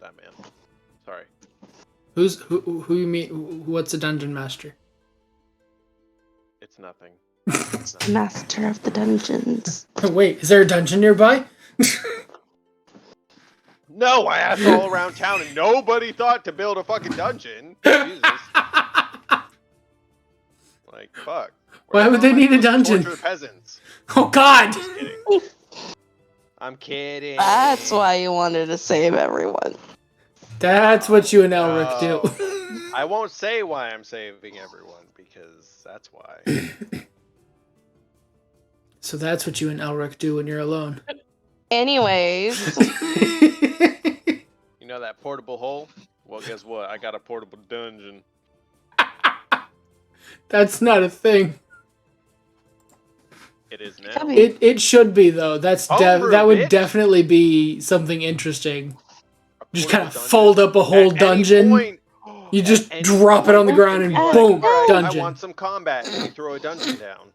S2: That man. Sorry.
S1: Who you mean? What's a dungeon master?
S2: It's nothing.
S3: Master of the dungeons.
S1: Wait, is there a dungeon nearby?
S2: No, I asked all around town and nobody thought to build a fucking dungeon. Jesus. Like, fuck.
S1: Why would they need a dungeon?
S2: Torture peasants.
S1: Oh God!
S2: Just kidding. I'm kidding.
S3: That's why you wanted to save everyone.
S1: That's what you and Elric do.
S2: I won't say why I'm saving everyone, because that's why.
S1: So that's what you and Elric do when you're alone.
S3: Anyways,
S2: You know that portable hole? Well, guess what? I got a portable dungeon.
S1: That's not a thing.
S2: It is now.
S1: It should be though. That would
S2: bitch.
S1: definitely be something interesting.
S2: A
S1: Just kind of
S2: portable dungeon.
S1: fold up a whole
S2: At any
S1: dungeon.
S2: point-
S1: You just
S2: at any
S1: drop it on the
S2: point,
S1: ground
S2: you
S1: and
S2: can be like,
S1: boom,
S2: "Alright,
S1: dungeon."
S2: I want some combat, and you throw a dungeon down.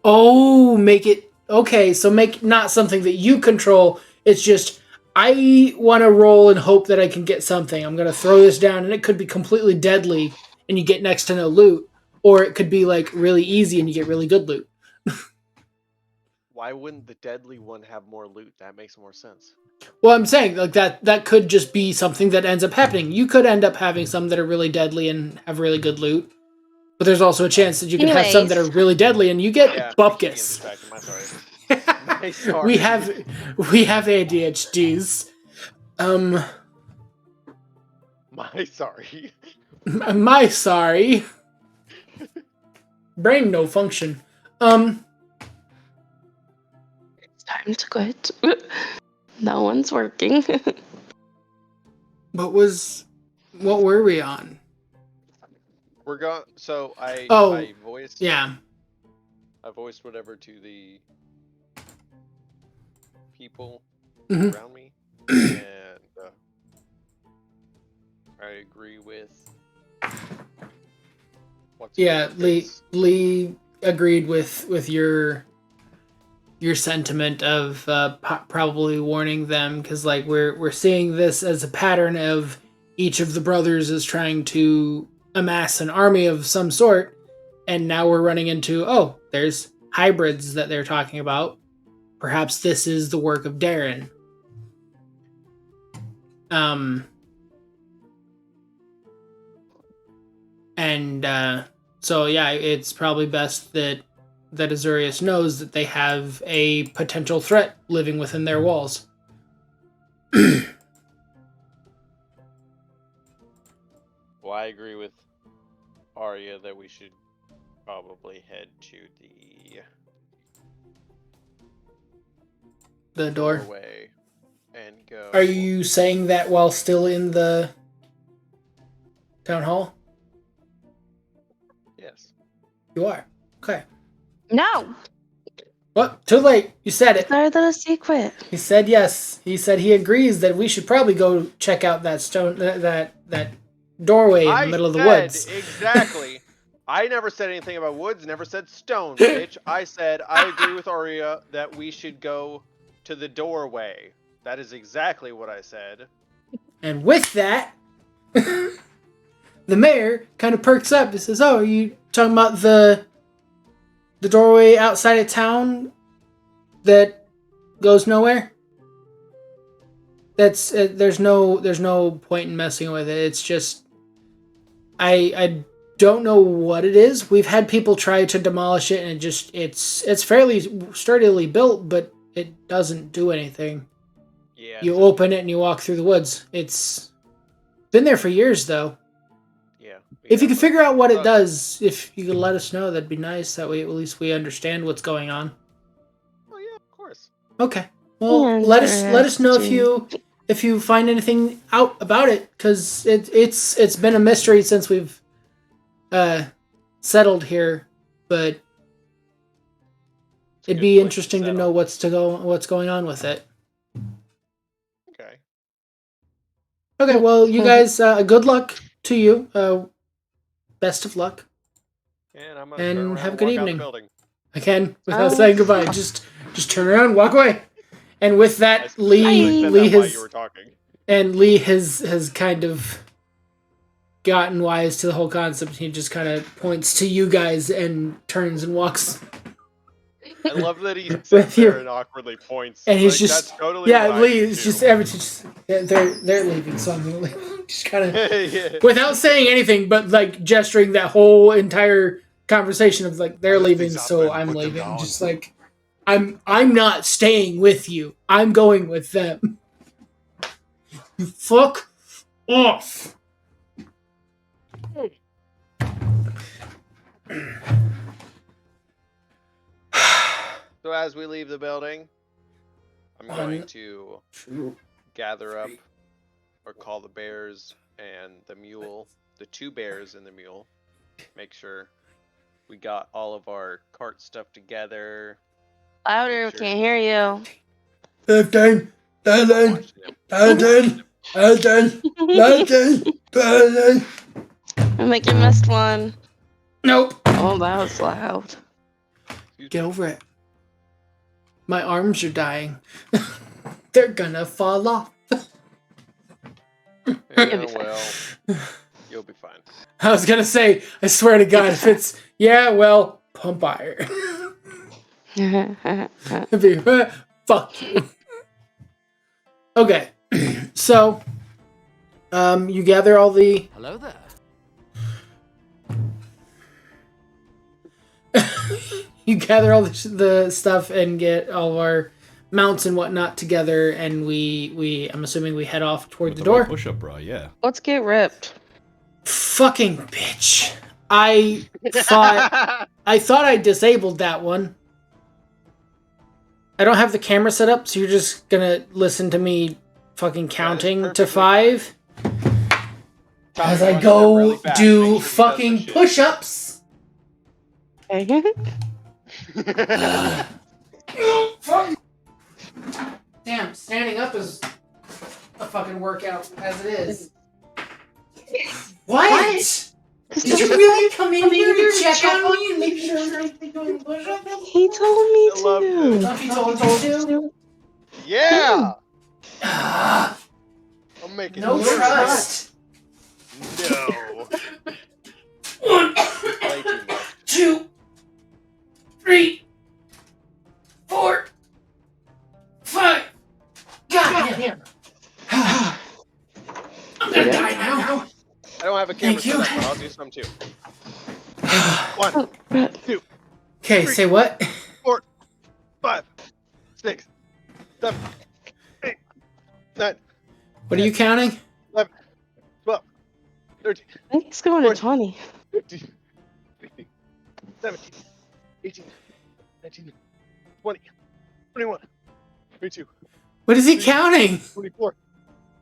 S1: Oh, make it okay. So make not something that you control. It's just I want to roll and hope that I can get something. I'm gonna throw this down, and it could be completely deadly, and you get next to no loot, or it could be like really easy, and you get really good loot.
S2: Why wouldn't the deadly one have more loot? That makes more sense.
S1: Well, I'm saying like that could just be something that ends up happening. You could end up having some that are really deadly and have really good loot, but there's also a chance that you could have some that are really deadly and you get bupkis.
S2: My sorry.
S1: we have ADHDs.
S2: My sorry.
S1: My sorry. Brain no function.
S3: it's time to quit. No one's working.
S1: What were we on?
S2: We're going. So I voiced.
S1: Yeah.
S2: I voiced whatever to the people
S1: Mhm.
S2: around me, and I agree with.
S1: Lee agreed with your sentiment of probably warning them, because like we're seeing this as a pattern of each of the brothers is trying to amass an army of some sort, and now we're running into there's hybrids that they're talking about. Perhaps this is the work of Darren. So yeah, it's probably best that Azurius knows that they have a potential threat living within their walls.
S2: Well, I agree with Arya that we should probably head to
S1: The door.
S2: doorway and go.
S1: Are you saying that while still in the town hall?
S2: Yes.
S1: You are. Okay.
S3: No,
S1: What? Too late. You said it.
S3: start the secret.
S1: He said yes. He said he agrees that we should probably go check out that stone, that doorway in the middle of the woods.
S2: Exactly. I never said anything about woods. Never said stone, bitch. I said I agree with Arya that we should go to the doorway. That is exactly what I said.
S1: And with that, the mayor kind of perks up and says, "Oh, are you talking about the doorway outside of town that goes nowhere? That's there's no point in messing with it. It's just I don't know what it is. We've had people try to demolish it, and it's fairly sturdily built, but it doesn't do anything.
S2: Yeah.
S1: You open it and you walk through the woods. It's been there for years, though.
S2: Yeah.
S1: If you could figure out what it does, if you could let us know, that'd be nice. That way, at least we understand what's going on.
S2: Oh yeah, of course.
S1: Okay. Well, let us know if you find anything out about it, because it's been a mystery since we've settled here. But it'd be interesting to know what's going on with it.
S2: Okay.
S1: Okay. Well, you guys, good luck to you. Best of luck.
S2: And I'm gonna
S1: And
S2: turn around
S1: have a
S2: and
S1: good
S2: walk out the
S1: evening.
S2: building.
S1: Again, without saying goodbye, just turn around, walk away. And with that, Lee has kind of gotten wise to the whole concept. He just kind of points to you guys and turns and walks.
S2: I love that he sits there and awkwardly points.
S1: And he's
S2: like,
S1: just
S2: that's totally what I
S1: Lee
S2: do
S1: is
S2: too.
S1: just they're leaving, so I'm gonna just kind of without saying anything, but like gesturing that whole entire conversation of like they're
S4: I lift
S1: leaving,
S4: things up
S1: so
S4: and
S1: I'm
S4: put them
S1: leaving.
S4: down.
S1: Just like I'm not staying with you. I'm going with them. You fuck off.
S2: So as we leave the building, I'm going
S1: On-
S2: to gather up or call the bears and the mule, the 2 bears and the mule. Make sure we got all of our cart stuff together.
S3: Louder,
S2: Make sure-
S3: can't hear you.
S1: 15,
S2: I'm
S1: 13,
S2: watching them.
S1: 18, 18, 19, 20.
S3: I think you missed one.
S1: Nope.
S3: Oh, that was loud.
S2: Excuse
S1: Get
S2: me.
S1: over it. My arms are dying. They're gonna fall off.
S2: Yeah, well, you'll be fine.
S1: I was gonna say, I swear to God, if it's well, pump iron. It'd be, fuck you. Okay, so, you gather all the.
S5: Hello there.
S1: You gather all the stuff and get all of our mounts and whatnot together, and I'm assuming we head off toward the door.
S5: Push up, bro. Yeah.
S3: Let's get ripped.
S1: Fucking bitch! I thought I disabled that one. I don't have the camera set up, so you're just gonna listen to me fucking counting to
S2: perfectly
S1: 5
S2: Tommy,
S1: as
S2: you
S1: I
S2: wanna
S1: go
S2: step really fast, make
S1: do
S2: sure he does the
S1: fucking
S2: shit.
S1: push-ups. Damn, standing up is a fucking workout as it is. What? Did you really come in here to check on me and make sure I'm doing push-ups?
S3: He told me
S2: I love
S3: to.
S1: Duffy told you to?
S2: Yeah!
S1: Ah,
S2: I'm making
S1: no
S2: sure.
S1: trust.
S2: No.
S1: 1,
S2: Way too much.
S1: 2, 3, 4, 5. God damn. I'm gonna die now.
S2: I don't have a camera
S1: Thank you.
S2: set up, but I'll do some too. 1, 2,
S1: Okay, say what?
S2: 4, 5, 6, 7, 8, 9,
S1: What are you counting?
S2: 11, 12, 13,
S3: I think he's going to 20.
S2: 15, 16, 17, 18, 19, 20, 21, 22,
S1: What is he counting?
S2: 24.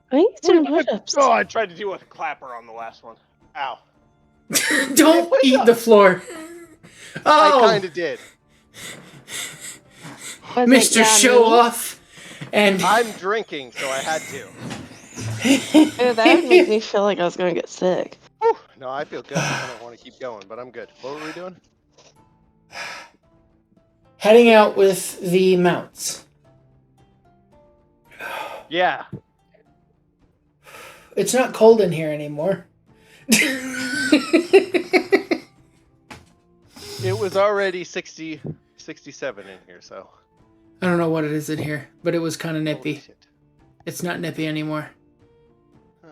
S3: I think he's doing
S2: 25.
S3: push-ups.
S2: Oh, I tried to do a clapper on the last one. Ow.
S1: Don't
S2: push
S1: eat
S2: up.
S1: the floor.
S2: I
S1: Oh,
S2: kind of did.
S3: Wasn't
S1: Mr.
S3: Yanni.
S1: Show Off. And
S2: I'm drinking, so I had to.
S3: Ew, that would make me feel like I was going to get sick.
S2: Whew. No, I feel good. I don't want to keep going, but I'm good. What were we doing?
S1: heading out with the mounts.
S2: Yeah.
S1: It's not cold in here anymore.
S2: It was already 60, 67 in here, so.
S1: I don't know what it is in here, but it was kind of
S2: Holy
S1: nippy.
S2: shit.
S1: It's not nippy anymore.
S3: I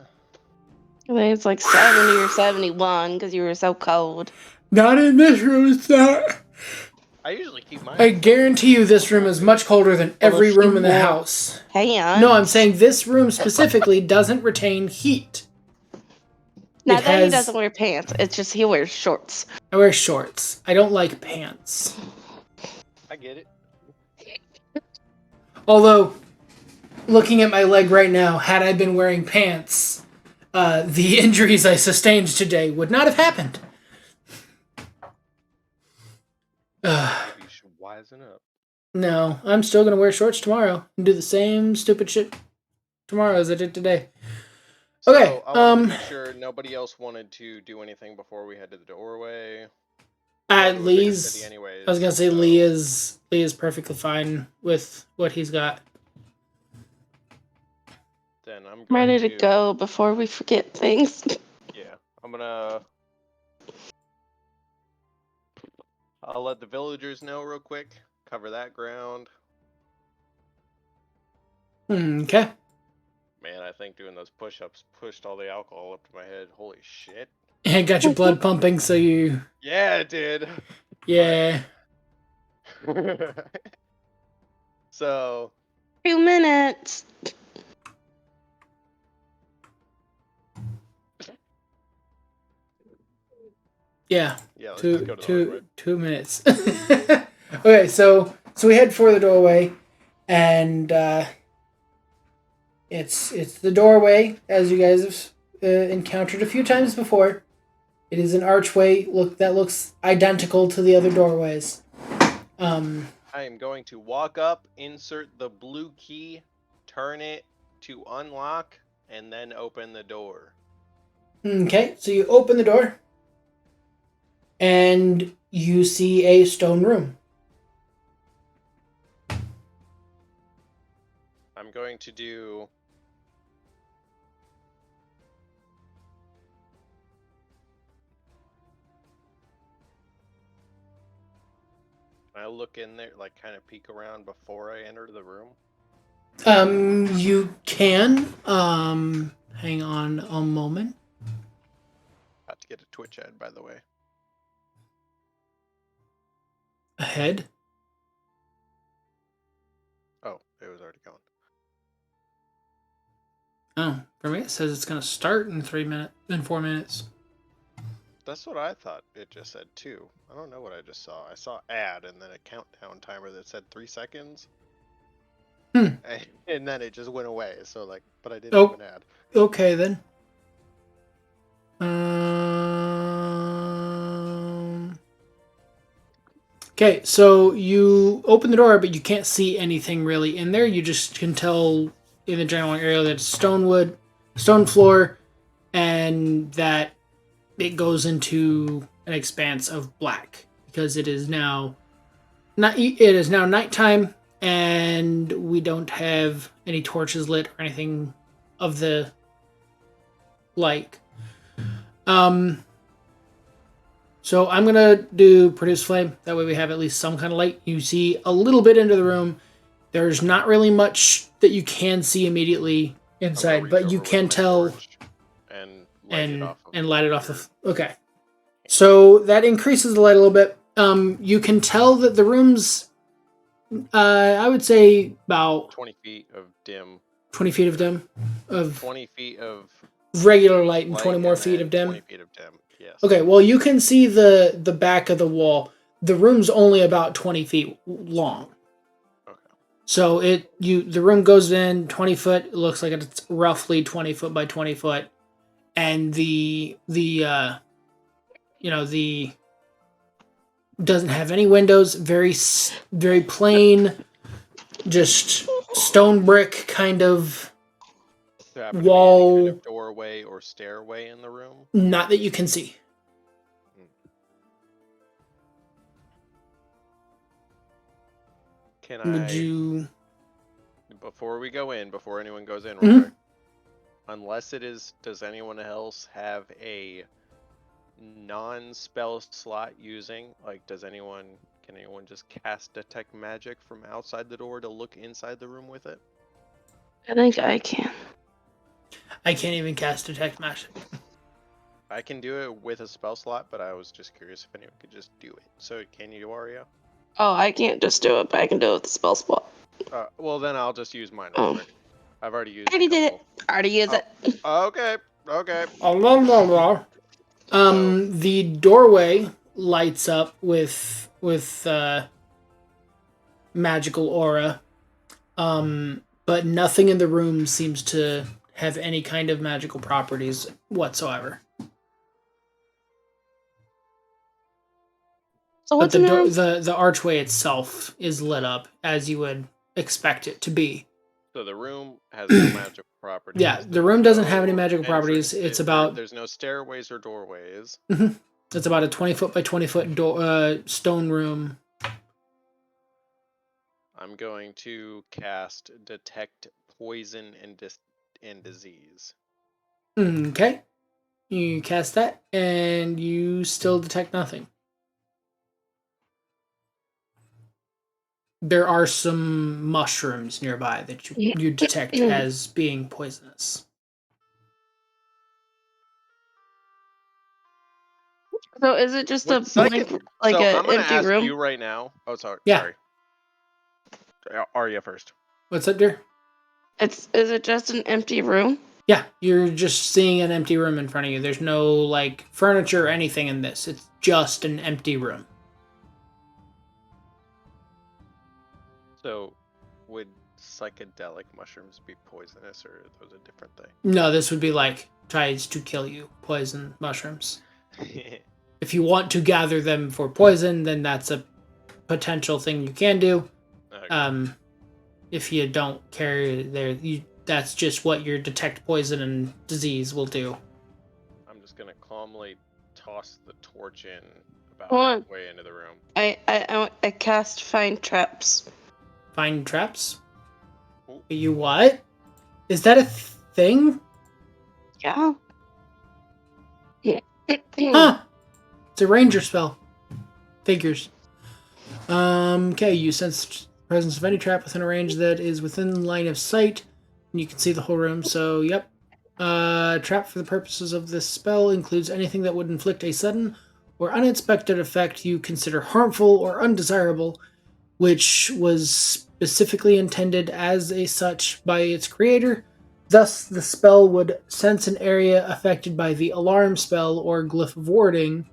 S3: think it's like 70 or 71 because you were so cold.
S1: Not in this room, it's not.
S2: I usually keep mine.
S1: I guarantee you this room is much colder than every room in the house.
S3: Hang on.
S1: No, I'm saying this room specifically doesn't retain heat.
S3: Not
S1: it
S3: that he
S1: has-
S3: doesn't wear pants. It's just he wears shorts.
S1: I wear shorts. I don't like pants.
S2: I get it.
S1: Although, looking at my leg right now, had I been wearing pants, the injuries I sustained today would not have happened.
S2: Maybe you should wisen up.
S1: No, I'm still going to wear shorts tomorrow and do the same stupid shit tomorrow as I did today. Okay,
S2: So, I wanted to make sure nobody else wanted to do anything before we head to the doorway.
S1: Lee's...
S2: Anyways,
S1: I was going to say
S2: so-
S1: Lee is perfectly fine with what he's got.
S2: Then I'm
S3: I'm
S2: going
S3: ready to go before we forget things.
S2: Yeah, I'm gonna. I'll let the villagers know real quick. Cover that ground.
S1: Okay.
S2: Man, I think doing those push-ups pushed all the alcohol up to my head. Holy shit.
S1: And got your blood pumping, so you...
S2: Yeah, it did.
S1: Yeah.
S2: So
S3: 2 minutes.
S1: Yeah.
S2: yeah, let's just go to the hardware.
S1: 2 minutes. Okay, so we head for the doorway, and it's the doorway as you guys have encountered a few times before. It is an archway that looks identical to the other doorways.
S2: I am going to walk up, insert the blue key, turn it to unlock, and then open the door.
S1: Okay, so you open the door, and you see a stone room.
S2: I'm going to do... Can I look in there, like kind of peek around before I enter the room?
S1: You can. Hang on a moment.
S2: About to get a Twitch ad, by the way.
S1: Ahead.
S2: Oh, it was already gone.
S1: Oh, for me it says it's gonna start in 4 minutes.
S2: That's what I thought it just said too. I don't know what I just saw. I saw ad and then a countdown timer that said 3 seconds.
S1: Hmm.
S2: And then it just went away. So like, but I didn't
S1: Oh.
S2: have an ad.
S1: Okay then. Okay, so you open the door, but you can't see anything really in there. You just can tell in the general area that it's stone floor, and that it goes into an expanse of black because it is now nighttime, and we don't have any torches lit or anything of the like. So I'm gonna do produce flame. That way we have at least some kind of light. You see a little bit into the room. There's not really much that you can see immediately inside, but you can tell
S2: And
S1: light it off the. Okay, so that increases the light a little bit. You can tell that the room's, I would say about
S2: 20 feet of dim.
S1: 20 feet of dim, of
S2: 20 feet of
S1: regular light, and
S2: light
S1: 20 more
S2: and
S1: feet
S2: then
S1: of dim.
S2: 20 feet of dim. Yes.
S1: Okay, well you can see the back of the wall. The room's only about 20 feet long.
S2: Okay.
S1: So the room goes in 20 foot. It looks like it's roughly 20 foot by 20 foot, and the doesn't have any windows. Very plain, just stone brick kind of wall.
S2: Any kind of doorway or stairway in the room?
S1: Not that you can see. Would you?
S2: Before we go in, before anyone goes in,
S1: Mm-hmm.
S2: unless it is, does anyone else have a non-spell slot using? Like, can anyone just cast detect magic from outside the door to look inside the room with it?
S3: I think I can.
S1: I can't even cast detect magic.
S2: I can do it with a spell slot, but I was just curious if anyone could just do it. So can you, Wario?
S3: Oh, I can't just do it, but I can do it with the spell spot.
S2: Well, then I'll just use mine real quick. I've already used
S3: I already did it. I already used it.
S2: Okay.
S1: The doorway lights up with magical aura, but nothing in the room seems to have any kind of magical properties whatsoever.
S3: So what's
S1: but
S3: in the room?
S1: the archway itself is lit up as you would expect it to be.
S2: So the room has no magical properties.
S1: Yeah, the room doesn't have any magical properties.
S2: There's no stairways or doorways.
S1: It's about a 20 foot by 20 foot stone room.
S2: I'm going to cast detect poison and disease.
S1: Okay. You cast that, and you still detect nothing. There are some mushrooms nearby that you detect as being poisonous.
S3: So is it just
S2: What
S3: a
S2: second?
S3: blank, like
S2: so
S3: an
S2: I'm gonna
S3: empty
S2: ask
S3: room?
S2: you right now. Oh, sorry.
S1: Yeah.
S2: Sorry. Arya first.
S1: What's up, dear?
S3: Is it just an empty room?
S1: Yeah, you're just seeing an empty room in front of you. There's no, like, furniture or anything in this. It's just an empty room.
S2: So, would psychedelic mushrooms be poisonous, or are those a different
S1: No, this would be, like, tries to kill you. Poison mushrooms.
S2: thing?
S1: If you want to gather them for poison, then that's a potential thing you can do.
S2: Okay.
S1: If you don't care, that's just what your detect poison and disease will do.
S2: I'm just gonna calmly toss the torch in about
S3: Hold on.
S2: halfway into the room.
S3: I cast find traps.
S1: Find traps?
S2: Ooh.
S1: You what? Is that a thing?
S3: Yeah.
S1: Huh! It's a ranger spell. Figures. Okay, you sense the presence of any trap within a range that is within line of sight. And you can see the whole room, so yep. Trap for the purposes of this spell includes anything that would inflict a sudden or unexpected effect you consider harmful or undesirable, which was specifically intended as a such by its creator. Thus, the spell would sense an area affected by the alarm spell or glyph of warding,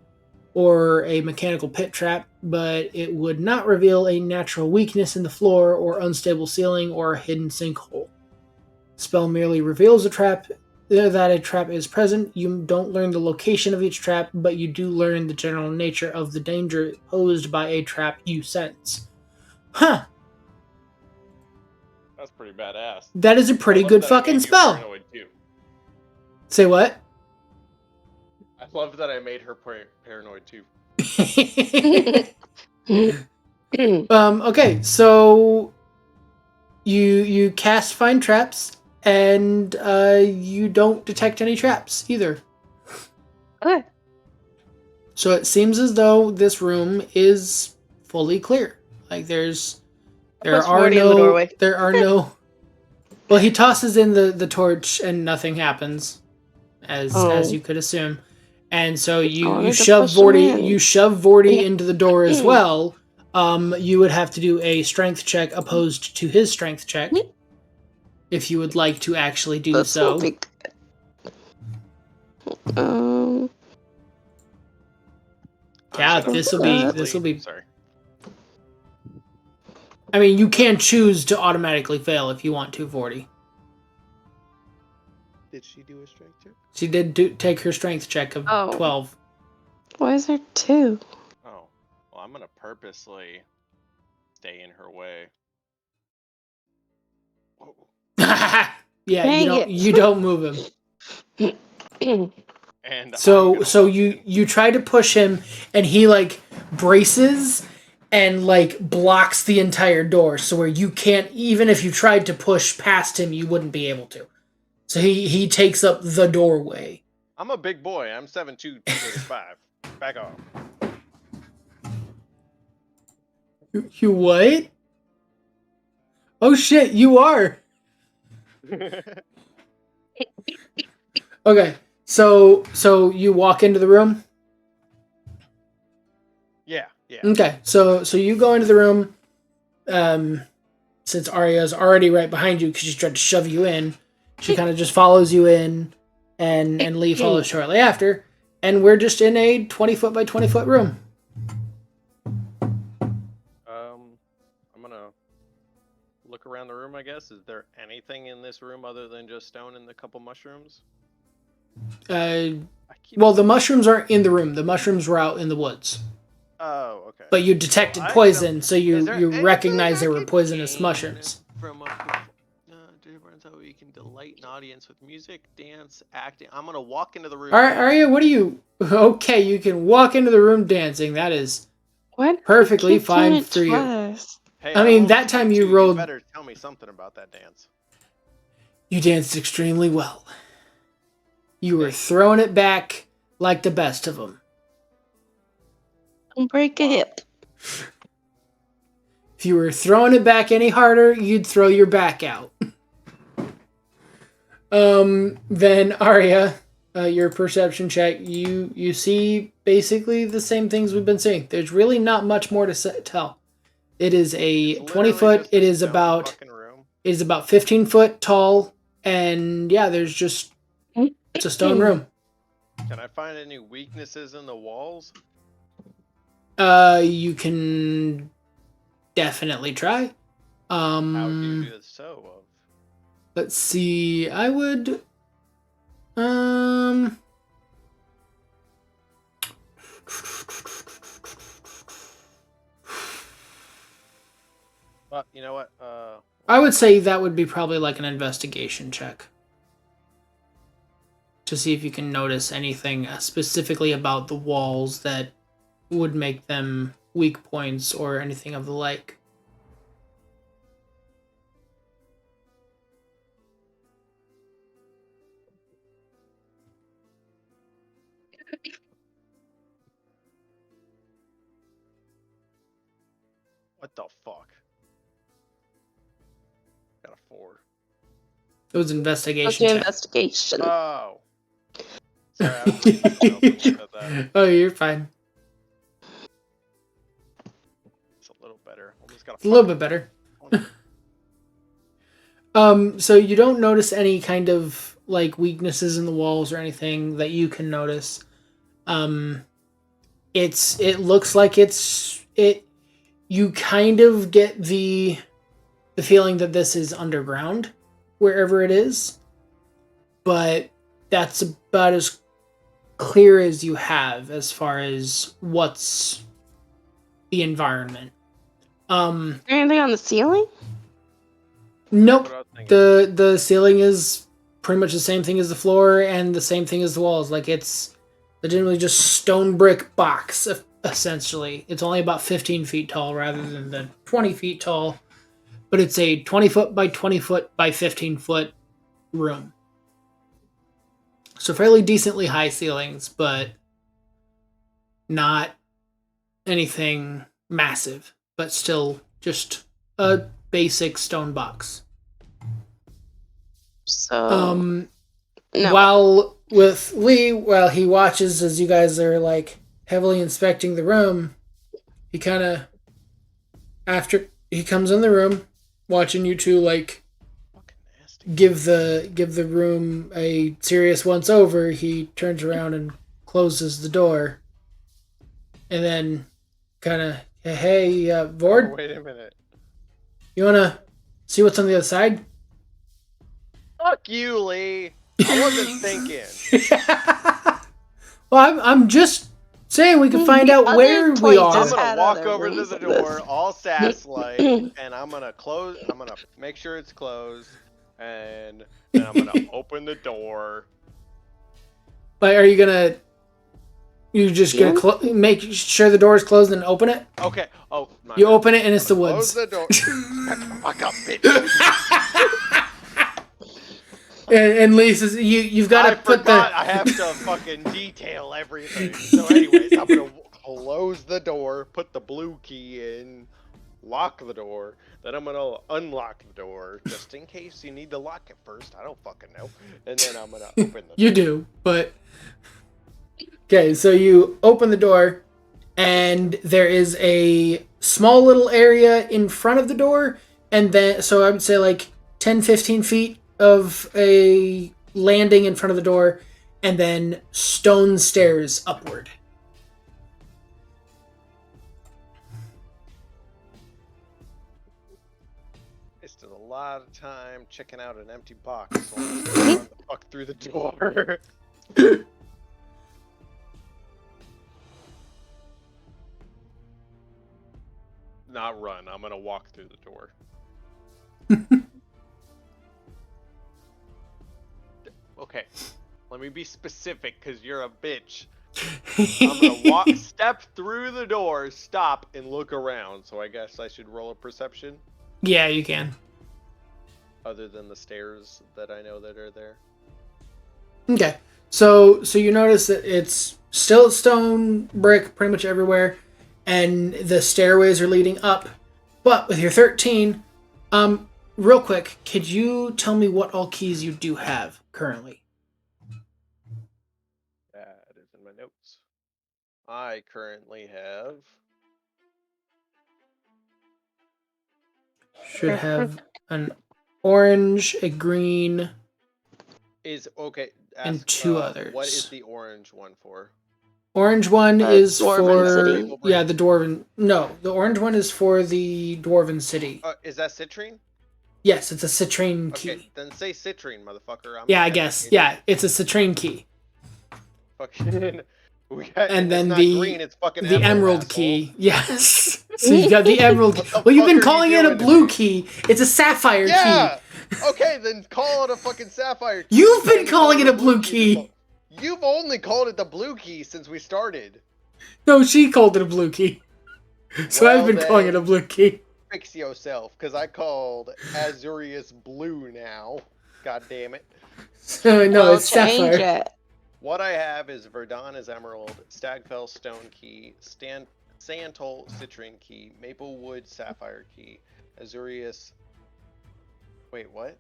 S1: or a mechanical pit trap, but it would not reveal a natural weakness in the floor or unstable ceiling or a hidden sinkhole. The spell merely reveals that a trap is present. You don't learn the location of each trap, but you do learn the general nature of the danger posed by a trap you sense. Huh.
S2: That's pretty badass.
S1: That is a pretty
S2: I love
S1: good
S2: that I
S1: fucking
S2: made you
S1: spell.
S2: paranoid, too.
S1: Say what?
S2: I love that I made her paranoid too.
S1: Okay, so you cast find traps, and you don't detect any traps either.
S3: Okay.
S1: So it seems as though this room is fully clear. Like there
S3: Puts
S1: are
S3: Morty in the doorway.
S1: there are no. Well, he tosses in the torch and nothing happens, as you could assume. And so you
S3: wanted to
S1: shove
S3: push him
S1: Vorty
S3: in.
S1: you shove Vorty into the door as well. You would have to do a strength check opposed to his strength check if you would like to actually do
S3: This
S1: so.
S3: will be good.
S1: Yeah,
S2: I'm gonna
S1: this will be.
S2: Sorry.
S1: I mean, you can choose to automatically fail if you want to, Vorty.
S2: Did she do a strength check?
S1: She did take her strength check of 12.
S3: Why is there two?
S2: Oh, well, I'm gonna purposely stay in her way. Whoa.
S1: Yeah,
S3: Dang
S1: you don't move him.
S2: And
S1: So you try to push him, and he like braces and like blocks the entire door, so where you can't, even if you tried to push past him, you wouldn't be able to. So he takes up the doorway.
S2: I'm a big boy. I'm 7'2", 235. Back off.
S1: You what? Oh shit, you are. Okay, so you walk into the room.
S2: Yeah.
S1: Okay, so you go into the room. Since Arya's already right behind you because she tried to shove you in, she kind of just follows you in, and Lee follows shortly after. And we're just in a 20-foot by 20-foot room.
S2: I'm gonna look around the room, I guess. Is there anything in this room other than just stone and a couple mushrooms?
S1: Well, the mushrooms aren't in the room. The mushrooms were out in the woods.
S2: Oh, okay.
S1: But you detected poison, so you recognize they were poisonous mushrooms.
S2: From difference how you can delight an audience with music, dance, acting. I'm gonna walk into the room.
S1: All right, Arya, what are you? Okay, you can walk into the room dancing. That is perfectly fine for you.
S2: Hey,
S1: I mean, that time you rolled.
S2: You better tell me something about that dance.
S1: You danced extremely well. You were throwing it back like the best of them.
S3: Don't break a hip.
S1: If you were throwing it back any harder, you'd throw your back out. Then Arya, your perception check, you see basically the same things we've been seeing. There's really not much more to tell. It is a
S2: It's
S1: 20
S2: literally
S1: foot.
S2: just a
S1: It is
S2: stone
S1: about
S2: fucking room.
S1: 15 foot tall, and yeah, there's just it's a stone room.
S2: Can I find any weaknesses in the walls?
S1: You can definitely try.
S2: How do you do so?
S1: Let's see. I would.
S2: But you know what?
S1: I would say that would be probably like an investigation check to see if you can notice anything specifically about the walls that would make them weak points or anything of the like.
S2: What the fuck? Got a 4.
S1: It was
S3: Let's
S1: investigation
S3: do
S1: check.
S3: investigation.
S2: Oh. Sorry, I was looking at myself when you said that.
S1: Oh, you're fine.
S2: It's a little better. Almost got
S1: A little bit better. So you don't notice any kind of like weaknesses in the walls or anything that you can notice. It looks like you kind of get the feeling that this is underground wherever it is, but that's about as clear as you have as far as what's the environment.
S3: Anything on the ceiling?
S1: Nope.
S2: What I was thinking.
S1: The ceiling is pretty much the same thing as the floor and the same thing as the walls. Like it's legitimately just stone brick box essentially. It's only about 15 feet tall rather than the 20 feet tall, but it's a 20 foot by 20 foot by 15 foot room. So fairly decently high ceilings, but not anything massive, but still just a basic stone box.
S3: So no.
S1: While with Lee, while he watches as you guys are like heavily inspecting the room, he kind of after he comes in the room, watching you two like
S2: Fucking nasty.
S1: give the room a serious once over. He turns around and closes the door, and then kind of hey Vord,
S2: Oh, wait a minute.
S1: you wanna see what's on the other side?
S2: Fuck you, Lee. I wasn't thinking.
S1: Well, I'm just saying we can find
S3: The
S1: out
S3: other
S1: where we
S3: places
S2: I'm
S1: are.
S2: gonna
S3: had
S2: walk
S3: other
S2: over to
S3: rooms
S2: the
S3: than this.
S2: door, all sass like, and I'm gonna make sure it's closed, and then I'm gonna open the door.
S1: Like, are you gonna? You just
S3: Yeah.
S1: gonna make sure the door is closed and open it?
S2: Okay. Oh, my
S1: You
S2: bad.
S1: open it and it's the
S2: Close
S1: woods.
S2: the door. Fuck up, bitch.
S1: And Lee says, "You've got
S2: I
S1: to put
S2: forgot
S1: the."
S2: I have to fucking detail everything. So, anyways, I'm gonna close the door, put the blue key in, lock the door. Then I'm gonna unlock the door just in case you need to lock it first. I don't fucking know. And then I'm gonna open the
S1: You do, but okay. So you open the door, and there is a small little area in front of the door, and then so I would say like 10, 15 feet of a landing in front of the door, and then stone stairs upward.
S2: wasted a lot of time checking out an empty box. So I'm gonna run the fuck through the door. Not run. I'm gonna walk through the door. Okay, let me be specific, cause you're a bitch. I'm gonna step through the door, stop, and look around. So I guess I should roll a perception,
S1: Yeah, you can.
S2: other than the stairs that I know that are there.
S1: Okay. So you notice that it's still stone brick pretty much everywhere, and the stairways are leading up. But with your 13, real quick, could you tell me what all keys you do have currently?
S2: notes. I currently have.
S1: Should have an orange, a green,
S2: Is okay.
S1: and
S2: Ask,
S1: 2
S2: what is
S1: others.
S2: the orange one for?
S1: Orange one is
S3: Dwarven
S1: for
S3: City.
S1: yeah, the dwarven. No, the orange one is for the dwarven city.
S2: Is that citrine?
S1: Yes, it's a citrine
S2: Okay,
S1: key.
S2: then say citrine, motherfucker. I'm
S1: Yeah, I
S2: not
S1: guess.
S2: educated.
S1: Yeah, it's a citrine key.
S2: Fucking. We got,
S1: And
S2: it's
S1: then
S2: not
S1: the
S2: green. It's fucking
S1: the emerald
S2: asshole.
S1: key. Yes. So you got the emerald.
S2: What the
S1: Well, you've
S2: fuck
S1: been
S2: are you
S1: calling it a
S2: doing to
S1: blue
S2: me?
S1: key. It's a sapphire
S2: Yeah.
S1: key.
S2: Okay, then call it a fucking sapphire key.
S1: You've
S2: You
S1: been calling it a blue key.
S2: You've only called it the blue key since we started.
S1: No, she called it a blue key. So I've been calling it a
S2: then
S1: blue key.
S2: Fix yourself, because I called Azurius blue now. God damn it.
S1: So no,
S3: I'll
S1: it's
S3: change
S1: sapphire.
S2: it. What I have is Verdun is emerald, Stagfell stone key, Santol citrine key, Maplewood sapphire key, Azurius. Wait, what?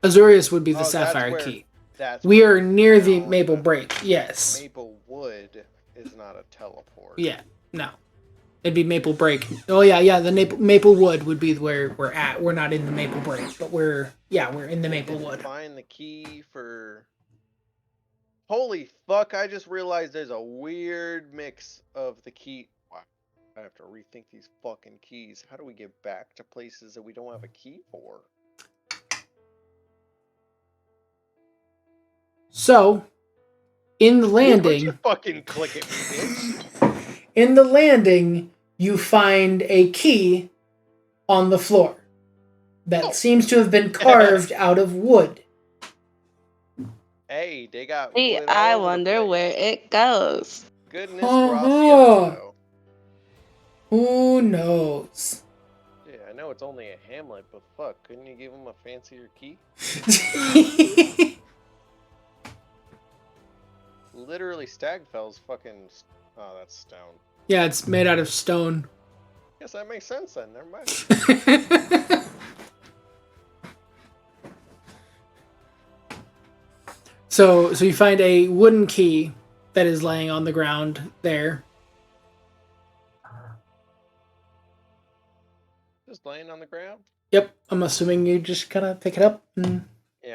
S1: Azurius would be the
S2: Oh,
S1: sapphire
S2: that's
S1: key.
S2: That's
S1: We
S2: where
S1: are near the
S2: found
S1: Maple
S2: the-
S1: Break. Yes.
S2: Maplewood is not a teleport.
S1: Yeah. No. It'd be Maple Break. Oh yeah. The Maplewood would be where we're at. We're not in the Maple Break, but we're in the Maplewood.
S2: Find the key for. Holy fuck! I just realized there's a weird mix of the key. Wow. I have to rethink these fucking keys. How do we get back to places that we don't have a key for?
S1: So, in the
S2: Don't
S1: landing,
S2: you fucking click at me, bitch.
S1: in the landing, you find a key on the floor that
S2: Oh.
S1: seems to have been carved out of wood.
S2: Hey, they got.
S3: See,
S2: wood all
S3: I
S2: over the
S3: wonder
S2: place.
S3: where it goes.
S2: Goodness
S1: Uh-huh.
S2: gracias.
S1: Who knows?
S2: Yeah, I know it's only a hamlet, but fuck, couldn't you give him a fancier key? Literally, Stagfell's fucking. Oh, that's stone.
S1: Yeah, it's made out of stone.
S2: Guess that makes sense then. Never mind.
S1: So you find a wooden key that is laying on the ground there.
S2: Just laying on the ground.
S1: Yep, I'm assuming you just kind of pick it up.
S2: Yeah,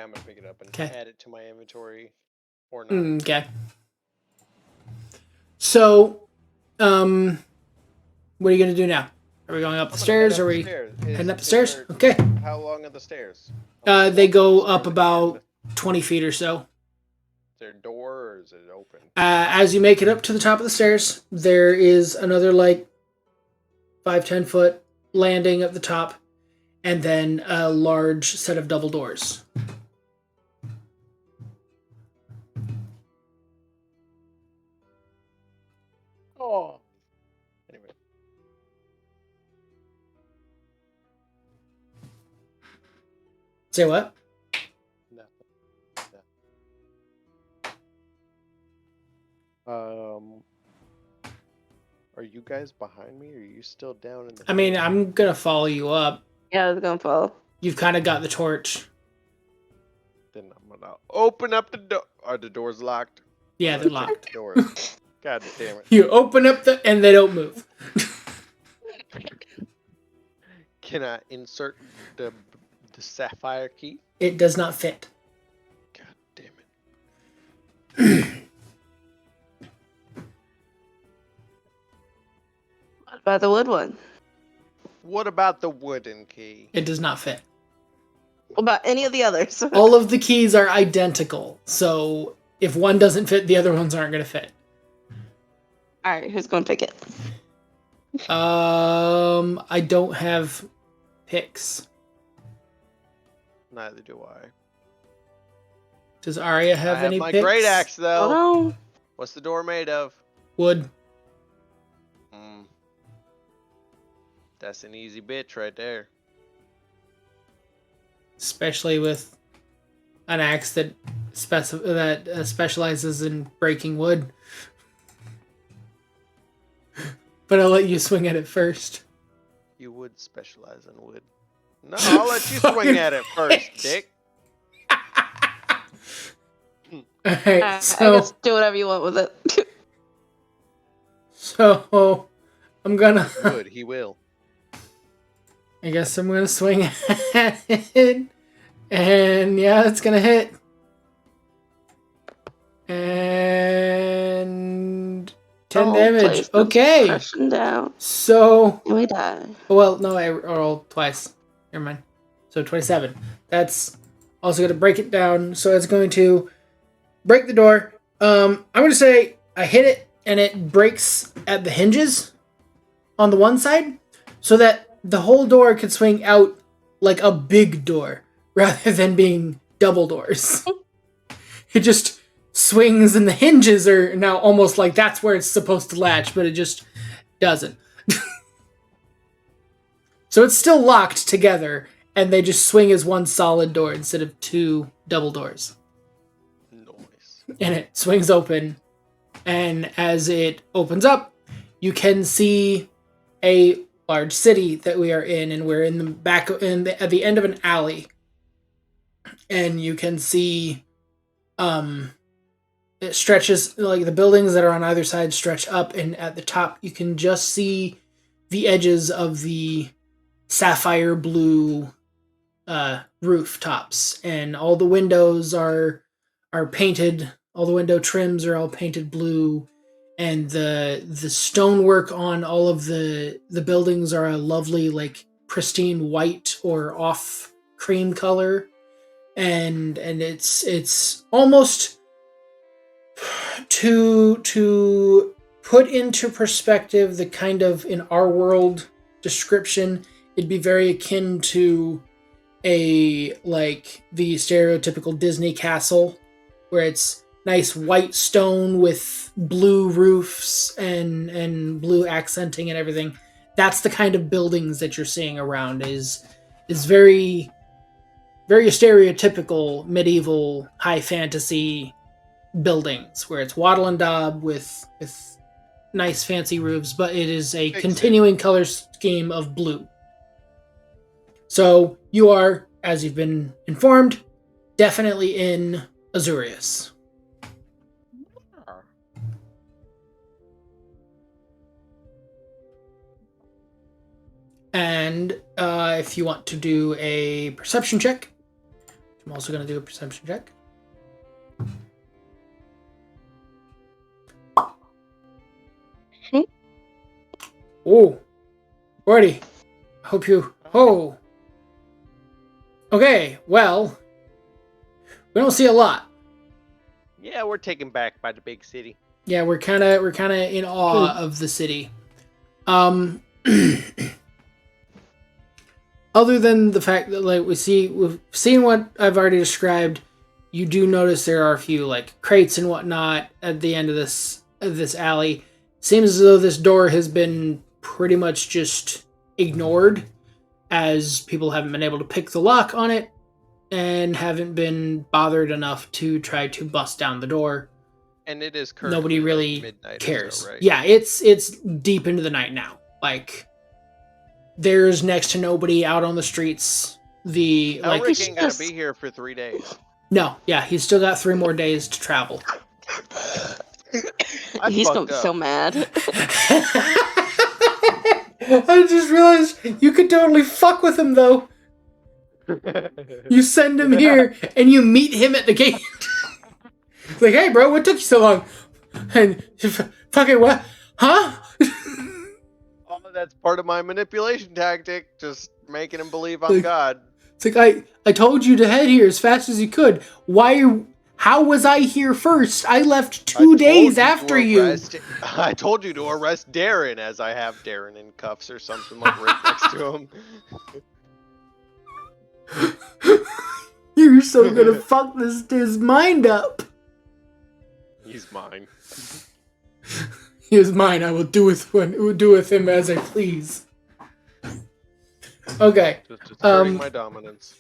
S2: I'm gonna pick it up and
S1: 'Kay.
S2: add it to my inventory, or not.
S1: Okay. So, what are you gonna do now? Are we going up the stairs? Or are we heading up the stairs? Okay.
S2: How long are the stairs?
S1: They go up about 20 feet or so.
S2: Is there a door or is it open?
S1: As you make it up to the top of the stairs, there is another 5-10 foot landing at the top, and then a large set of double doors.
S2: Oh. Anyway.
S1: Say what?
S2: Nothing. Are you guys behind me, or are you still down in the?
S1: I mean, I'm gonna follow you up.
S3: Yeah, I was gonna follow.
S1: You've kind of got the torch.
S2: Then I'm gonna open up the door. Are the doors locked?
S1: Yeah, they're locked.
S2: Doors. God damn it.
S1: You open up and they don't move.
S2: Can I insert the sapphire key?
S1: It does not fit.
S2: God damn it.
S3: What about the wood one?
S2: What about the wooden key?
S1: It does not fit.
S3: What about any of the others?
S1: All of the keys are identical, so if one doesn't fit, the other ones aren't going to fit.
S3: All right, who's gonna pick it?
S1: I don't have picks.
S2: Neither do I.
S1: Does Arya have
S2: I have
S1: any
S2: my
S1: picks?
S2: great axe though.
S3: Oh no.
S2: What's the door made of?
S1: Wood.
S2: That's an easy bitch right there.
S1: Especially with an axe that specializes in breaking wood. But I'll let you swing at it first.
S2: You would specialize in wood. No, I'll let you swing at it first, dick.
S1: Alright,
S3: I
S1: so
S3: guess do whatever you want with it.
S1: So I'm gonna.
S2: Good, he will.
S1: I guess I'm gonna swing at it, and yeah, it's gonna hit. And 10
S3: whole
S1: damage.
S3: place comes
S1: Okay.
S3: crashing down.
S1: So,
S3: And we die.
S1: well, no, I rolled twice. Never mind. So 27. That's also going to break it down. So it's going to break the door. I'm going to say I hit it and it breaks at the hinges on the one side so that the whole door could swing out like a big door rather than being double doors. It just swings and the hinges are now almost like that's where it's supposed to latch, but it just doesn't. So it's still locked together, and they just swing as one solid door instead of two double doors.
S2: Nice.
S1: And it swings open, and as it opens up, you can see a large city that we are in, and we're in the back at the end of an alley, and you can see it stretches, like the buildings that are on either side stretch up, and at the top you can just see the edges of the sapphire blue rooftops, and all the windows are painted. All the window trims are all painted blue, and the stonework on all of the buildings are a lovely, like, pristine white or off cream color, and it's almost to put into perspective the kind of, in our world, description. It'd be very akin to the stereotypical Disney castle, where it's nice white stone with blue roofs and blue accenting and everything. That's the kind of buildings that you're seeing around. Is very, very stereotypical medieval high fantasy buildings, where it's wattle and daub with nice fancy roofs, but it is a continuing color scheme of blue. So you are, as you've been informed, definitely in Azurius. And if you want to do a perception check, I'm also going to do a perception check. Oh, 40. Hope you. Oh. Okay, well, we don't see a lot.
S2: Yeah, we're taken back by the big city.
S1: Yeah, we're kind of in awe of the city. Other than the fact that, like, we've seen what I've already described, you do notice there are a few, like, crates and whatnot at the end of this alley. Seems as though this door has been pretty much just ignored, as people haven't been able to pick the lock on it and haven't been bothered enough to try to bust down the door.
S2: And it is currently
S1: nobody really
S2: like midnight
S1: cares.
S2: So, right?
S1: Yeah, it's deep into the night now. Like, there's next to nobody out on the streets.
S2: Elric ain't gonna be here for 3 days.
S1: No, yeah, he's still got 3 more days to travel.
S3: He's gonna be so mad.
S1: I just realized you could totally fuck with him, though. You send him here, and you meet him at the gate. Like, hey, bro, what took you so long? And fucking what? Huh?
S2: Oh, that's part of my manipulation tactic. Just making him believe I'm God.
S1: It's like, I told you to head here as fast as you could. How was I here first? I left 2 days after you.
S2: I told you to arrest Darren, as I have Darren in cuffs or something, like, right next to him.
S1: You're so gonna fuck his mind up.
S2: He's mine.
S1: He is mine. I will do with him as I please. Okay.
S2: Just asserting my dominance.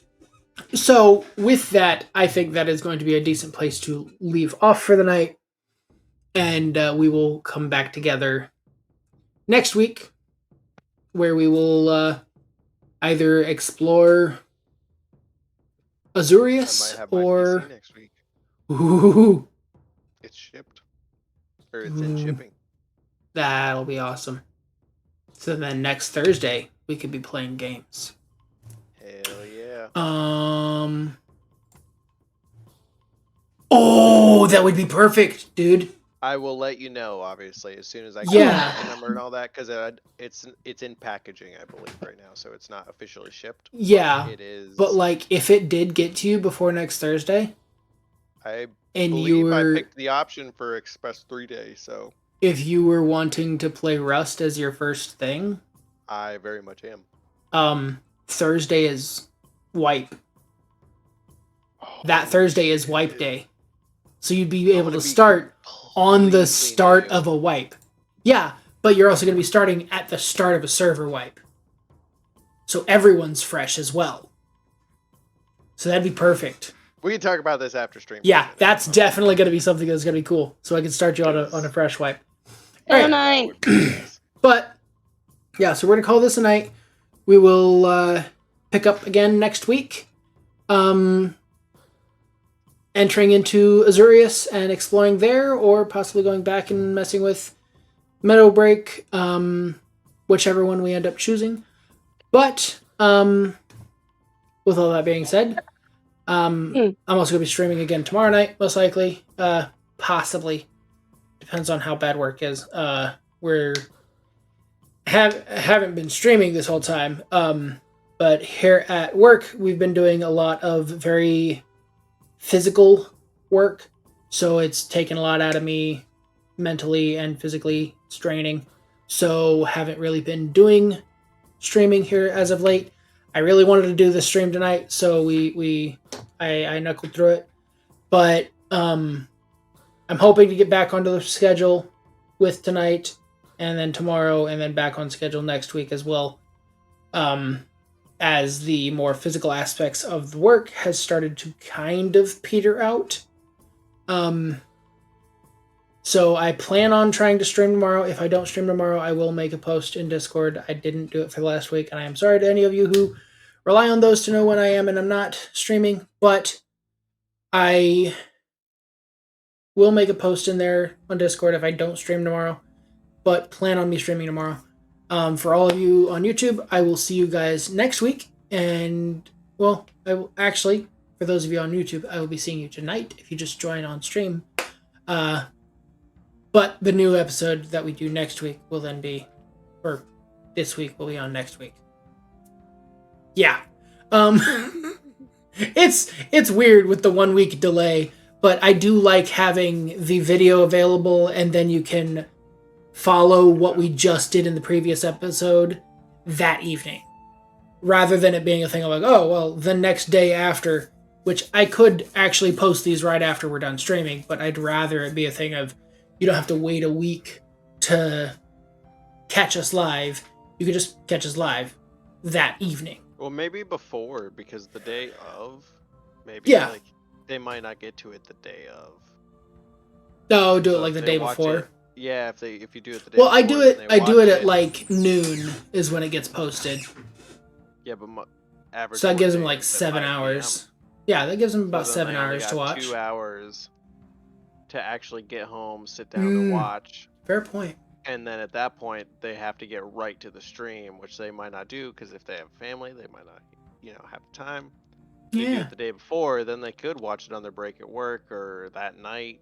S1: So, with that, I think that is going to be a decent place to leave off for the night. And we will come back together next week, where we will either explore Azurius or...
S2: next week.
S1: Ooh.
S2: It's shipped. Or it's in shipping.
S1: That'll be awesome. So then next Thursday, we could be playing games.
S2: Hell yeah.
S1: Oh, that would be perfect, dude.
S2: I will let you know, obviously, as soon as I
S1: Yeah.
S2: get the number and all that, because it's in packaging, I believe, right now, so it's not officially shipped.
S1: Yeah.
S2: It is.
S1: But like, if it did get to you before next Thursday,
S2: I
S1: and
S2: believe
S1: you were,
S2: I picked the option for Express 3-day, so
S1: if you were wanting to play Rust as your first thing,
S2: I very much am.
S1: Thursday is wipe.
S2: Oh,
S1: That Thursday is wipe
S2: shit.
S1: day. So you'd be able
S2: gonna
S1: to
S2: be
S1: start on the
S2: completely
S1: start
S2: new.
S1: of a wipe. Yeah, but you're also going to be starting at the start of a server wipe. So everyone's fresh as well. So that'd be perfect.
S2: We can talk about this after stream.
S1: Yeah, that's definitely going to be something that's going to be cool. So I can start you on a fresh wipe. All
S3: Good
S1: right.
S3: night.
S1: But, yeah, so we're going to call this a night. We will pick up again next week. Entering into Azurius and exploring there, or possibly going back and messing with Meadowbreak, whichever one we end up choosing. But, with all that being said, I'm also going to be streaming again tomorrow night, most likely. Possibly. Depends on how bad work is. We're haven't been streaming this whole time. But here at work, we've been doing a lot of very physical work, so it's taken a lot out of me mentally and physically. Straining, so haven't really been doing streaming here as of late. I really wanted to do the stream tonight, so I knuckled through it, but I'm hoping to get back onto the schedule with tonight and then tomorrow, and then back on schedule next week as well, as the more physical aspects of the work has started to kind of peter out. So I plan on trying to stream tomorrow. If I don't stream tomorrow, I will make a post in Discord. I didn't do it for the last week, and I am sorry to any of you who rely on those to know when I am and I'm not streaming, but I will make a post in there on Discord if I don't stream tomorrow, but plan on me streaming tomorrow. For all of you on YouTube, I will see you guys next week. And, well, I will actually, for those of you on YouTube, I will be seeing you tonight if you just join on stream. But the new episode that we do next week will then be, or this week will be on next week. Yeah. It's weird with the 1 week delay, but I do like having the video available, and then you can follow what we just did in the previous episode that evening, rather than it being a thing of like, oh, well, the next day after, which I could actually post these right after we're done streaming, but I'd rather it be a thing of you don't have to wait a week to catch us live. You could just catch us live that evening.
S2: Well, maybe before, because the day of, maybe
S1: Yeah.
S2: they might not get to it the day of.
S1: No, do it
S2: So
S1: like
S2: if
S1: the
S2: they
S1: day
S2: watch
S1: before.
S2: it- yeah, if you do it the day
S1: Well,
S2: before.
S1: I do
S2: then
S1: it.
S2: they
S1: I do
S2: watch
S1: it at like noon is when it gets posted.
S2: Yeah, but average.
S1: So that gives them
S2: workday
S1: like
S2: is at
S1: 7
S2: 5 p.m.
S1: hours. Yeah, that gives them about
S2: So then
S1: 7
S2: they only
S1: hours to
S2: got
S1: watch.
S2: 2 hours to actually get home, sit down to watch,
S1: Fair point.
S2: and then at that point they have to get right to the stream, which they might not do because if they have family, they might not, have the time. If they do
S1: Yeah.
S2: it the day before, then they could watch it on their break at work or that night,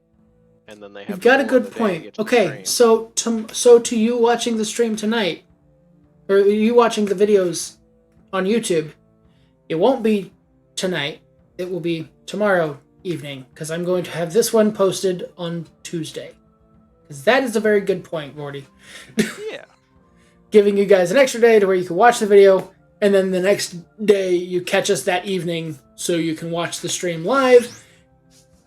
S2: and then they have.
S1: You've got a
S2: the whole
S1: good
S2: other day to
S1: point.
S2: get to the
S1: Okay,
S2: stream.
S1: so to you watching the stream tonight, or you watching the videos on YouTube, it won't be tonight. It will be tomorrow evening, because I'm going to have this one posted on Tuesday. Because that is a very good point, Morty.
S2: Yeah.
S1: Giving you guys an extra day to where you can watch the video, and then the next day you catch us that evening so you can watch the stream live.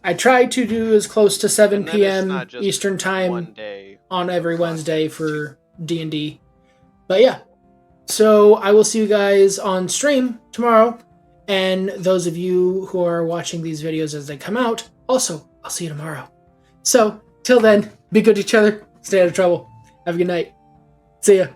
S1: I try to do as close to 7
S2: And then it's
S1: p.m.
S2: not just
S1: Eastern time
S2: one day
S1: on every
S2: of
S1: Wednesday
S2: content,
S1: for D&D. But yeah, so I will see you guys on stream tomorrow. And those of you who are watching these videos as they come out, also, I'll see you tomorrow. So, till then, be good to each other, stay out of trouble. Have a good night. See ya.